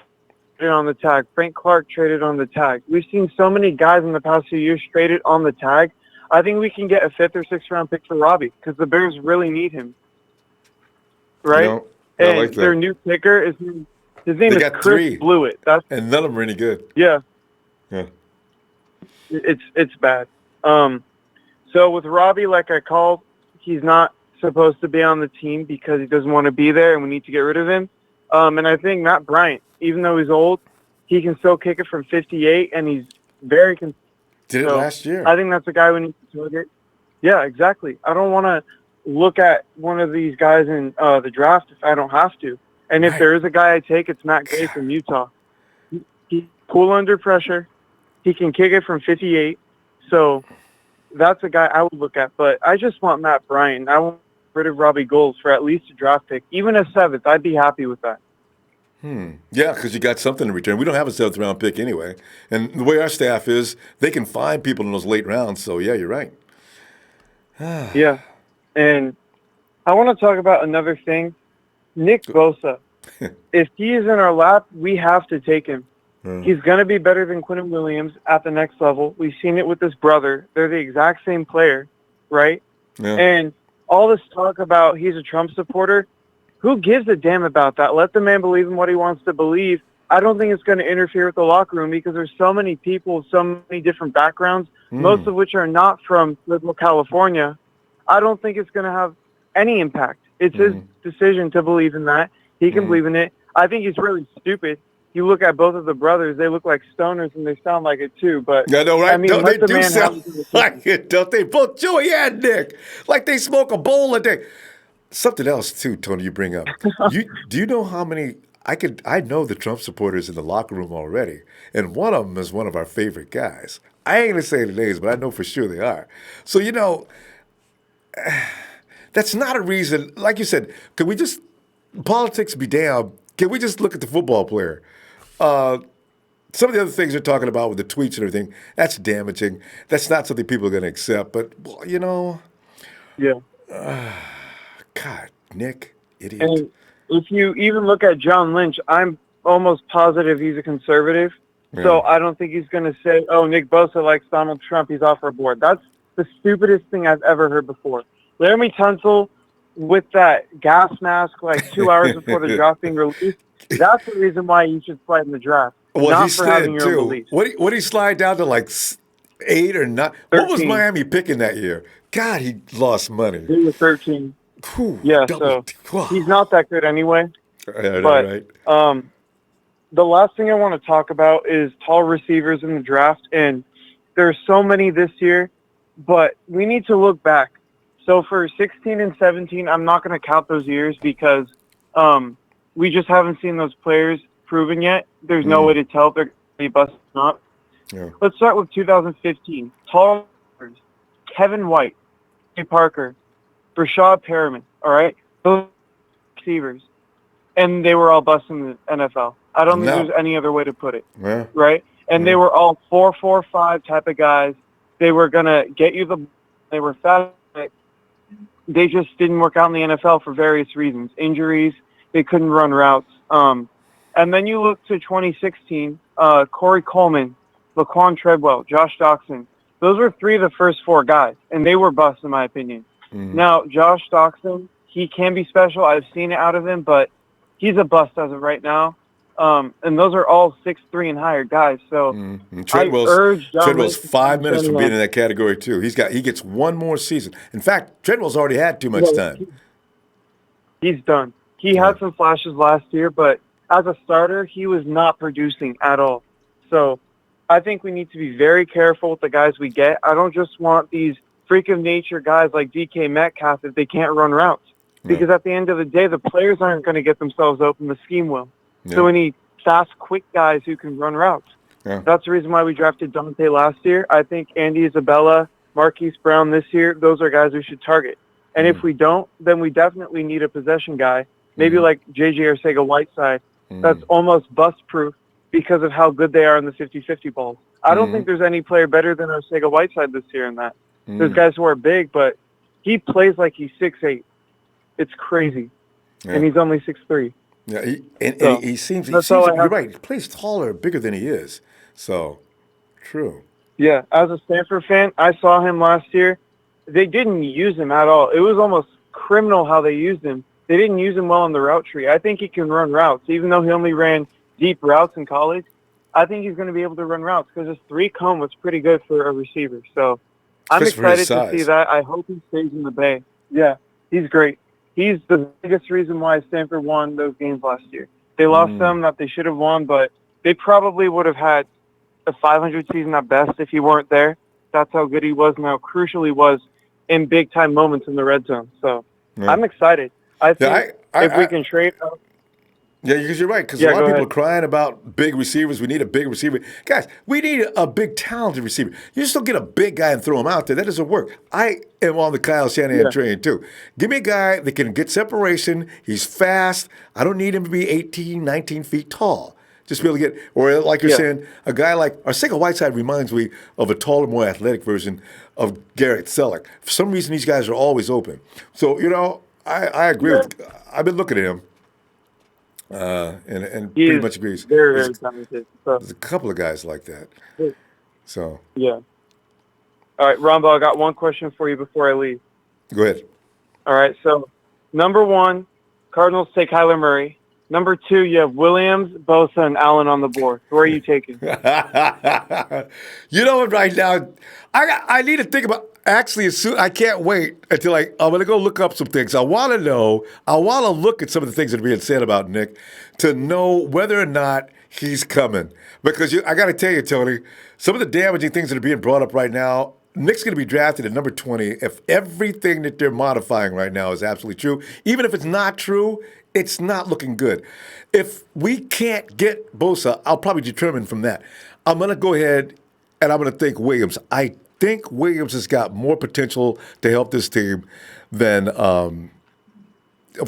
on the tag. Frank Clark traded on the tag. We've seen so many guys in the past few years traded on the tag. I think we can get a 5th or 6th round pick for Robbie, because the Bears really need him. Right? I And like that. their new kicker is His name They is got Chris 3. Blewett. And none of them are any good. Yeah. Yeah. It's bad. So with Robbie, like I called, he's not supposed to be on the team because he doesn't want to be there, and we need to get rid of him. And I think Matt Bryant, even though he's old, he can still kick it from 58, and he's very consistent. Did it last year. I think that's a guy we need to target. Yeah, exactly. I don't want to look at one of these guys in the draft if I don't have to. And if there is a guy I take, it's Matt Gay from Utah. He's cool under pressure. He can kick it from 58. So that's a guy I would look at. But I just want Matt Bryant. I want to get rid of Robbie Gould for at least a draft pick. Even a 7th, I'd be happy with that. Yeah, because you got something in return. We don't have a 7th round pick anyway. And the way our staff is, they can find people in those late rounds. So, yeah, you're right. Yeah. And I want to talk about another thing. Nick Bosa. If he is in our lap, we have to take him. He's going to be better than Quinnen Williams at the next level. We've seen it with his brother. They're the exact same player, right? Yeah. And all this talk about he's a Trump supporter, who gives a damn about that? Let the man believe in what he wants to believe. I don't think it's going to interfere with the locker room because there's so many people with so many different backgrounds, most of which are not from liberal California. I don't think it's going to have any impact. It's his decision to believe in that. He can believe in it. I think he's really stupid. You look at both of the brothers; they look like stoners, and they sound like it too. But I know, right? I mean, No, they let the do man sound have like it, don't they? Both Joey and Nick, like they smoke a bowl a day. Something else too, Tony. You bring up. Do you know how many? I know the Trump supporters in the locker room already, and one of them is one of our favorite guys. I ain't gonna say the names, but I know for sure they are. So that's not a reason. Like you said, can we just politics be damned? Can we just look at the football player? Some of the other things they're talking about with the tweets and everything, that's damaging. That's not something people are going to accept. But, yeah. God, Nick, idiot. And if you even look at John Lynch, I'm almost positive he's a conservative. Yeah. So I don't think he's going to say, oh, Nick Bosa likes Donald Trump, he's off our board. That's the stupidest thing I've ever heard before. Laramie Tunsil with that gas mask like 2 hours before the draft being released, that's the reason why you should slide in the draft. Well, not he for having slid your own too. beliefs. What he slide down to like 8 or 9? What was 13. Miami picking that year? God, he lost money. He was 13. Whew, yeah, so he's not that good anyway. Right. The last thing I want to talk about is tall receivers in the draft, and there's so many this year, but we need to look back. So for 16 and 17, I'm not going to count those years because we just haven't seen those players proven yet. There's no way to tell if they're going to be busted or not. Yeah. Let's start with 2015. Tall receivers, Kevin White, Jay Parker, Rashad Perriman, all right? Those receivers. And they were all busting the NFL. I don't think there's any other way to put it, right? And they were all 4.45 type of guys. They were going to get you the – they were fast. They just didn't work out in the NFL for various reasons. Injuries, they couldn't run routes. And then you look to 2016, Corey Coleman, Laquan Treadwell, Josh Doxson. Those were 3 of the first 4 guys, and they were busts in my opinion. Now, Josh Doxson, he can be special. I've seen it out of him, but he's a bust as of right now. And those are all 6'3" and higher guys. So Treadwell's 5 minutes from being in that category too. He gets one more season. In fact, Treadwell's already had too much time. He's done. He had some flashes last year, but as a starter, he was not producing at all. So I think we need to be very careful with the guys we get. I don't just want these freak of nature guys like DK Metcalf if they can't run routes. Because at the end of the day, the players aren't going to get themselves open. The scheme will. So we need fast, quick guys who can run routes. That's the reason why we drafted Dante last year. I think Andy Isabella, Marquise Brown this year, those are guys we should target. And if we don't, then we definitely need a possession guy, maybe like J.J. Arcega-Whiteside, that's almost bust-proof because of how good they are in the 50-50 balls. I don't think there's any player better than Arcega-Whiteside this year in that. There's guys who are big, but he plays like he's 6'8". It's crazy. And he's only 6'3". Yeah, he seems you're right. He plays taller, bigger than he is. So, true. Yeah, as a Stanford fan, I saw him last year. They didn't use him at all. It was almost criminal how they used him. they didn't use him well on the route tree. I think he can run routes, even though he only ran deep routes in college. I think he's going to be able to run routes because his 3-cone was pretty good for a receiver. So I'm excited to see that. I hope he stays in the Bay. Yeah, he's great. He's the biggest reason why Stanford won those games last year. They lost some that they should have won, but they probably would have had a 500 season at best if he weren't there. That's how good he was and how crucial he was in big-time moments in the red zone. So I'm excited. I think if we can trade – Yeah, because you're right. Because a lot of people are crying about big receivers. We need a big receiver. Guys, we need a big, talented receiver. You just don't get a big guy and throw him out there. That doesn't work. I am on the Kyle Shanahan train, too. Give me a guy that can get separation. He's fast. I don't need him to be 18, 19 feet tall. Just be able to get, or like you're saying, a guy like Arcega Whiteside reminds me of a taller, more athletic version of Garrett Selleck. For some reason, these guys are always open. So, I agree with, I've been looking at him. And pretty much agrees. Very, very talented. There's a couple of guys like that. So yeah. All right, Ronbo, I got one question for you before I leave. Go ahead. All right, so number 1, Cardinals take Kyler Murray. Number 2, you have Williams, Bosa, and Allen on the board. Who are you taking? You know what? Right now, I need to think about. Actually, I can't wait until I'm going to go look up some things. I want to know. I want to look at some of the things that are being said about Nick to know whether or not he's coming. Because I got to tell you, Tony, some of the damaging things that are being brought up right now. Nick's going to be drafted at number 20 if everything that they're modifying right now is absolutely true. Even if it's not true, it's not looking good. If we can't get Bosa, I'll probably determine from that. I'm going to go ahead and I'm going to think Williams. I think Williams has got more potential to help this team than, of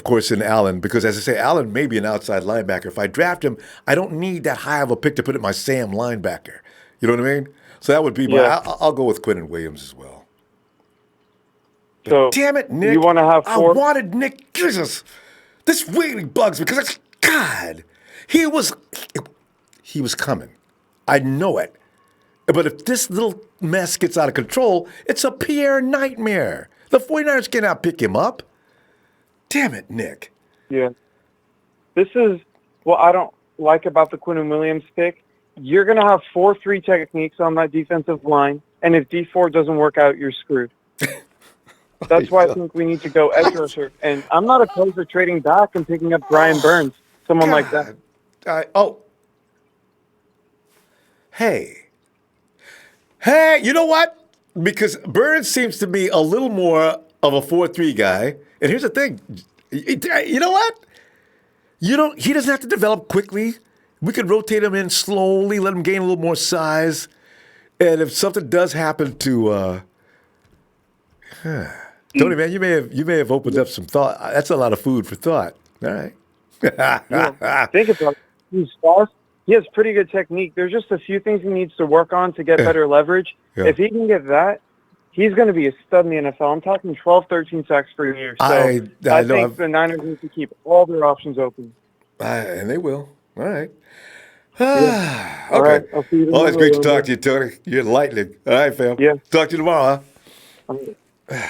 course, in Allen. Because, as I say, Allen may be an outside linebacker. If I draft him, I don't need that high of a pick to put at my Sam linebacker. You know what I mean? So that would be I'll go with Quinnen Williams as well. But so damn it, Nick. You want to have 4? I wanted Nick. Jesus. This really bugs me because, God, he was coming. I know it. But if this little mess gets out of control, it's a Pierre nightmare. The 49ers cannot pick him up. Damn it, Nick. Yeah. This is what I don't like about the Quinnen Williams pick. You're going to have 4-3 techniques on that defensive line, and if D4 doesn't work out, you're screwed. That's why I think we need to go edge rusher. And I'm not opposed to trading back and picking up Brian Burns, someone like that. Hey, you know what? Because Burns seems to be a little more of a 4-3 guy. And here's the thing. You know what? He doesn't have to develop quickly. We could rotate him in slowly, let him gain a little more size. And if something does happen to Tony, man, you may have opened up some thought. That's a lot of food for thought. All right. Think about it. He's fast. He has pretty good technique. There's just a few things he needs to work on to get better leverage. Yeah. If he can get that, he's going to be a stud in the NFL. I'm talking 12, 13 sacks per year. So I think the Niners need to keep all their options options. And they will. All right. Yeah. Okay. All right. I'll see you Always great to talk to you, Tony. You're enlightening. All right, fam. Yeah. Talk to you tomorrow, huh? All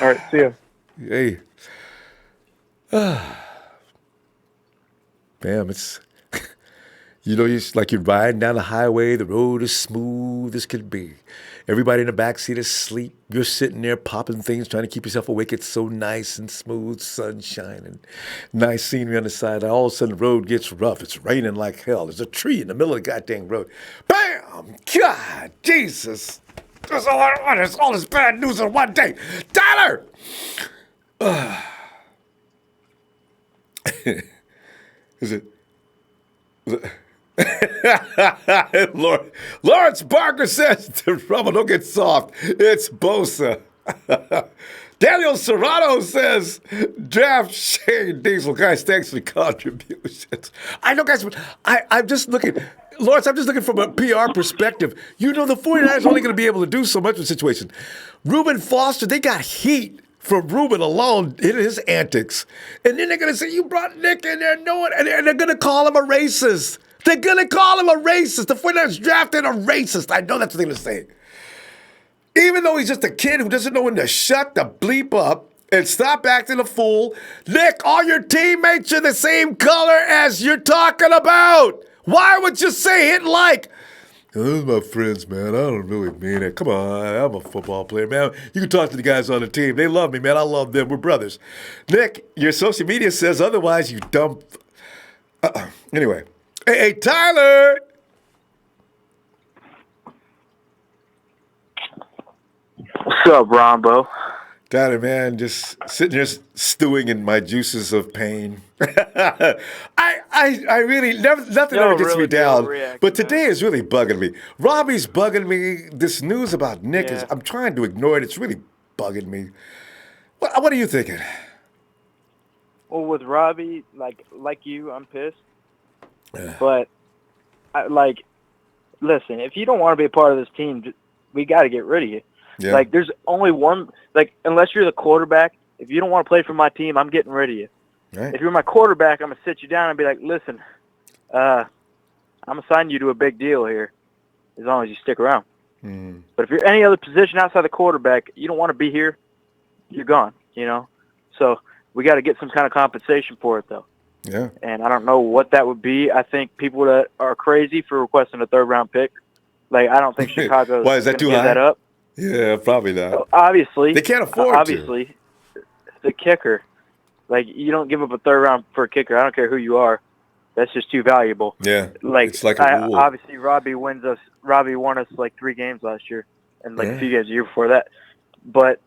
right. See ya. Hey. Bam, it's, it's like you're riding down the highway. The road is smooth as could be. Everybody in the backseat is asleep. You're sitting there popping things, trying to keep yourself awake. It's so nice and smooth, sunshine and nice scenery on the side. And all of a sudden, the road gets rough. It's raining like hell. There's a tree in the middle of the goddamn road. Bam! God, Jesus. There's all this bad news in one day. Tyler! Is it? Lawrence Barker says to Ronbo, don't get soft. It's Bosa. Daniel Serrano says, draft Shane Diesel. Guys, thanks for the contributions. I know, guys, I'm just looking. Lawrence, I'm just looking from a PR perspective. The 49ers are only going to be able to do so much in the situation. Reuben Foster, they got heat from Reuben alone in his antics. And then they're going to say, you brought Nick in there, and they're going to call him a racist. They're going to call him a racist. The 49ers drafted a racist. I know that's what they're going to say. Even though he's just a kid who doesn't know when to shut the bleep up And stop acting a fool. Nick, all your teammates are the same color as you're talking about. Why would you say hit like? Those are my friends, man. I don't really mean it. Come on, I'm a football player, man. You can talk to the guys on the team. They love me, man. I love them. We're brothers. Nick, your social media says otherwise, you dumb. Anyway. Hey, Tyler. What's up, Ronbo? Tyler, man, just sitting here stewing in my juices of pain. I really, nothing ever gets me down. But today is really bugging me. Robbie's bugging me. This news about Nick is, I'm trying to ignore it. It's really bugging me. What are you thinking? Well, with Robbie, like you, I'm pissed. But, listen, if you don't want to be a part of this team, we got to get rid of you. Yeah. Like, there's only one, unless you're the quarterback, if you don't want to play for my team, I'm getting rid of you. Right. If you're my quarterback, I'm going to sit you down and be like, listen, I'm going to sign you to a big deal here as long as you stick around. Mm. But if you're any other position outside the quarterback, you don't want to be here, you're gone, So we got to get some kind of compensation for it, though. Yeah. And I don't know what that would be. I think people that are crazy for requesting a third-round pick, I don't think Chicago Why is that too give high? that up. Yeah, probably not. Obviously. They can't afford obviously, the kicker. You don't give up a third round for a kicker. I don't care who you are. That's just too valuable. Yeah. It's like a rule. Obviously, Robbie won us 3 games last year and a few games the year before that. But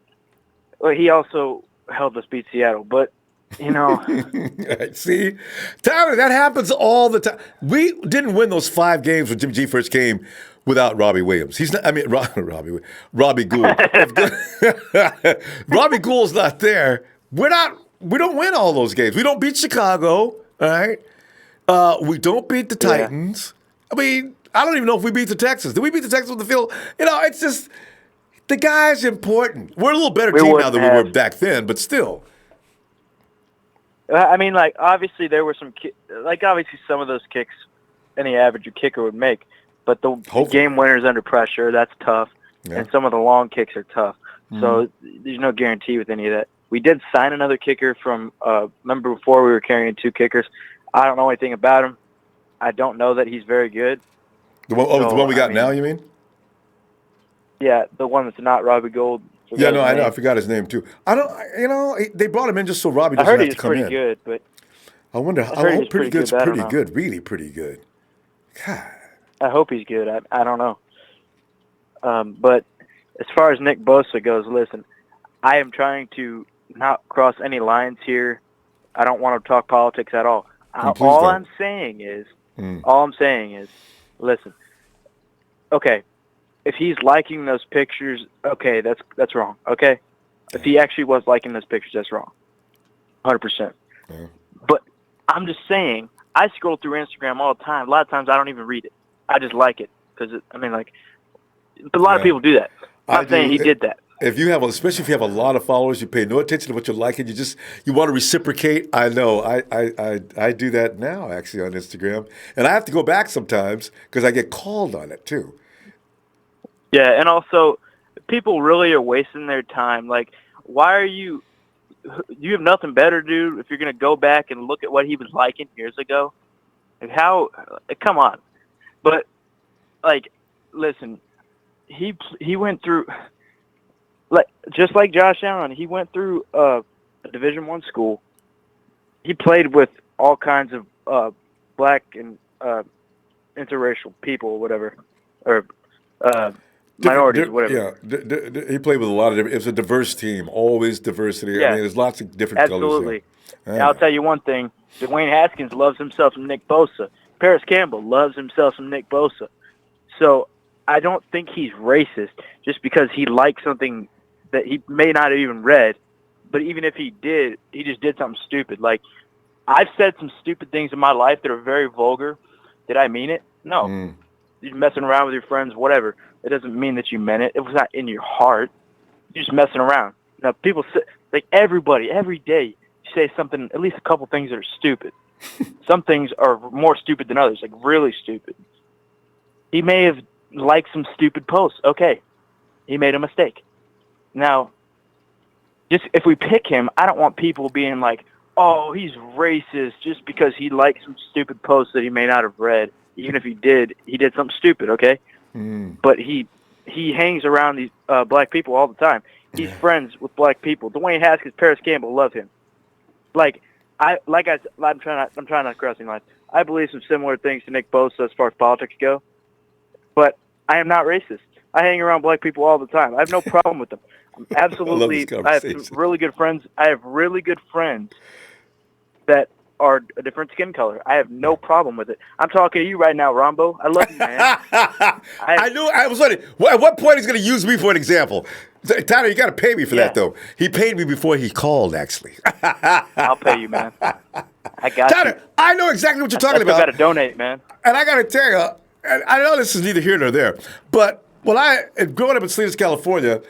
he also helped us beat Seattle. But, See? Tyler, that happens all the time. We didn't win those 5 games when Jimmy G first came without Robbie Williams. He's not, Robbie Gould. Robbie Gould's not there. We don't win all those games. We don't beat Chicago, all right? We don't beat the Titans. I mean, I don't even know if we beat the Texans. Did we beat the Texans with the field? It's just, the guy's important. We're a little better team now than we were back then, but still. I mean, obviously there were some, obviously some of those kicks any average kicker would make. But the game winners under pressure, that's tough. Yeah. And some of the long kicks are tough. Mm-hmm. So there's no guarantee with any of that. We did sign another kicker from, remember before we were carrying 2 kickers. I don't know anything about him. I don't know that he's very good. The one we got now, you mean? Yeah, the one that's not Robbie Gould. Yeah, no, I know. I forgot his name, too. I don't, they brought him in just so Robbie doesn't have to come in. I heard he's pretty good, but. I wonder how. I hope pretty good's pretty good. Really pretty good. God. I hope he's good. I don't know. But as far as Nick Bosa goes, listen, I am trying to not cross any lines here. I don't want to talk politics at all. All I'm saying is, listen, okay, if he's liking those pictures, okay, that's wrong, okay? If he actually was liking those pictures, that's wrong, 100%. Yeah. But I'm just saying, I scroll through Instagram all the time. A lot of times I don't even read it. I just like it because, but a lot of people do that. I'm not saying he did that. If you have, especially if you have a lot of followers, you pay no attention to what you're liking. You want to reciprocate. I know. I do that now actually on Instagram, and I have to go back sometimes because I get called on it too. Yeah, and also people really are wasting their time. Why are you? You have nothing better to do if you're going to go back and look at what he was liking years ago. Come on. But listen, he went through. Just like Josh Allen, he went through a Division I school. He played with all kinds of black and interracial people, whatever, or minorities, whatever. Yeah, he played with a lot of different. It was a diverse team, always diversity. Yeah. There's lots of different colors. Absolutely. Yeah. I'll tell you one thing: Dwayne Haskins loves himself some Nick Bosa. Paris Campbell loves himself some Nick Bosa. So I don't think he's racist just because he likes something that he may not have even read. But even if he did, he just did something stupid. I've said some stupid things in my life that are very vulgar. Did I mean it? No. You're messing around with your friends, whatever. It doesn't mean that you meant it. It was not in your heart. You're just messing around. Now, people say, everybody, every day, you say something, at least a couple things that are stupid. Some things are more stupid than others, really stupid. He may have liked some stupid posts. Okay. He made a mistake. Now, just if we pick him, I don't want people being like, oh, he's racist just because he likes some stupid post that he may not have read. Even if he did something stupid, okay? But he hangs around these black people all the time. He's friends with black people. Dwayne Haskins, Paris Campbell love him. I'm trying not to cross any lines. I believe some similar things to Nick Bosa as far as politics go, but I am not racist. I hang around black people all the time. I have no problem with them. Absolutely, I have some really good friends. I have really good friends that are a different skin color. I have no problem with it. I'm talking to you right now, Ronbo. I love you, man. I was wondering, at what point he's going to use me for an example? Tyler, you got to pay me for that, though. He paid me before he called, actually. I'll pay you, man. I got Tyler, you. I know exactly what you're talking about. I got to donate, man. And I got to tell you, and I know this is neither here nor there, but growing up in Salinas, California,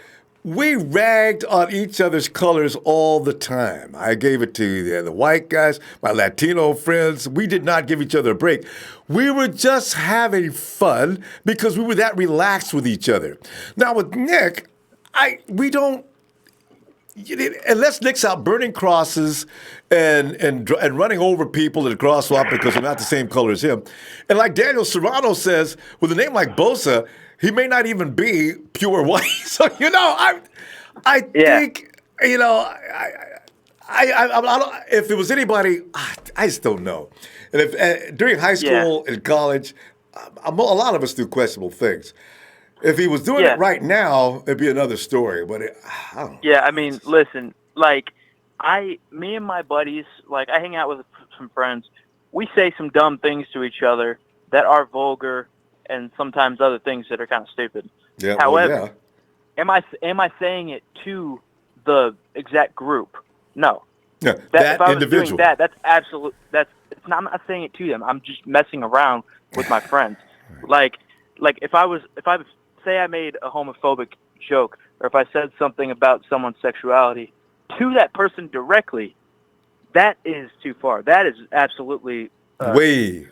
we ragged on each other's colors all the time. I gave it to the white guys, my Latino friends. We did not give each other a break. We were just having fun because we were that relaxed with each other. Now with Nick, we don't. Unless Nick's out burning crosses and running over people at a crosswalk because I'm not the same color as him. And like Daniel Serrano says, with a name like Bosa, he may not even be pure white. So, I think, if it was anybody, I just don't know. And if during high school and college, a lot of us do questionable things. If he was doing it right now, it'd be another story. But I don't know. Yeah, I mean, listen, me and my buddies, I hang out with some friends. We say some dumb things to each other that are vulgar and sometimes other things that are kind of stupid. Yeah, however, am I saying it to the exact group? No. Yeah, if I was individual. doing that's absolute. I'm not saying it to them. I'm just messing around with my friends. If I say I made a homophobic joke, or if I said something about someone's sexuality to that person directly, that is too far. That is absolutely way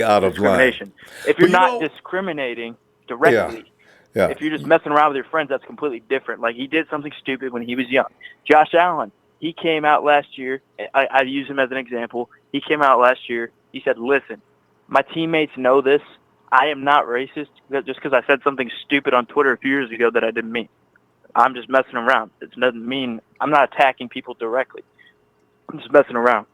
out of discrimination. line. If you're not discriminating directly, if you're just messing around with your friends, that's completely different. Like, he did something stupid when he was young. Josh Allen, he came out last year. I use him as an example. He came out last year. He said, listen, my teammates know this. I am not racist just because I said something stupid on Twitter a few years ago that I didn't mean. I'm just messing around. It doesn't mean I'm not attacking people directly. I'm just messing around.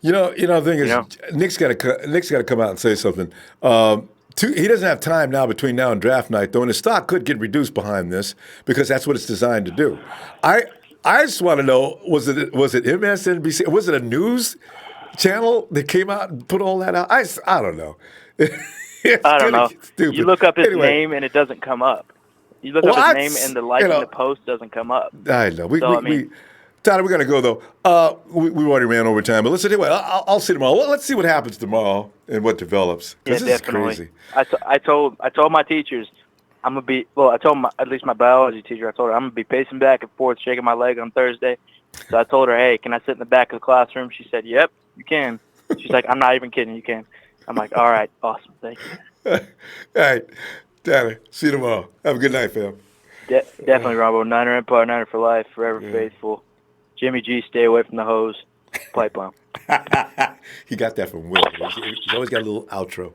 The thing is, Nick's got to come out and say something. He doesn't have time now between now and draft night, though, and his stock could get reduced behind this because that's what it's designed to do. I just want to know, was it MSNBC? Was it a news channel that came out and put all that out? I don't know. I don't know. Stupid. You look up his name and it doesn't come up. You look up his name and the in the post doesn't come up. I know. Tyler, we're going to go, though. We already ran over time. But listen, anyway, I'll see tomorrow. Well, let's see what happens tomorrow and what develops. Yeah, this definitely. is crazy. I told my teachers I'm going to be, I told at least my biology teacher, I told her I'm going to be pacing back and forth, shaking my leg on Thursday. So I told her, hey, can I sit in the back of the classroom? She said, yep, you can. She's like, I'm not even kidding, you can. I'm like, all right, awesome, thank you. All right, Tyler, see you tomorrow. Have a good night, fam. Definitely, Ronbo. Niner Empire, Niner for life, forever faithful. Jimmy G, stay away from the hose. Pipe bomb. He got that from Will. He's always got a little outro.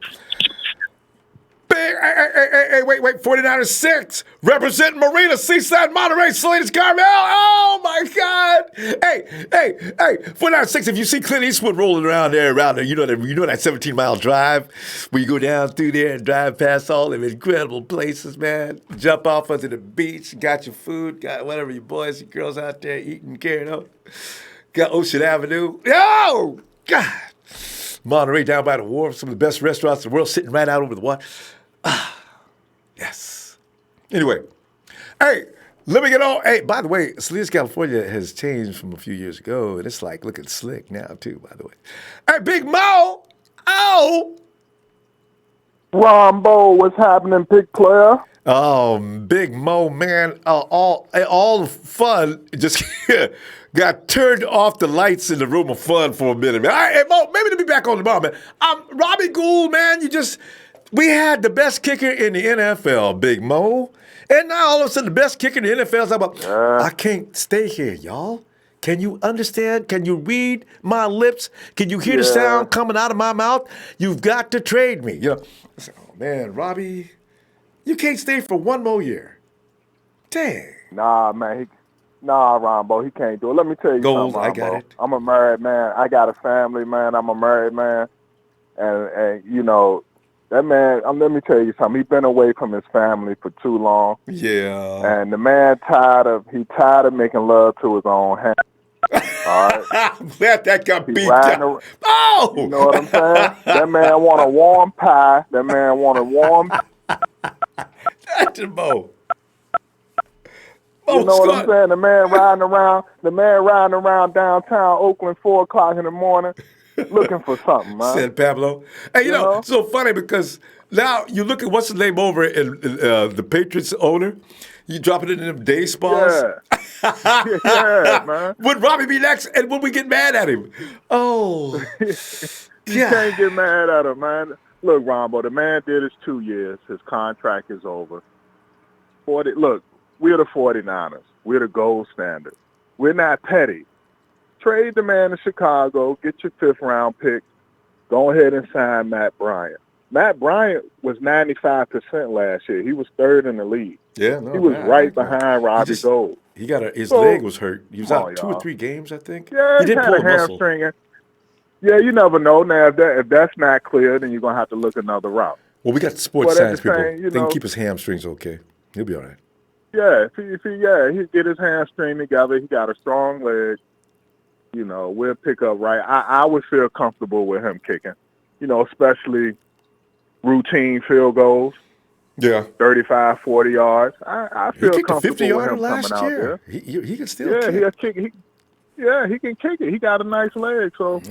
Hey, wait. 49ers 6. Representing Marina, Seaside, Monterey, Salinas, Carmel. Oh, my God. Hey. 49ers 6. If you see Clint Eastwood rolling around there, you know that 17-mile drive where you go down through there and drive past all them incredible places, man. Jump off onto the beach. Got your food. Got whatever your boys and girls out there eating, carrying on. Got Ocean Avenue. Oh, God. Monterey down by the wharf. Some of the best restaurants in the world sitting right out over the water. Yes. Anyway, hey, let me get on. Hey, by the way, Salinas, California has changed from a few years ago, and it's like looking slick now, too, by the way. Hey, Big Mo. Oh. Ronbo, what's happening, big player? Oh, Big Mo, man. All the fun just got turned off the lights in the room of fun for a minute, man. All right, hey, Mo, maybe to be back on tomorrow, man. Robbie Gould, man, We had the best kicker in the NFL, Big Mo. And now all of a sudden the best kicker in the NFL is like, I can't stay here, y'all. Can you understand? Can you read my lips? Can you hear the sound coming out of my mouth? You've got to trade me. I said, oh, man, Robbie, you can't stay for one more year. Dang. Nah, man. Nah, Ronbo, he can't do it. Let me tell you Gould, something, Ronbo. I got it. I'm a married man. I got a family, man. I'm a married man. And you know, that man, let me tell you something. He's been away from his family for too long. Yeah. And the man tired of making love to his own hand. All right. I'm glad that got beat down. Oh! You know what I'm saying? That man want a warm pie. That man want a warm. That's the Mo. You know what I'm saying? The man riding around downtown Oakland 4 o'clock in the morning looking for something, man. Said Pablo. Hey, you know, so funny because now you look at what's the name over in the Patriots owner. You drop it in them day spas. Yeah, man. Would Robbie be next? And would we get mad at him? Oh. You can't get mad at him, man. Look, Ronbo, the man did his 2 years. His contract is over. Look, we're the 49ers. We're the gold standard. We're not petty. Trade the man to Chicago. Get your 5th round pick. Go ahead and sign Matt Bryant. Matt Bryant was 95% last year. He was 3rd in the league. Yeah, no, he was right behind Robbie Gould. He got his leg was hurt. He was out 2 or 3 games, I think. Yeah, he did had pull a hamstring. Yeah, you never know. Now, if that's not clear, then you're gonna have to look another route. Well, we got sports science people. They can keep his hamstrings okay. He'll be all right. Yeah, he get his hamstring together. He got a strong leg. You know, we'll pick up right. I would feel comfortable with him kicking. You know, especially routine field goals. Yeah. 35, 40 yards. I feel he kicked comfortable with him last coming year. out there. He can still kick. He'll kick. He can kick it. He got a nice leg. So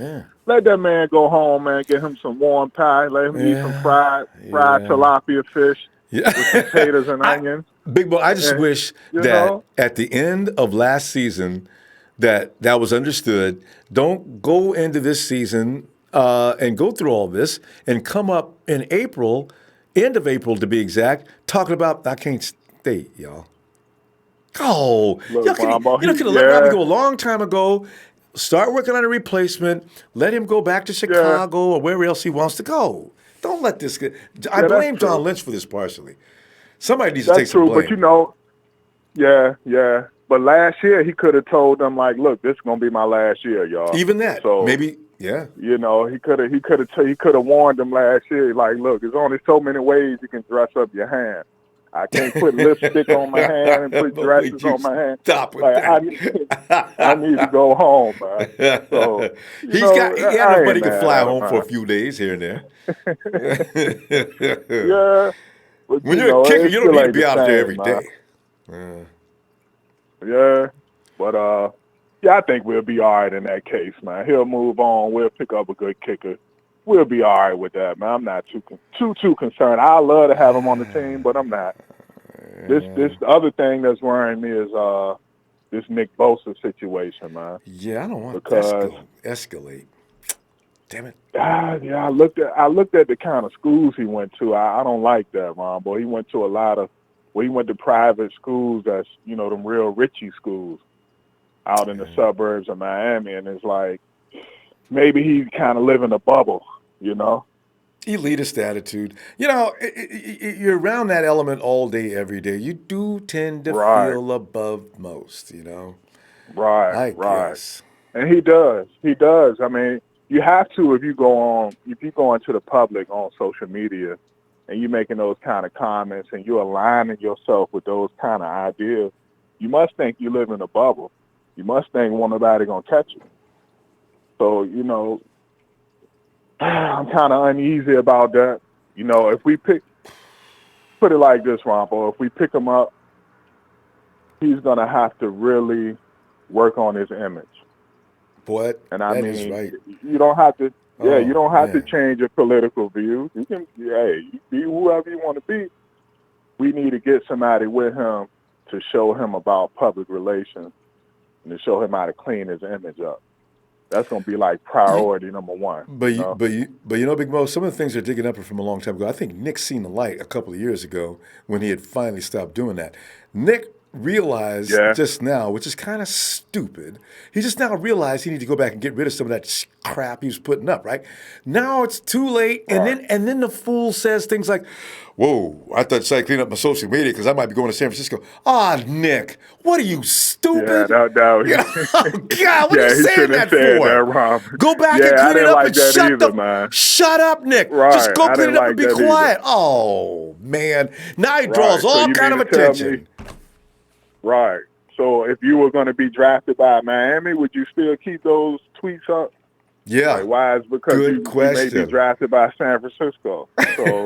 let that man go home, man. Get him some warm pie. Let him eat some fried tilapia fish with potatoes and onions. Big Boy, I just wish that at the end of last season that was understood. Don't go into this season and go through all this and come up in April, end of April to be exact, talking about I can't stay, y'all. Oh, you could have let Robbie go a long time ago. Start working on a replacement. Let him go back to Chicago or wherever else he wants to go. Don't let this get. I blame John Lynch for this partially. Somebody needs to take some blame. But you know, But last year he could have told them like, "Look, this is gonna be my last year, y'all." Even that, so maybe, You know, he could have warned them last year, like, "Look, there's only so many ways you can dress up your hand. I can't put lipstick on my hand and put dresses on my hand. Stop with that. I need to go home, man." So he had everybody can fly home for a few days here and there. But when you're a kicker, you don't need to be out there every day. But I think we'll be all right in that case, man. He'll move on. We'll pick up a good kicker. We'll be all right with that, man. I'm not too concerned. I love to have him on the team, but I'm not. This other thing that's worrying me is this Nick Bosa situation, man. Yeah, I don't want that to escalate. Damn it. I looked at the kind of schools he went to. I don't like that, Ronbo. He went to he went to private schools that's, you know, them real richy schools out in the suburbs of Miami, and it's like maybe he's kind of living a bubble, you know? Elitist attitude. You know, you're around that element all day, every day. You do tend to feel above most, you know? Right. Guess. And he does. I mean, you have to if you go into the public on social media and you're making those kind of comments and you're aligning yourself with those kind of ideas, you must think you live in a bubble. You must think nobody gonna catch you. So, you know, I'm kind of uneasy about that. You know, if we put it like this, Ronbo, if we pick him up, he's gonna have to really work on his image. Boy, and I that mean, is right. You don't have to. You don't have to change your political views. You can, you be whoever you want to be. We need to get somebody with him to show him about public relations and to show him how to clean his image up. That's gonna be like priority number one. But you know, Big Mo, some of the things they're digging up are from a long time ago. I think Nick seen the light a couple of years ago when he had finally stopped doing that. Nick realized just now, which is kind of stupid. He just now realized he needed to go back and get rid of some of that crap he was putting up. Right now, it's too late, and then the fool says things like, "Whoa, I thought I clean up my social media because I might be going to San Francisco." Ah, Nick, what are you, stupid? Yeah, oh, God, what are you saying that for? Go back and clean it up and shut up, Nick. Right. Just go clean it up like and be quiet. Oh, man. Now he draws all kind of attention. Right. So if you were going to be drafted by Miami, would you still keep those tweets up? Yeah. Like, why? Is because you may be drafted by San Francisco. So,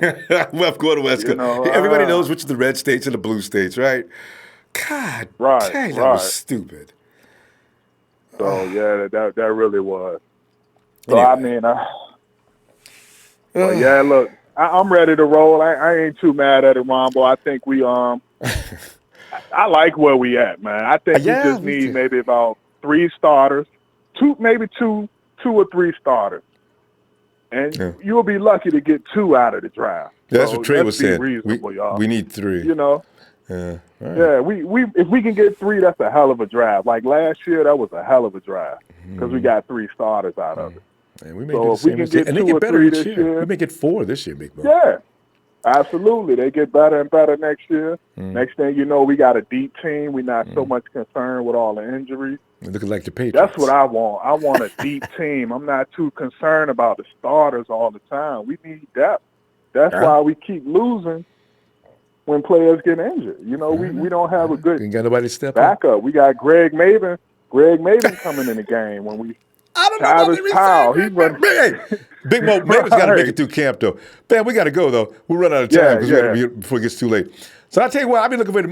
well, go to West Coast. Everybody knows which are the red states and the blue states, right? God, dang, that was stupid. So, yeah, that really was. So, anyway. I mean, look, I'm ready to roll. I ain't too mad at it, Ronbo. I think we I like where we at, man. I think we just need maybe about 3 starters, maybe two or 3 starters, and you'll be lucky to get 2 out of the draft. Yeah, that's what Trey was saying. We need 3. You know. Yeah. Right. Yeah. We if we can get 3, that's a hell of a draft. Like last year, that was a hell of a draft because we got 3 starters out of it. And we may do the same if we can get 2 or 3 this year, we may get 4 this year, Big Mo. Yeah. Absolutely. They get better and better next year. Next thing you know, we got a deep team. We're not so much concerned with all the injuries. Looking like the Patriots. That's what I want. I want a deep team. I'm not too concerned about the starters all the time. We need depth. That's why we keep losing when players get injured. You know, we don't have a good backup. We got Greg Maven. Greg Maven coming in the game when we Travis Powell. He's running. Big Mo, Maven's got to make it through camp, though. Man, we got to go, though. We'll run out of time because we got to be here before it gets too late. So I'll tell you what, I'll be looking for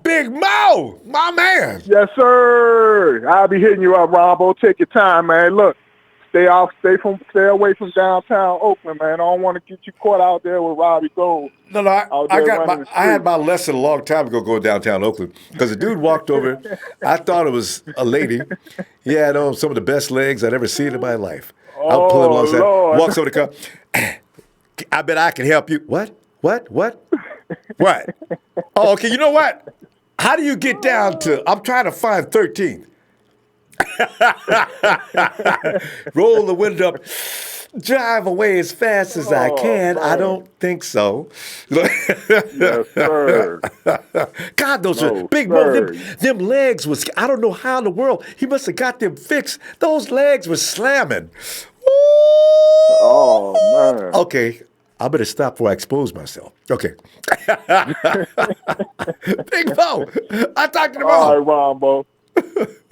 Big Mo, my man. Yes, sir. I'll be hitting you up, Ronbo. Take your time, man. Look, stay away from downtown Oakland, man. I don't want to get you caught out there with Robbie Gould. No, I had my lesson a long time ago going downtown Oakland because the dude walked over. I thought it was a lady. He had some of the best legs I'd ever seen in my life. I'll pull him alongside. Walks over the car. I bet I can help you. What? What? Oh, okay. You know what? How do you get down to? I'm trying to find 13th. Roll the window up. Drive away as fast as I can. Man. I don't think so. Yes, sir. God, those are Big Mo. Them legs was. I don't know how in the world he must have got them fixed. Those legs were slamming. Woo! Oh man. Okay. I better stop before I expose myself. Okay. Big Mo, I talked to the All right, Ronbo.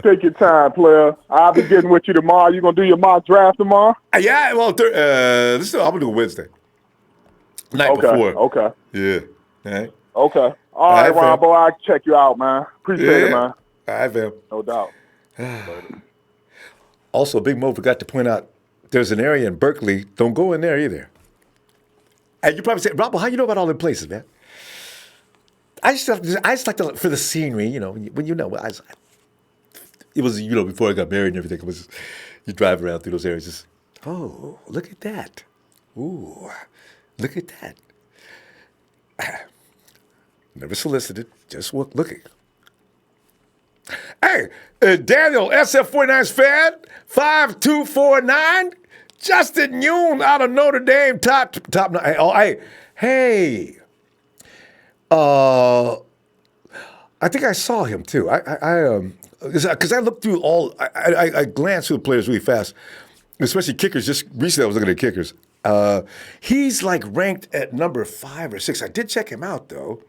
Take your time, player. I'll be getting with you tomorrow. You gonna do your mock draft tomorrow? Yeah, well, I'm gonna do it Wednesday. Night before. Okay. Yeah. All right. Okay. All right, Ronbo. I'll check you out, man. Appreciate it, man. All right, fam. No doubt. Also, Big Mo forgot to point out there's an area in Berkeley. Don't go in there either. And you probably say, Rob, how you know about all them places, man? I just like to, for the scenery, you know, when you know, it was, you know, before I got married and everything, it was, you drive around through those areas, just, oh, look at that. Ooh, look at that. Never solicited, just looking. Hey, Daniel, SF49's fan, 5249. Justin Yoon out of Notre Dame, top 9. Oh, hey. I think I saw him too. Because I looked through I glanced through the players really fast, especially kickers. Just recently, I was looking at kickers. He's like ranked at number 5 or 6. I did check him out though.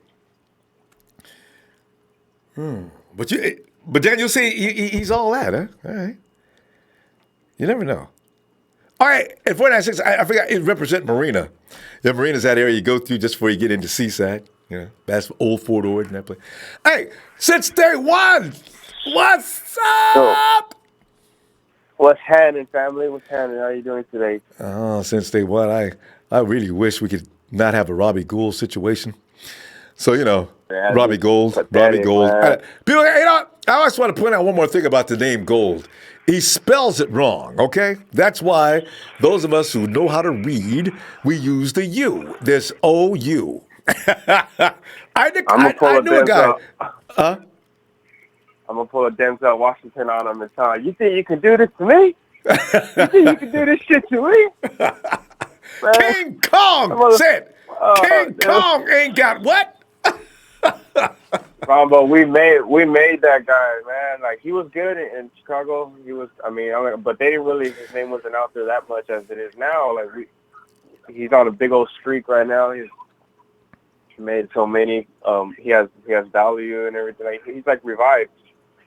But then you'll say he's all that, huh? All right. You never know. All right, at 496, I forgot, it represents Marina. Yeah, Marina's that area you go through just before you get into Seaside. You know, that's Old Fort Ord and that place. Hey, since day one, what's up? What's happening, family? What's happening? How are you doing today? Oh, since day one, I really wish we could not have a Robbie Gould situation. So, Robbie Gould. pathetic, man. People, I always want to point out one more thing about the name Gould. He spells it wrong, okay? That's why those of us who know how to read, we use the U. There's O-U. I knew a guy. Huh? I'm going to pull a Denzel Washington on him and tell him, you think you can do this to me? You think you can do this shit to me? Man. King Kong said, King Kong ain't got what? Ronbo, we made that guy, man. Like, he was good in Chicago. He was, but they didn't really, his name wasn't out there that much as it is now. Like, he's on a big old streak right now. He's made so many. He has value and everything. Like, he's like revived.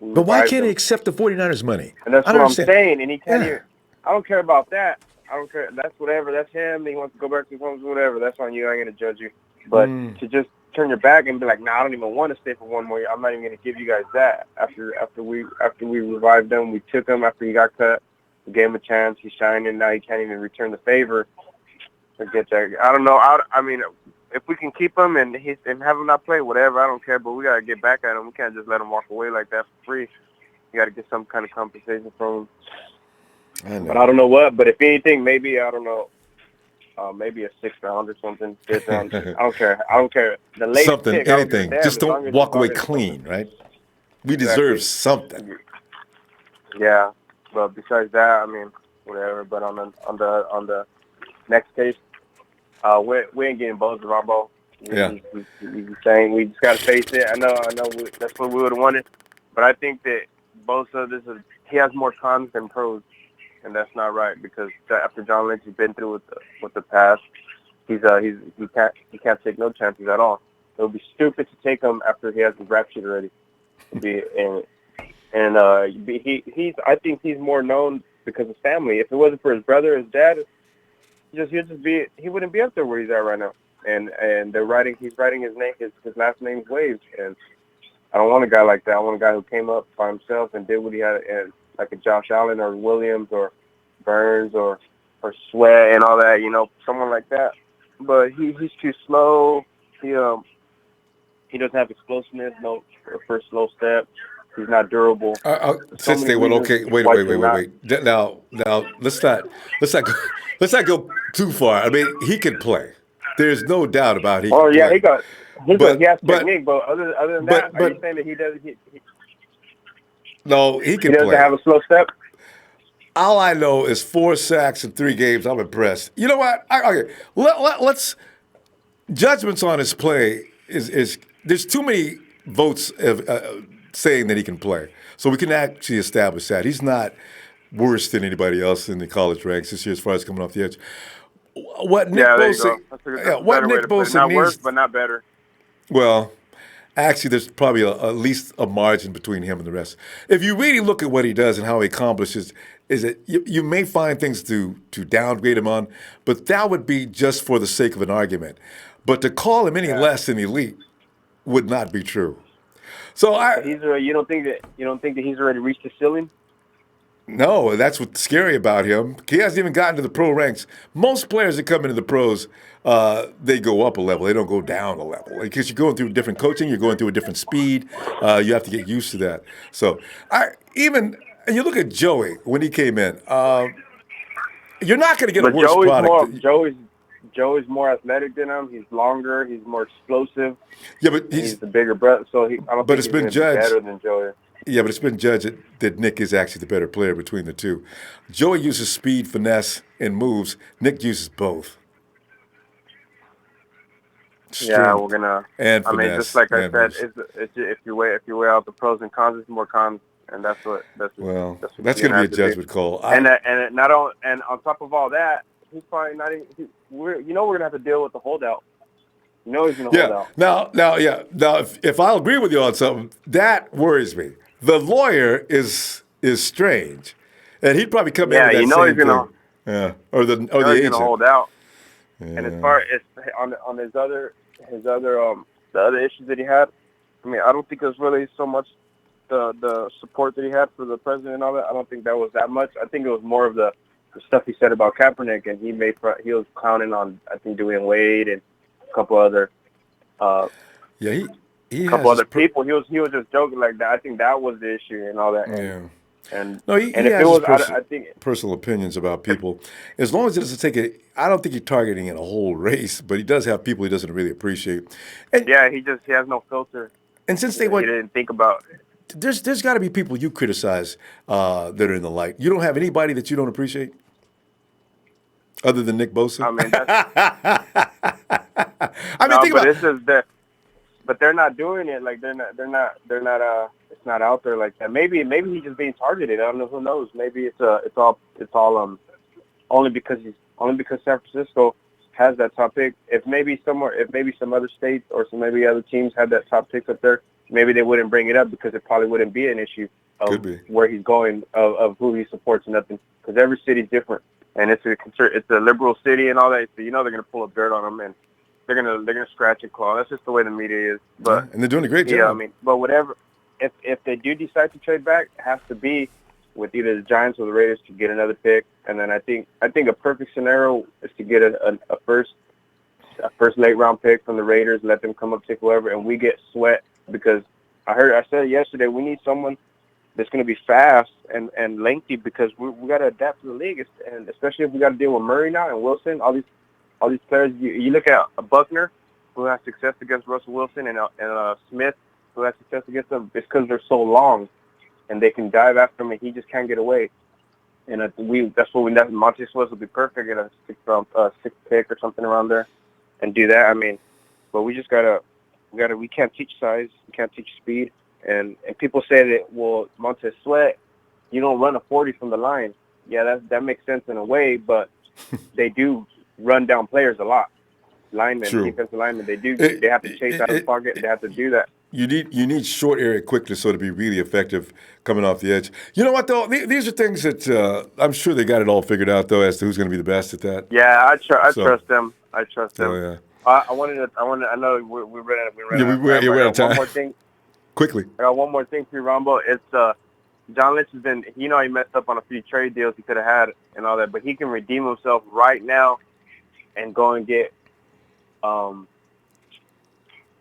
But why can't he accept the 49ers money? And that's what I'm saying. And he can't even, I don't care about that. I don't care. That's whatever. That's him. He wants to go back to his homes, whatever. That's on you. I ain't going to judge you. But to just turn your back and be like, I don't even want to stay for one more year. I'm not even going to give you guys that. After we revived him, we took him after he got cut. We gave him a chance. He's shining. Now he can't even return the favor. Forget that. I don't know. I mean, if we can keep him and have him not play, whatever, I don't care. But we got to get back at him. We can't just let him walk away like that for free. You got to get some kind of compensation from him. But I don't know what. But if anything, maybe, I don't know. Maybe a 6th round or something, 5th round. I don't care. The latest something, pick, anything. Just don't walk away clean, right? We deserve something. Yeah, but besides that, I mean, whatever. But on the next case, we ain't getting both Ronbo. We saying we just gotta face it. I know. That's what we would have wanted, but I think that both of this he has more cons than pros. And that's not right because after John Lynch has been through with the past, he can't take no chances at all. It would be stupid to take him after he has his rap sheet already. I think he's more known because of family. If it wasn't for his brother, his dad, he wouldn't be up there where he's at right now. And he's writing his name, his last name's Waves. And I don't want a guy like that. I want a guy who came up by himself and did what he had and like a Josh Allen or Williams or Burns or Sweat and all that, someone like that. But he's too slow. He doesn't have explosiveness, no first slow step. He's not durable. Since they went okay, wait. Now let's not go too far. I mean, he can play. There's no doubt about he. Oh yeah, play. he has technique. But other than that, are you saying that he doesn't? No, he can play. He doesn't have a slow step? All I know is 4 sacks in 3 games. I'm impressed. You know what? Okay, let's judgments on his play is there's too many votes saying that he can play. So we can actually establish that. He's not worse than anybody else in the college ranks this year as far as coming off the edge. What Nick Bosa needs, not worse, but not better. Well, actually, there's probably at least a margin between him and the rest. If you really look at what he does and how he accomplishes, is that you may find things to downgrade him on, but that would be just for the sake of an argument. But to call him any less than elite would not be true. So you don't think that he's already reached the ceiling? No, that's what's scary about him. He hasn't even gotten to the pro ranks. Most players that come into the pros, they go up a level. They don't go down a level. Because you're going through different coaching, you're going through a different speed. You have to get used to that. So you look at Joey when he came in. You're not going to get a worse product. Joey's more athletic than him. He's longer. He's more explosive. Yeah, but he's the bigger brother. So I don't think he's going to be better than Joey. Yeah, but it's been judged that Nick is actually the better player between the two. Joey uses speed, finesse, and moves. Nick uses both. Yeah, we're gonna. And finesse, just like I said, if you weigh out the pros and cons, it's more cons, and that's going to be a judgment call. And on top of all that, he's probably not even. We're gonna have to deal with the holdout. He's gonna hold out. Now, if I'll agree with you on something, that worries me. The lawyer is strange, and he'd probably come in with that he's gonna. Yeah, or the he's agent. gonna hold out. Yeah. And as far as on his other the other issues that he had, I mean, I don't think it was really so much the support that he had for the president and all that. I don't think that was that much. I think it was more of the stuff he said about Kaepernick, and he was clowning on, I think, Dwayne Wade and a couple other Yeah, he a couple has other people. He was just joking like that. I think that was the issue and all that. Yeah. And No, he if it has his was, I think personal opinions about people. As long as it doesn't take it, I don't think he's targeting in a whole race, but he does have people he doesn't really appreciate. And yeah, he has no filter. And since he didn't think about it. There's got to be people you criticize that are in the light. You don't have anybody that you don't appreciate, other than Nick Bosa. I mean, that's, think about this is the, but they're not doing it. Like they're not. It's not out there like that. Maybe he's just being targeted. I don't know. Who knows? Maybe it's all only because San Francisco has that top pick. If maybe some other states or maybe other teams had that top pick up there, maybe they wouldn't bring it up because it probably wouldn't be an issue of where he's going, of who he supports and nothing. Because every city's different, and it's a liberal city and all that. So they're gonna pull up dirt on them and they're gonna scratch and claw. That's just the way the media is. But and they're doing a great job. Yeah, I mean, but whatever. If they do decide to trade back, it has to be with either the Giants or the Raiders to get another pick. And then I think a perfect scenario is to get a first late round pick from the Raiders, let them come up, take whoever, and we get Sweat, because I said yesterday we need someone that's going to be fast and lengthy, because we got to adapt to the league, and especially if we got to deal with Murray now and Wilson, all these players. You look at a Buckner who has success against Russell Wilson and Smith who has success against them. It's because they're so long and they can dive after him and he just can't get away. And Montez Sweat will be perfect at a sixth pick or something around there and do that. I mean, but we just we can't teach size, we can't teach speed. And people say that, well, Montez Sweat, you don't run a 40 from the line. Yeah, that makes sense in a way, but they do run down players a lot. Defensive linemen, they have to chase out of the pocket. They have to do that. You need short area quickness so to be really effective coming off the edge. You know what though? These are things that I'm sure they got it all figured out though as to who's going to be the best at that. Yeah, I trust them. I trust them. Oh yeah. I know we ran out of time. One more thing. Quickly. I got one more thing for you, Rombo. It's John Lynch has been. He messed up on a few trade deals he could have had and all that, but he can redeem himself right now and go and get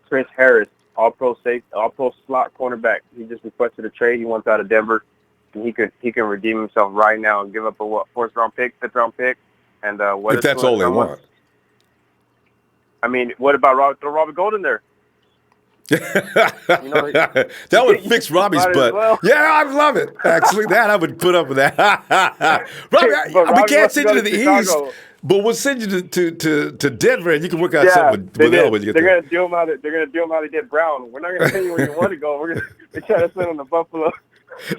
Chris Harris, all pro slot cornerback. He just requested a trade. He wants out of Denver, and he can redeem himself right now and give up a fifth round pick, and if that's all they want. I mean, what about throw Robbie Gould in there? That would fix Robbie's butt. Well. Yeah, I'd love it. Actually, that I would put up with that. Robbie, we can't send you to the East, but we'll send you to Denver, and you can work out something with L when you get there. They're gonna do him how they did Brown. We're not gonna send you where you want to go. We're trying to send him to Buffalo.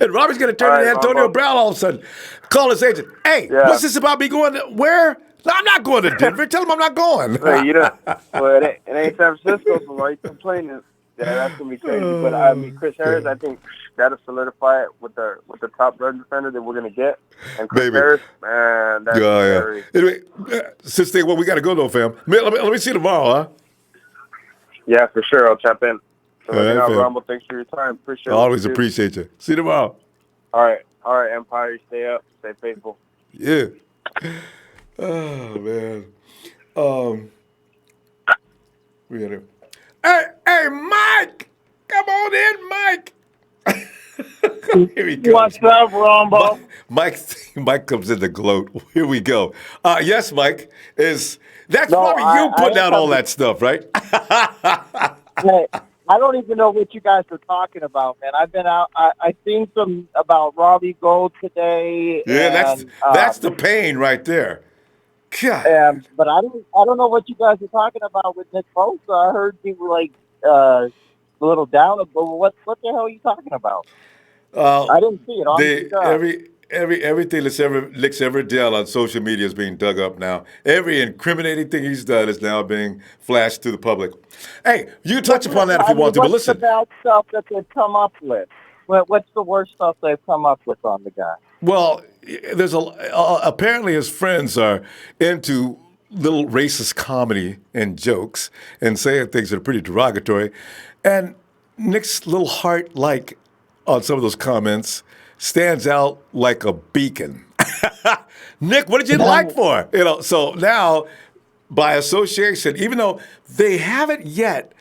And Robbie's gonna turn into Antonio Brown all of a sudden. Call his agent. Hey, what's this about me going to where? No, I'm not going to Denver. Tell him I'm not going. Well, it ain't San Francisco, so why you complaining? Yeah, that's gonna be crazy. But I mean, Chris Harris, I think that'll solidify it with the top run defender that we're gonna get. And Chris Harris, man, that's scary. Anyway, since we got to go though, fam. Let me see you tomorrow, huh? Yeah, for sure. I'll tap in. So all right, Rumble, thanks for your time. Appreciate it. Always appreciate you. See you tomorrow. All right, Empire. Stay up. Stay faithful. Yeah. Oh man. We got to. Hey, Mike! Come on in, Mike. Here he comes. What's up, Rombo? Mike comes in the gloat. Here we go. Yes, Mike. That's probably you putting out all that stuff, right? Hey, I don't even know what you guys are talking about, man. I've been out. I seen some about Robbie Gould today. Yeah, that's the pain right there. God. But I don't know what you guys are talking about with Nick Bosa. I heard you were like a little down. But what the hell are you talking about? I didn't see it. Everything Lick's ever done on social media is being dug up now. Every incriminating thing he's done is now being flashed to the public. Hey, you can touch upon that if you want to, but listen. What's the bad stuff that they've come up with? What's the worst stuff they've come up with on the guy? Well, there's apparently his friends are into little racist comedy and jokes and saying things that are pretty derogatory. And Nick's little heart, like on some of those comments, stands out like a beacon. Nick, what did you like for? So now, by association, even though they haven't yet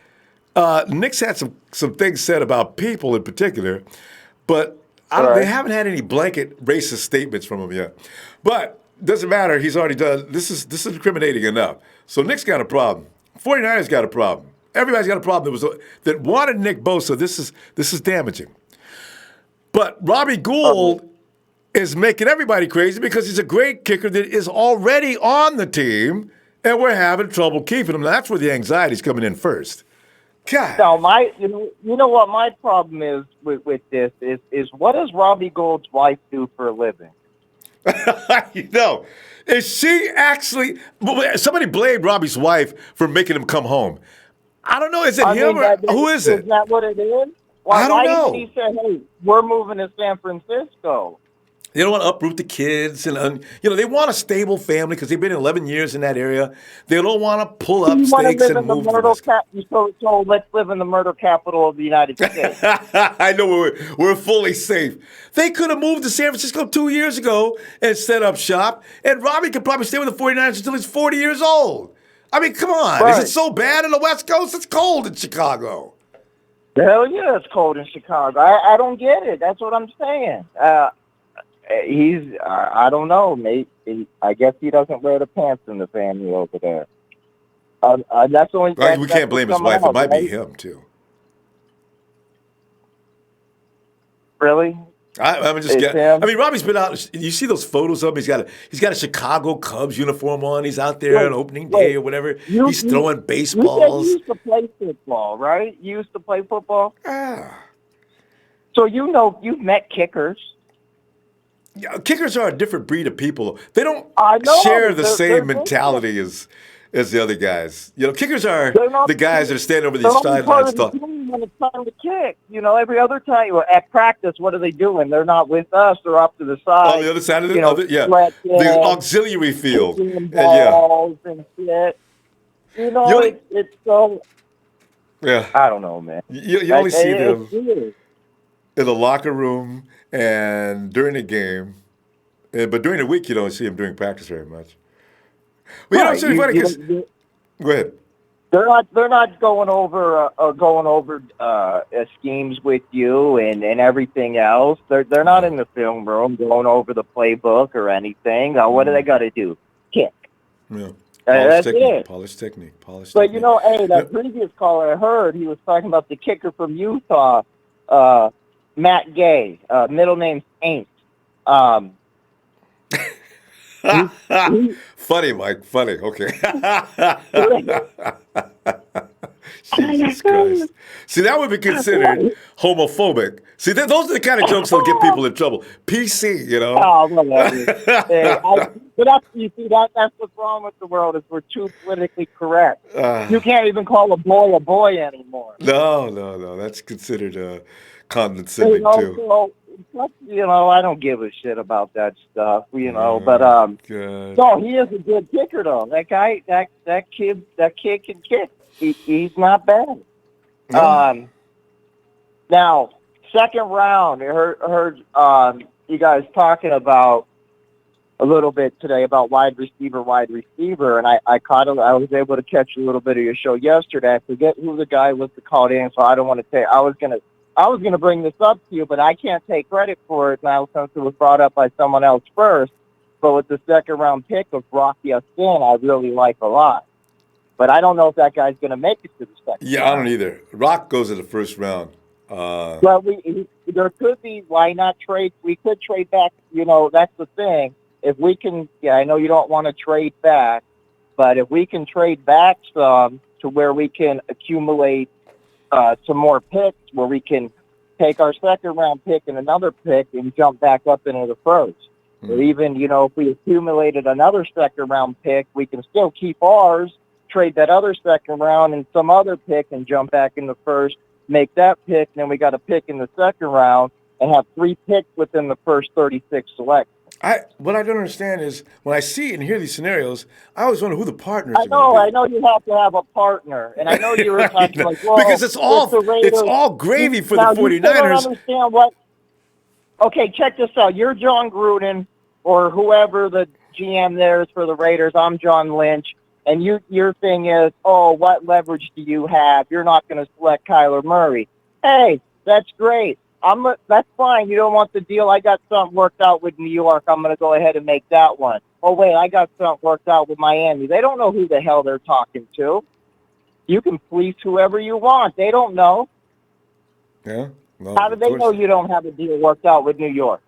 Nick's had some things said about people in particular, but they haven't had any blanket racist statements from him yet. But doesn't matter. He's already done. This is incriminating enough. So Nick's got a problem. 49ers got a problem. Everybody's got a problem that wanted Nick Bosa. This is damaging. But Robbie Gould is making everybody crazy because he's a great kicker that is already on the team, and we're having trouble keeping him. That's where the anxiety's coming in first. God. Now, you know what my problem is with this is what does Robbie Gould's wife do for a living? Is she actually? Somebody blamed Robbie's wife for making him come home. I don't know. Is it him or who is it? Is that what it is? I don't know. Why didn't he say, "Hey, we're moving to San Francisco"? They don't want to uproot the kids, and they want a stable family because they've been 11 years in that area. They don't want to pull up stakes and move. So let's live in the murder capital of the United States. I know we're fully safe. They could have moved to San Francisco 2 years ago and set up shop, and Robbie could probably stay with the 49ers until he's 40 years old. I mean, come on. Right. Is it so bad in the West Coast? It's cold in Chicago. Hell yeah, it's cold in Chicago. I don't get it. That's what I'm saying. I don't know, mate. I guess he doesn't wear the pants in the family over there. That's the only thing. We can't blame his wife. It might be him, too. Really? I'm just guessing. I mean, Robbie's been out. You see those photos of him? He's got a Chicago Cubs uniform on. He's out there on opening day or whatever. He's throwing baseballs. You used to play football, right? You used to play football? Yeah. So you've met kickers. Yeah, kickers are a different breed of people. They don't share the same mentality as the other guys. Kickers are the guys that are standing over these sidelines. When it's time to kick, every other time at practice, what are they doing? They're not with us. They're off to the side. On the other side of the auxiliary field. Balls and shit. It's so. Yeah. I don't know, man. You only see them in the locker room and during the game, but during the week you don't see them during practice very much. But it's really funny because go ahead. They're not going over schemes with you and everything else. They're not in the film room going over the playbook or anything. What do they got to do? Kick. Yeah. Polish technique. But that previous caller I heard, he was talking about the kicker from Utah, Matt Gay, middle name Ain't. Funny, Mike. Funny. Okay. Jesus Christ. See, that would be considered homophobic. See, those are the kind of jokes that'll get people in trouble. PC, Oh, whatever. That's what's wrong with the world is we're too politically correct. You can't even call a boy anymore. No. That's considered condescending, too. So, I don't give a shit about that stuff, but no, he is a good kicker though. That guy, that kid can kick. He's not bad. No. Now, second round, I heard you guys talking about a little bit today about wide receiver, and I was able to catch a little bit of your show yesterday. I forget who the guy was that called in, so I don't want to say. I was gonna bring this up to you, but I can't take credit for it now since it was brought up by someone else first. But with the second round pick of Brock Yassin, I really like a lot. But I don't know if that guy's gonna make it to the second. Yeah, round. I don't either. Rock goes in the first round. Well, there could be. Why not trade? We could trade back. That's the thing. If we can, I know you don't want to trade back, but if we can trade back some to where we can accumulate some more picks, where we can take our second round pick and another pick and jump back up into the first. Or even, if we accumulated another second round pick, we can still keep ours, trade that other second round and some other pick and jump back in the first, make that pick, and then we got a pick in the second round and have 3 picks within the first 36 selections. What I don't understand is when I see and hear these scenarios, I always wonder who the partners are. I know you have to have a partner, and I know you were talking because it's all gravy for the 49ers. You don't understand what? Okay, check this out. You're John Gruden or whoever the GM there is for the Raiders. I'm John Lynch. and your thing is, oh, what leverage do you have? You're not going to select Kyler Murray. Hey, that's great. That's fine. You don't want the deal. I got something worked out with New York. I'm going to go ahead and make that one. Oh, wait, I got something worked out with Miami. They don't know who the hell they're talking to. You can fleece whoever you want. They don't know. Yeah. No, How do they know you don't have a deal worked out with New York?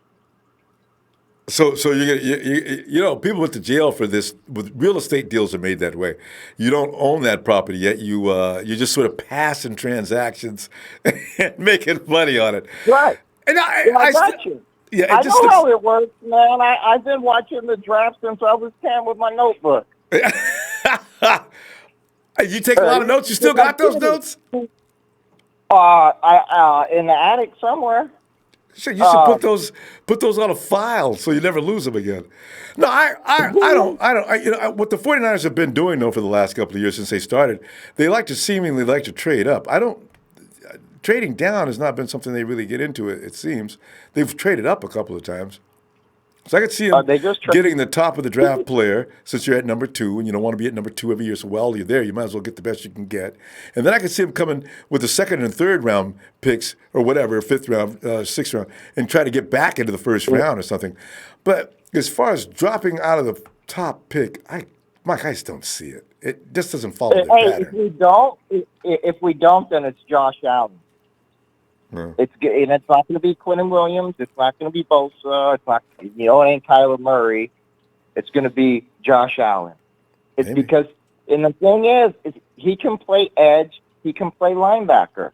So you know, people went to jail for this. With real estate deals are made that way. You don't own that property yet. You're just sort of passing transactions and making money on it. Right. And I got you. Yeah, I know how it works, man. I've been watching the draft since I was 10 with my notebook. You take a lot of notes. You still got those notes? In the attic somewhere. Sure, you should put those on a file so you never lose them again. No, I don't. You know what the 49ers have been doing though for the last couple of years since they started, they seemingly like to trade up. Trading down has not been something they really get into. It seems they've traded up a couple of times. So I could see them getting the top of the draft player since you're at number 2 and you don't want to be at number 2 every year. So while you're there, you might as well get the best you can get. And then I could see them coming with the 2nd and 3rd round picks or whatever, 5th round, 6th round, and try to get back into the 1st round or something. But as far as dropping out of the top pick, Mike, I just don't see it. It just doesn't follow the pattern. If we don't, then it's Josh Allen. No. It's not going to be Quentin Williams. It's not going to be Bosa. It's not. It ain't Kyler Murray. It's going to be Josh Allen. It's Maybe. Because, and the thing is he can play edge. He can play linebacker.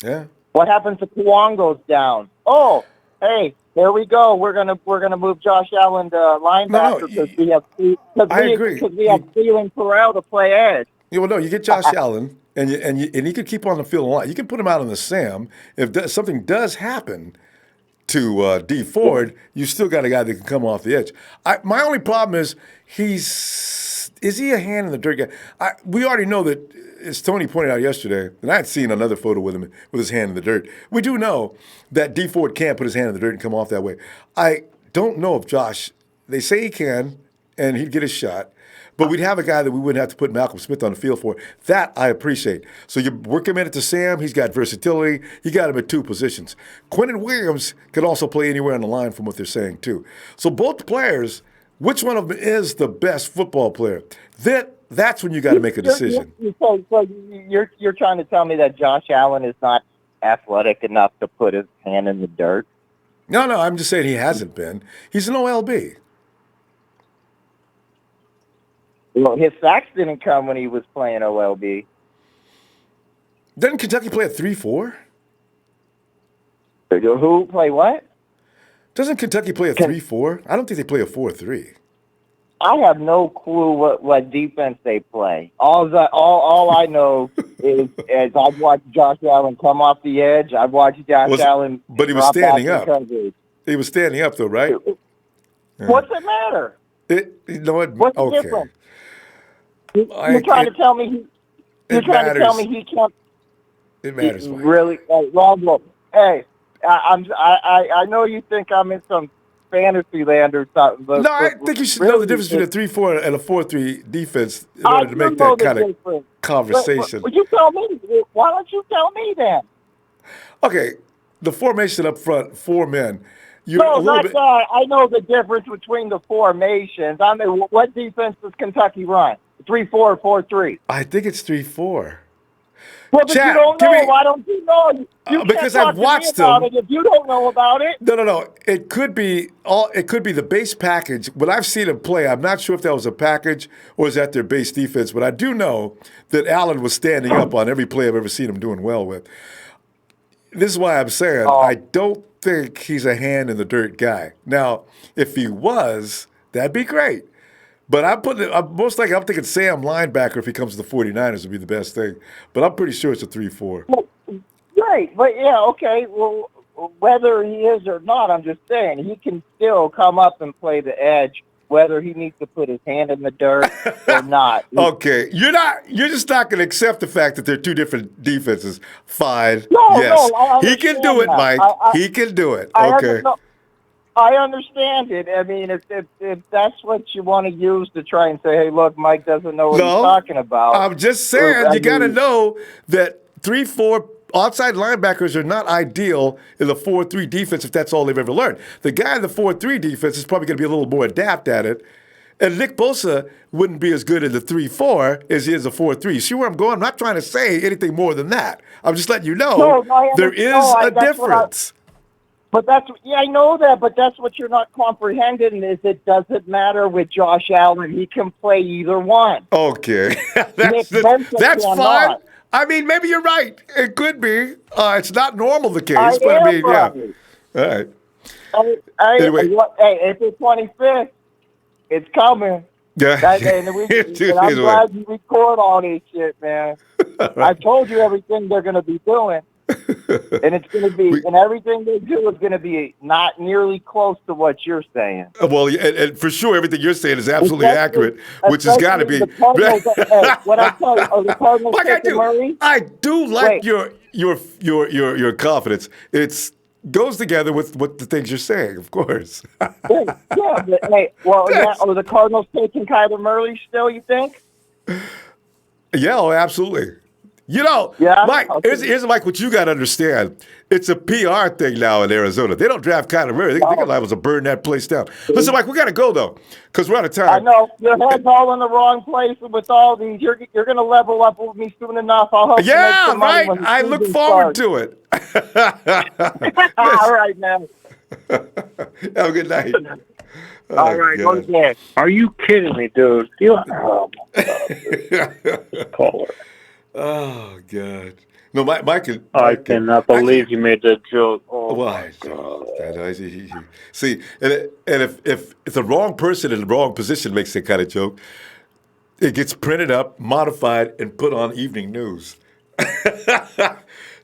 Yeah. What happens if Kwon goes down? Oh, hey, there we go. We're gonna move Josh Allen to linebacker because we have Thielen Terrell to play edge. Yeah, well, no, you get Josh Allen, and he could keep on the field a lot. You can put him out on the Sam. If something does happen to D Ford, you still got a guy that can come off the edge. My only problem is is he a hand in the dirt guy? We already know that, as Tony pointed out yesterday, and I had seen another photo with him with his hand in the dirt. We do know that D Ford can't put his hand in the dirt and come off that way. I don't know if Josh. They say he can, and he'd get a shot. But we'd have a guy that we wouldn't have to put Malcolm Smith on the field for. That I appreciate. So you work him in at the Sam. He's got versatility. You got him at 2 positions. Quentin Williams could also play anywhere on the line from what they're saying, too. So both players, which one of them is the best football player? That's when you got to make a decision. So you're trying to tell me that Josh Allen is not athletic enough to put his hand in the dirt? No, I'm just saying he hasn't been. He's an OLB. Well, his sacks didn't come when he was playing OLB. Doesn't Kentucky play a 3-4? Who play what? Doesn't Kentucky play a 3-4? I don't think they play a 4-3. I have no clue what defense they play. All I know is I've watched Josh Allen come off the edge. I've watched Josh Allen. But he was standing up. He was standing up, though, right? What's it matter? What's the difference? You're trying to tell me he can't. It matters. Really, Ronbo. Hey, I know you think I'm in some fantasy land or something, but I think you should know the difference between a 3-4 and a 4-3 defense in order to make that kind of conversation. Would you tell me? Why don't you tell me then? Okay, the formation up front, 4 men. I know the difference between the formations. I mean, what defense does Kentucky run? 3-4 or 4-3? I think it's 3-4. Well, but you don't know. Why don't you know? Because I've watched them. If you don't know about it. No. It could be the base package. When I've seen them play, I'm not sure if that was a package or is that their base defense, but I do know that Allen was standing up on every play I've ever seen him doing well with. This is why I'm saying I don't think he's a hand in the dirt guy. Now, if he was, that'd be great. But I'm thinking Sam linebacker if he comes to the 49ers would be the best thing. But I'm pretty sure it's a 3-4. Well, right, but yeah, okay. Well, whether he is or not, I'm just saying he can still come up and play the edge, whether he needs to put his hand in the dirt or not. Okay, you're just not going to accept the fact that they're 2 different defenses. Fine, No, yes, I he can do it, that. Mike. He can do it. I Okay. I understand it. I mean, if that's what you want to use to try and say, hey, look, Mike doesn't know what he's talking about. I'm just saying, you got to know that 3-4 outside linebackers are not ideal in the 4-3 defense if that's all they've ever learned. The guy in the 4-3 defense is probably going to be a little more adept at it. And Nick Bosa wouldn't be as good in the 3-4 as he is the 4-3. You see where I'm going? I'm not trying to say anything more than that. I'm just letting you know there is a difference. But I know that, but that's what you're not comprehending is it doesn't matter with Josh Allen. He can play either one. Okay. that's fine. I mean, maybe you're right. It could be. It's not normal the case, but I mean, yeah. All right. Anyway. Hey, April 25th, it's coming. Yeah. And I'm glad you record all this shit, man. I told you everything they're going to be doing. And it's going to be, and everything they do is going to be not nearly close to what you're saying. Well, and for sure, everything you're saying is absolutely accurate, which has got to be. What I tell you, the Cardinals taking Murray? I do like your confidence. It goes together with what the things you're saying, of course. But are the Cardinals taking Kyler Murray still? You think? Yeah, absolutely. You know, Mike, here's Mike, what you got to understand. It's a PR thing now in Arizona. They don't draft Kyler Murray. They can liable to burn that place down. Listen, Mike, we got to go, though, because we're out of time. I know. Your head's all in the wrong place with all these. You're going to level up with me soon enough. I'll help you make some money when the I look forward to it. All right, man. Have a good night. All right, okay. Are you kidding me, dude? Caller. Oh, God. No, Mike I cannot believe you made that joke. Oh, my God. See, and if the wrong person in the wrong position makes that kind of joke, it gets printed up, modified, and put on evening news.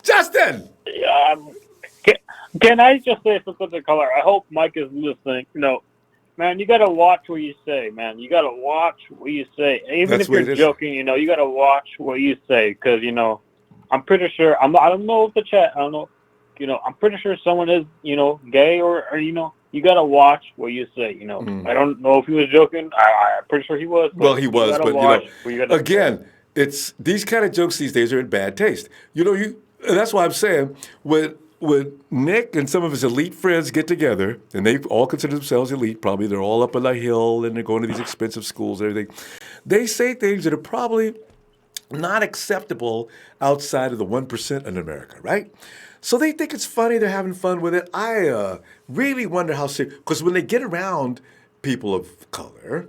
Justin! Can I just say something to color? I hope Mike is listening. Man, you got to watch what you say, man. You got to watch what you say. Even if you're joking, you got to watch what you say because, I'm pretty sure, I don't know if the chat, I don't know, I'm pretty sure someone is, gay or you got to watch what you say, I don't know if he was joking. I'm pretty sure he was. Well, he was, but, again, it's these kind of jokes these days are in bad taste. That's why I'm saying when Nick and some of his elite friends get together, and they all consider themselves elite, probably they're all up on a hill and they're going to these expensive schools and everything, they say things that are probably not acceptable outside of the 1% in America, right? So they think it's funny, they're having fun with it. I really wonder how serious, because when they get around people of color,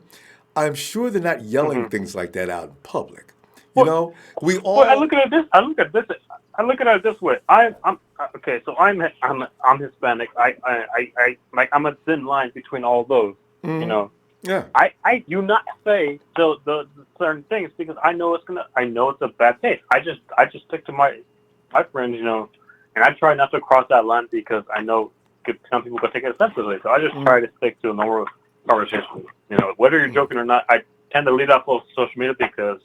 I'm sure they're not yelling things like that out in public. We all. Well, I look at it this way. I'm okay. So I'm Hispanic. I'm a thin line between all those. Yeah. I do not say the certain things because I know it's a bad taste. I just stick to my friends, and I try not to cross that line because I know some people could take it offensively. So I just try to stick to a normal conversation. Whether you're joking or not, I tend to lead off of social media because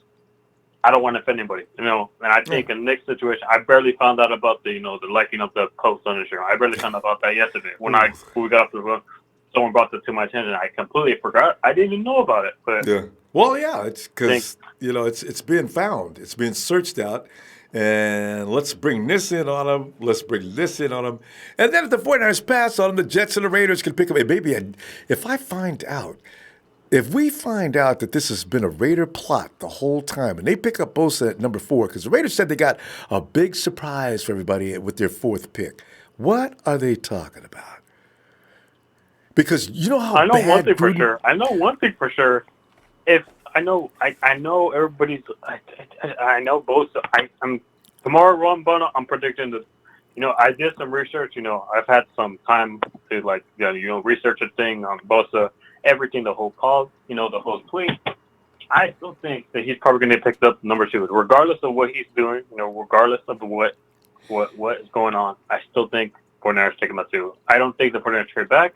I don't want to offend anybody, And I think in Nick's situation, I barely found out about the liking of the post on Instagram. I barely found out about that yesterday when we got up to the someone brought that to my attention. I completely forgot. I didn't even know about it. But yeah. Well, yeah, it's because it's being found. It's being searched out. And let's bring this in on them. Let's bring this in on them. And then if the 49ers pass on them, the Jets and the Raiders can pick up. Maybe if we find out that this has been a Raider plot the whole time, and they pick up Bosa at number 4, because the Raiders said they got a big surprise for everybody with their 4th pick. What are they talking about? Because you know how I know bad one thing for Gruden... sure. I know one thing for sure. I know everybody's. I know Bosa. I'm tomorrow. Ronbo. I'm predicting that. I did some research. I've had some time to research a thing on Bosa. Everything, the whole call, the whole tweet. I still think that he's probably going to get picked up number 2, regardless of what he's doing. Regardless of what is going on. I still think 49ers take him at 2. I don't think the 49ers trade back.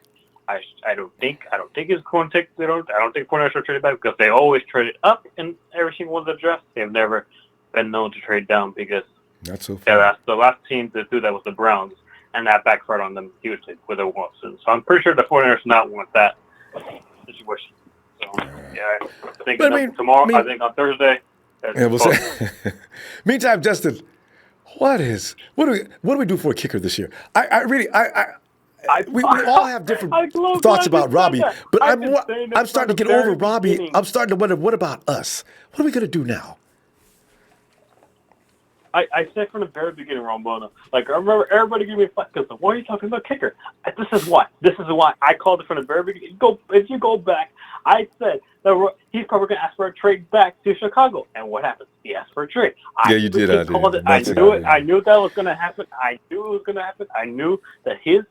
I don't think it's going to take. I don't think 49ers will trade it back because they always traded up in every single one of the drafts. They've never been known to trade down because that's so. Yeah, that's the last team to do that was the Browns. and that backfired on them hugely with Wilson. So I'm pretty sure the 49ers not want that situation. So, yeah, I think tomorrow, I think on Thursday. Yeah, we'll say. Meantime, Justin, what do we do for a kicker this year? We all have different thoughts about Robbie, but I'm starting to get over Robbie. I'm starting to wonder, what about us? What are we going to do now? I said from the very beginning, Ronbo, like, I remember everybody giving me a flack because, why are you talking about kicker? This is why I called it from the very beginning. If you go back, I said that he's probably going to ask for a trade back to Chicago. And what happened? He asked for a trade. You did. I called it. I knew it. I knew that was going to happen. I knew that his,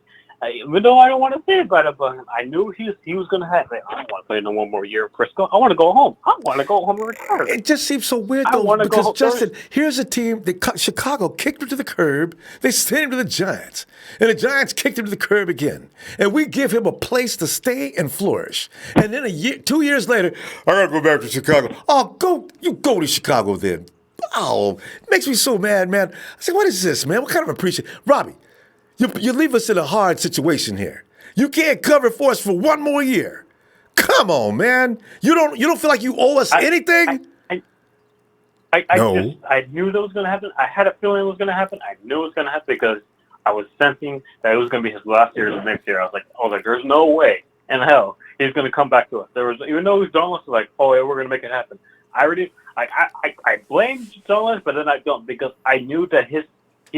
even though I don't want to say it bad about him, I knew he was going to have it. I don't want to play no one more year in Frisco. I want to go home. I want to go home and retire. It just seems so weird, though, because, Justin, here's a team that Chicago kicked him to the curb. They sent him to the Giants. And the Giants kicked him to the curb again. And we give him a place to stay and flourish. And then 2 years later, I got to go back to Chicago. Oh, you go to Chicago then. Oh, it makes me so mad, man. I say, what is this, man? What kind of appreciation? Robbie, you leave us in a hard situation here. You can't cover for us for one more year. Come on, man. You don't feel like you owe us anything? I knew that was going to happen. I had a feeling it was going to happen. I knew it was going to happen because I was sensing that it was going to be his last year or the next year. I was like, there's no way in hell he's going to come back to us. Even though he's John Lynch was like, oh yeah, we're going to make it happen. I blamed John Lynch, but then I don't, because I knew that he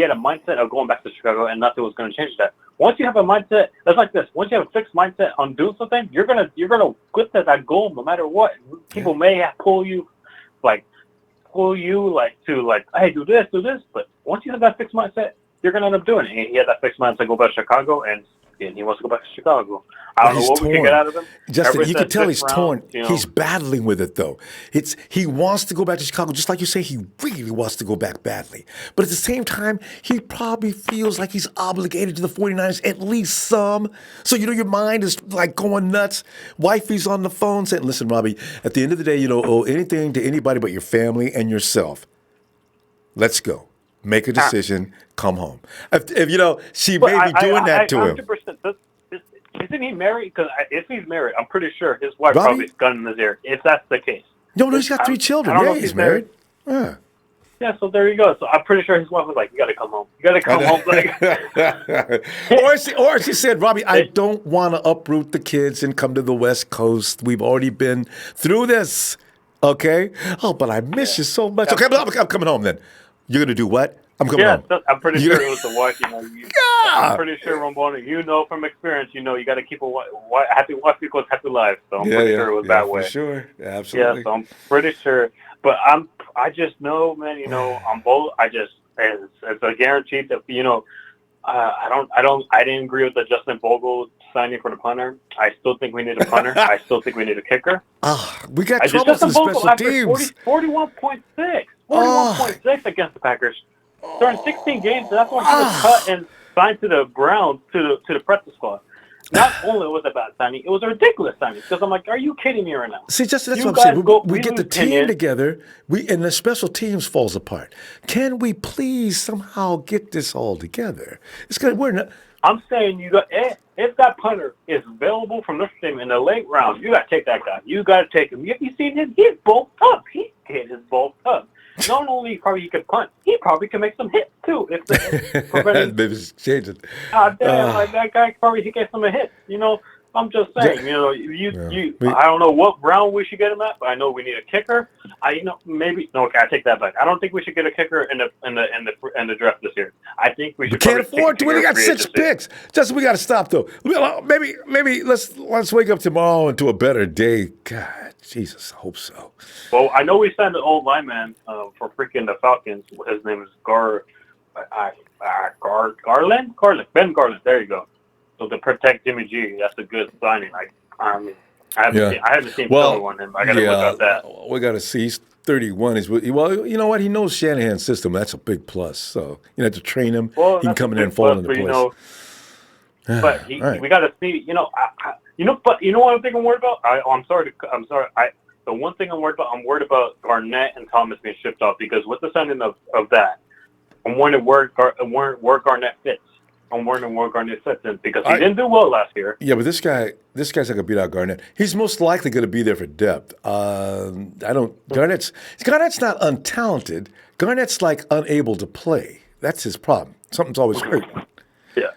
had a mindset of going back to Chicago, and nothing was going to change that. Once you have a mindset, that's like this. Once you have a fixed mindset on doing something, you're gonna quit that goal no matter what. People may pull you to hey, do this, but once you have that fixed mindset, you're gonna end up doing it. He had that fixed mindset, go back to Chicago, and he wants to go back to Chicago. I don't know what we can get out of him. Justin, you can tell he's torn. He's battling with it, though. He wants to go back to Chicago, just like you say, he really wants to go back badly. But at the same time, he probably feels like he's obligated to the 49ers, at least some. So, your mind is like going nuts. Wifey's on the phone saying, listen, Robbie, at the end of the day, you don't owe anything to anybody but your family and yourself. Let's go. Make a decision. Come home. If she may be doing that to him. 100%. Isn't he married? Because if he's married, I'm pretty sure his wife probably has gun in his ear. If that's the case. No, he's got 3 children. Yeah, he's married. Yeah. Yeah, so there you go. So I'm pretty sure his wife was like, you got to come home. You got to come home. Or she said, Robbie, I don't want to uproot the kids and come to the West Coast. We've already been through this. Okay? Oh, but I miss you so much. Okay, I'm coming home then. You're going to do what? I'm coming home. I'm pretty sure it was the wife. I'm pretty sure, Rombona, from experience, you got to keep a happy wife equals happy life. So I'm pretty sure it was that way. For sure. Absolutely. Yeah, so I'm pretty sure. But I just know, man, on both, it's a guarantee that, I didn't agree with the Justin Vogel signing for the punter. I still think we need a punter. I still think we need a kicker. We got troubles in special teams. 41.6 against the Packers. During 16 games, that's when he was cut and signed to the Browns, to the practice squad. Not only was it a bad signing, it was a ridiculous signing. Because I'm like, are you kidding me right now? See, Justin, that's what I'm saying. We get the team together, and the special teams falls apart. Can we please somehow get this all together? It's good. I'm saying if that punter is available from this team in the late round, you got to take that guy. You got to take him. Have you seen him? He's bulked up. He hit his bulk up. Not only probably he could punt, he probably can make some hits too. Maybe it's changing. That guy probably he get some hits. I'm just saying. I don't know what round we should get him at, but I know we need a kicker. I take that back. I don't think we should get a kicker in the draft this year. I think we should. We can't afford to. We got 6 picks. Justin, we got to stop though. Maybe let's wake up tomorrow into a better day. God, Jesus, I hope so. Well, I know we signed an old lineman for freaking the Falcons. His name is Ben Garland. There you go. So to protect Jimmy G, that's a good signing. I haven't seen film on him. I got to look up that. We got to see. He's 31. Well, you know what? He knows Shanahan's system. That's a big plus. So you have to train him. He can come in there and fall into place. But we got to see. But you know what I'm worried about? I'm sorry. The one thing I'm worried about Garnett and Thomas being shipped off, because with the signing of that, I'm wondering where Garnett fits. on wondering where Garnett fits in because he didn't do well last year. Yeah, but this guy's not going to beat out Garnett. He's most likely going to be there for depth. Garnett's not untalented. Garnett's like unable to play. That's his problem. Something's always hurt. Yeah.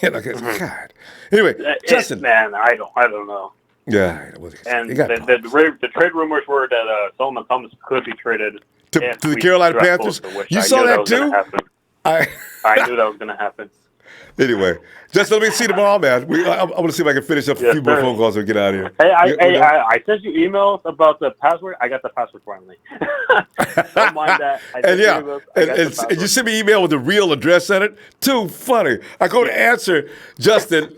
God. Anyway, Justin. Man, I don't know. Yeah. And the trade rumors were that Solomon Thomas could be traded to the Carolina Panthers. You saw that too? I knew that was going to happen. Anyway, Justin, let me see you tomorrow, man. I want to see if I can finish up a few more phone calls and get out of here. Hey, I sent you emails about the password. I got the password finally. Don't mind that. And you sent me an email with the real address on it. Too funny. I go to answer, Justin,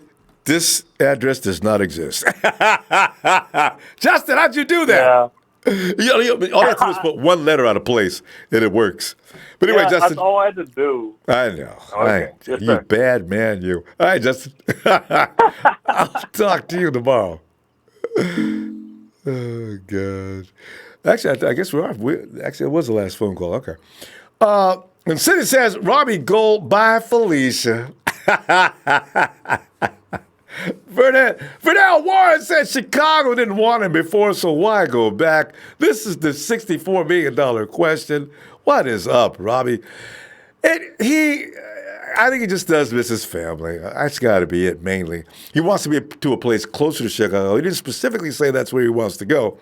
this address does not exist. Justin, how'd you do that? Yeah. All I have to do is put one letter out of place, and it works. But anyway, Justin. That's all I had to do. I know. Okay. Yes, you bad man, you. All right, Justin. I'll talk to you tomorrow. Oh, God. Actually, I guess we are. Actually, it was the last phone call. Okay. And Cindy says, Robbie Gould, bye, Felicia. Vernell Warren said Chicago didn't want him before, so why go back? This is the $64 million question. What is up, Robbie? I think he just does miss his family. That's got to be it, mainly. He wants to be to a place closer to Chicago. He didn't specifically say that's where he wants to go,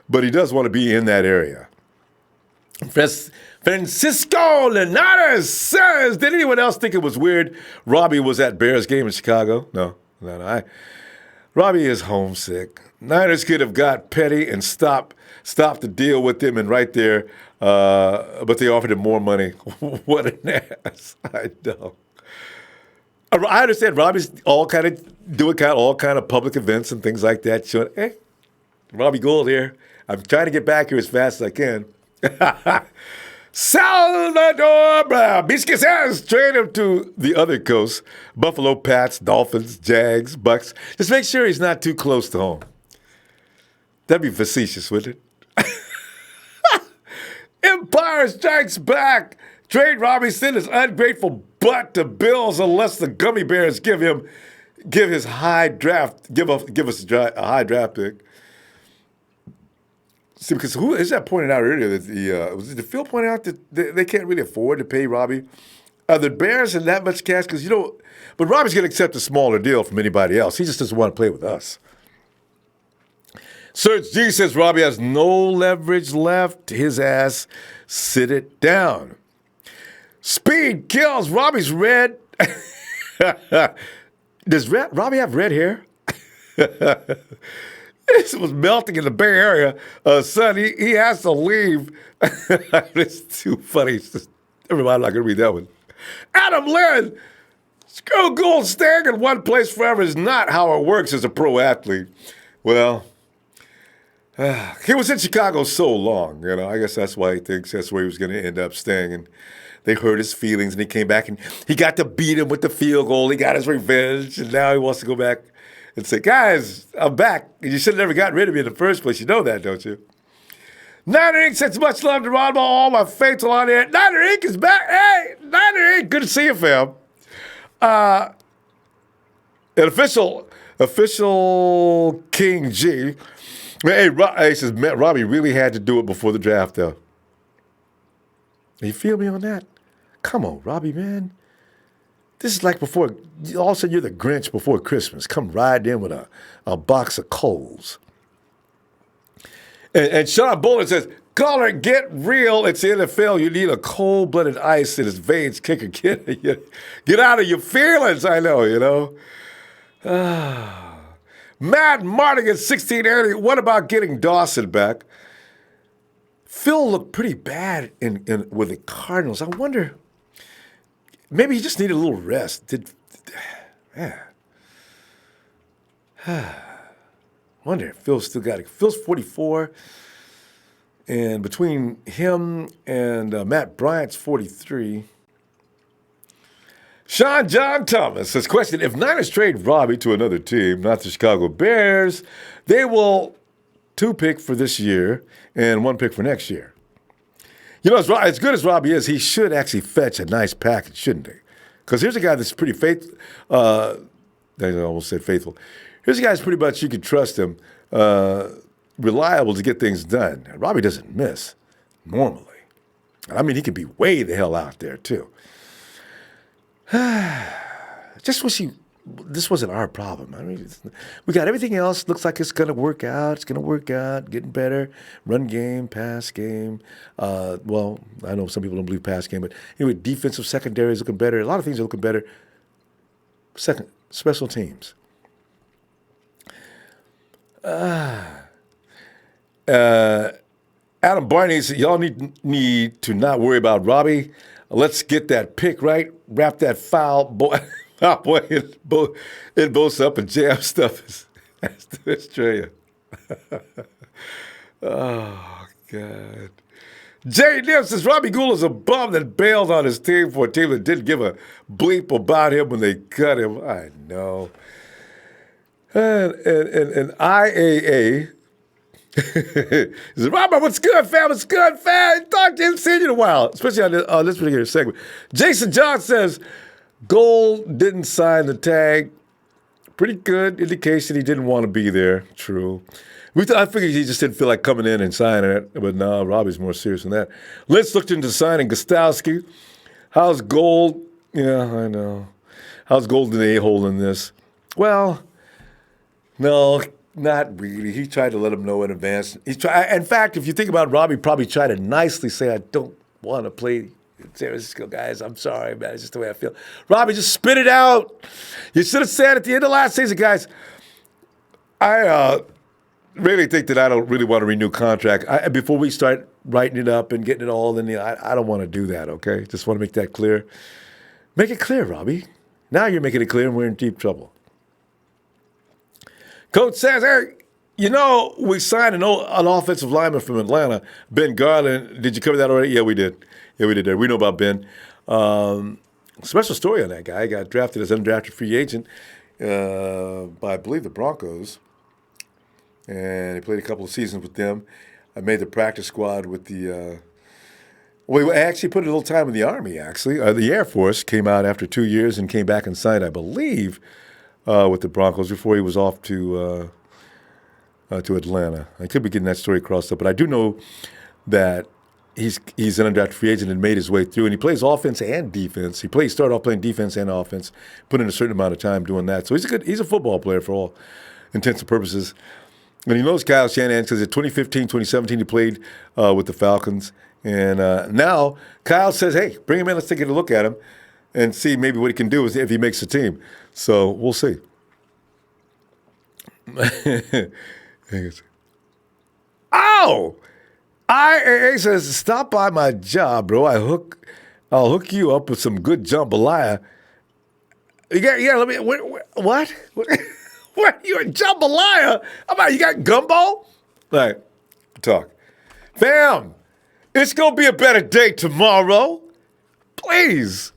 but he does want to be in that area. Francisco Linares says, did anyone else think it was weird Robbie was at Bears game in Chicago? No. Robbie is homesick. Niners could have got petty and stopped the deal with him and right there, but they offered him more money. What an ass. I know. I understand Robbie's doing all kind of public events and things like that. Showing, hey, Robbie Gould here. I'm trying to get back here as fast as I can. Salvador Biscuit says, trade him to the other coast. Buffalo, Pats, Dolphins, Jags, Bucks. Just make sure he's not too close to home. That'd be facetious, wouldn't it? Empire Strikes Back. Trade Robbie, send his ungrateful butt to Bills unless the Gummy Bears give us a high draft pick. See, because who is that pointed out earlier that did Phil point out that they can't really afford to pay Robbie? Are the Bears in that much cash? Because but Robbie's going to accept a smaller deal from anybody else. He just doesn't want to play with us. Serge G says Robbie has no leverage left. His ass, sit it down. Speed kills. Robbie's red. Does Robbie have red hair? This was melting in the Bay Area. Son, he has to leave. It's too funny. Never mind, I'm not going to read that one. Adam Lynn, screw Gould. Staying in one place forever is not how it works as a pro athlete. Well, he was in Chicago so long, I guess that's why he thinks that's where he was going to end up staying. And they hurt his feelings, and he came back, and he got to beat him with the field goal. He got his revenge, and now he wants to go back and say, guys, I'm back. You should have never gotten rid of me in the first place. You know that, don't you? Niner Inc. sends much love to Ronbo. All my faithful on there. Niner Inc. is back. Hey, Niner Inc. Good to see you, fam. An official King G. He says, Robbie really had to do it before the draft, though. You feel me on that? Come on, Robbie, man. This is like before, all of a sudden you're the Grinch before Christmas. Come ride in with a box of coals. And Sean Bullen says, caller, get real. It's the NFL. You need a cold-blooded ice in his veins. Kicker, get out of your feelings, I know, Matt Martin at 1680. What about getting Dawson back? Phil looked pretty bad with the Cardinals. I wonder, maybe he just needed a little rest. Wonder if Phil's still got it. Phil's 44, and between him and Matt Bryant's 43. Sean John Thomas says, question, if Niners trade Robbie to another team, not the Chicago Bears, they will 2 pick for this year and 1 pick for next year. As good as Robbie is, he should actually fetch a nice package, shouldn't he? Because here's a guy that's pretty faithful. I almost said faithful. Here's a guy that's pretty much you can trust him, reliable to get things done. Robbie doesn't miss normally. I mean, he could be way the hell out there, too. Just wish this wasn't our problem. I mean, we got everything else. Looks like it's going to work out. It's going to work out. Getting better. Run game, pass game. Well, I know some people don't believe pass game, but anyway, defensive secondary is looking better. A lot of things are looking better. Special teams. Adam Barney said, y'all need to not worry about Robbie. Let's get that pick right. Wrap that foul boy in both up and jam stuff to Australia. Oh, God. Jay Nim says, Robbie Gould is a bum that bailed on his team for a team that didn't give a bleep about him when they cut him. I know. And IAA says, Robert, what's good, fam? What's good, fam? Talk to him, seen you in a while, especially on this particular segment. Jason John says, Gould didn't sign the tag. Pretty good indication he didn't want to be there. True. I figured he just didn't feel like coming in and signing it, but no, Robbie's more serious than that. Let's look into signing Gastowski. How's Gould? Yeah, I know. How's Gould an a-hole in this? Well, no, not really. He tried to let him know in advance. In fact, if you think about it, Robbie probably tried to nicely say, I don't want to play San Francisco, guys. I'm sorry, man. It's just the way I feel. Robbie, just spit it out. You should have said at the end of last season, guys, I really think that I don't really want to renew contract. Before we start writing it up and getting it all in I don't want to do that, okay? Just want to make that clear. Make it clear, Robbie. Now you're making it clear and we're in deep trouble. Coach says, hey, we signed an offensive lineman from Atlanta, Ben Garland. Did you cover that already? Yeah, we did. We know about Ben. Special story on that guy. He got drafted as undrafted free agent by, I believe, the Broncos. And he played a couple of seasons with them. I made the practice squad with the we actually put a little time in the Army, actually. The Air Force came out after 2 years and came back and signed, I believe, with the Broncos before he was off to Atlanta. I could be getting that story crossed up, but I do know that he's an undrafted free agent and made his way through, and he plays offense and defense. He started off playing defense and offense, put in a certain amount of time doing that. So he's a football player for all intents and purposes. And he knows Kyle Shanahan because in 2015, 2017, he played with the Falcons. And now Kyle says, hey, bring him in. Let's take a look at him and see maybe what he can do if he makes the team. So we'll see. Oh! IAA says, stop by my job, bro. I'll hook you up with some good jambalaya. Let me. What? What? You a jambalaya? How about you got gumbo? All right, talk. Fam, it's going to be a better day tomorrow. Please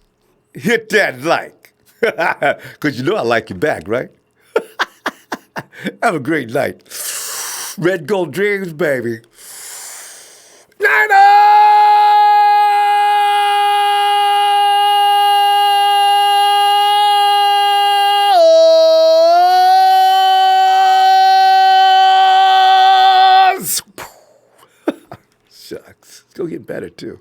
hit that like. Because I like you back, right? Have a great night. Red Gold Dreams, baby. Shucks. It's going to get better, too.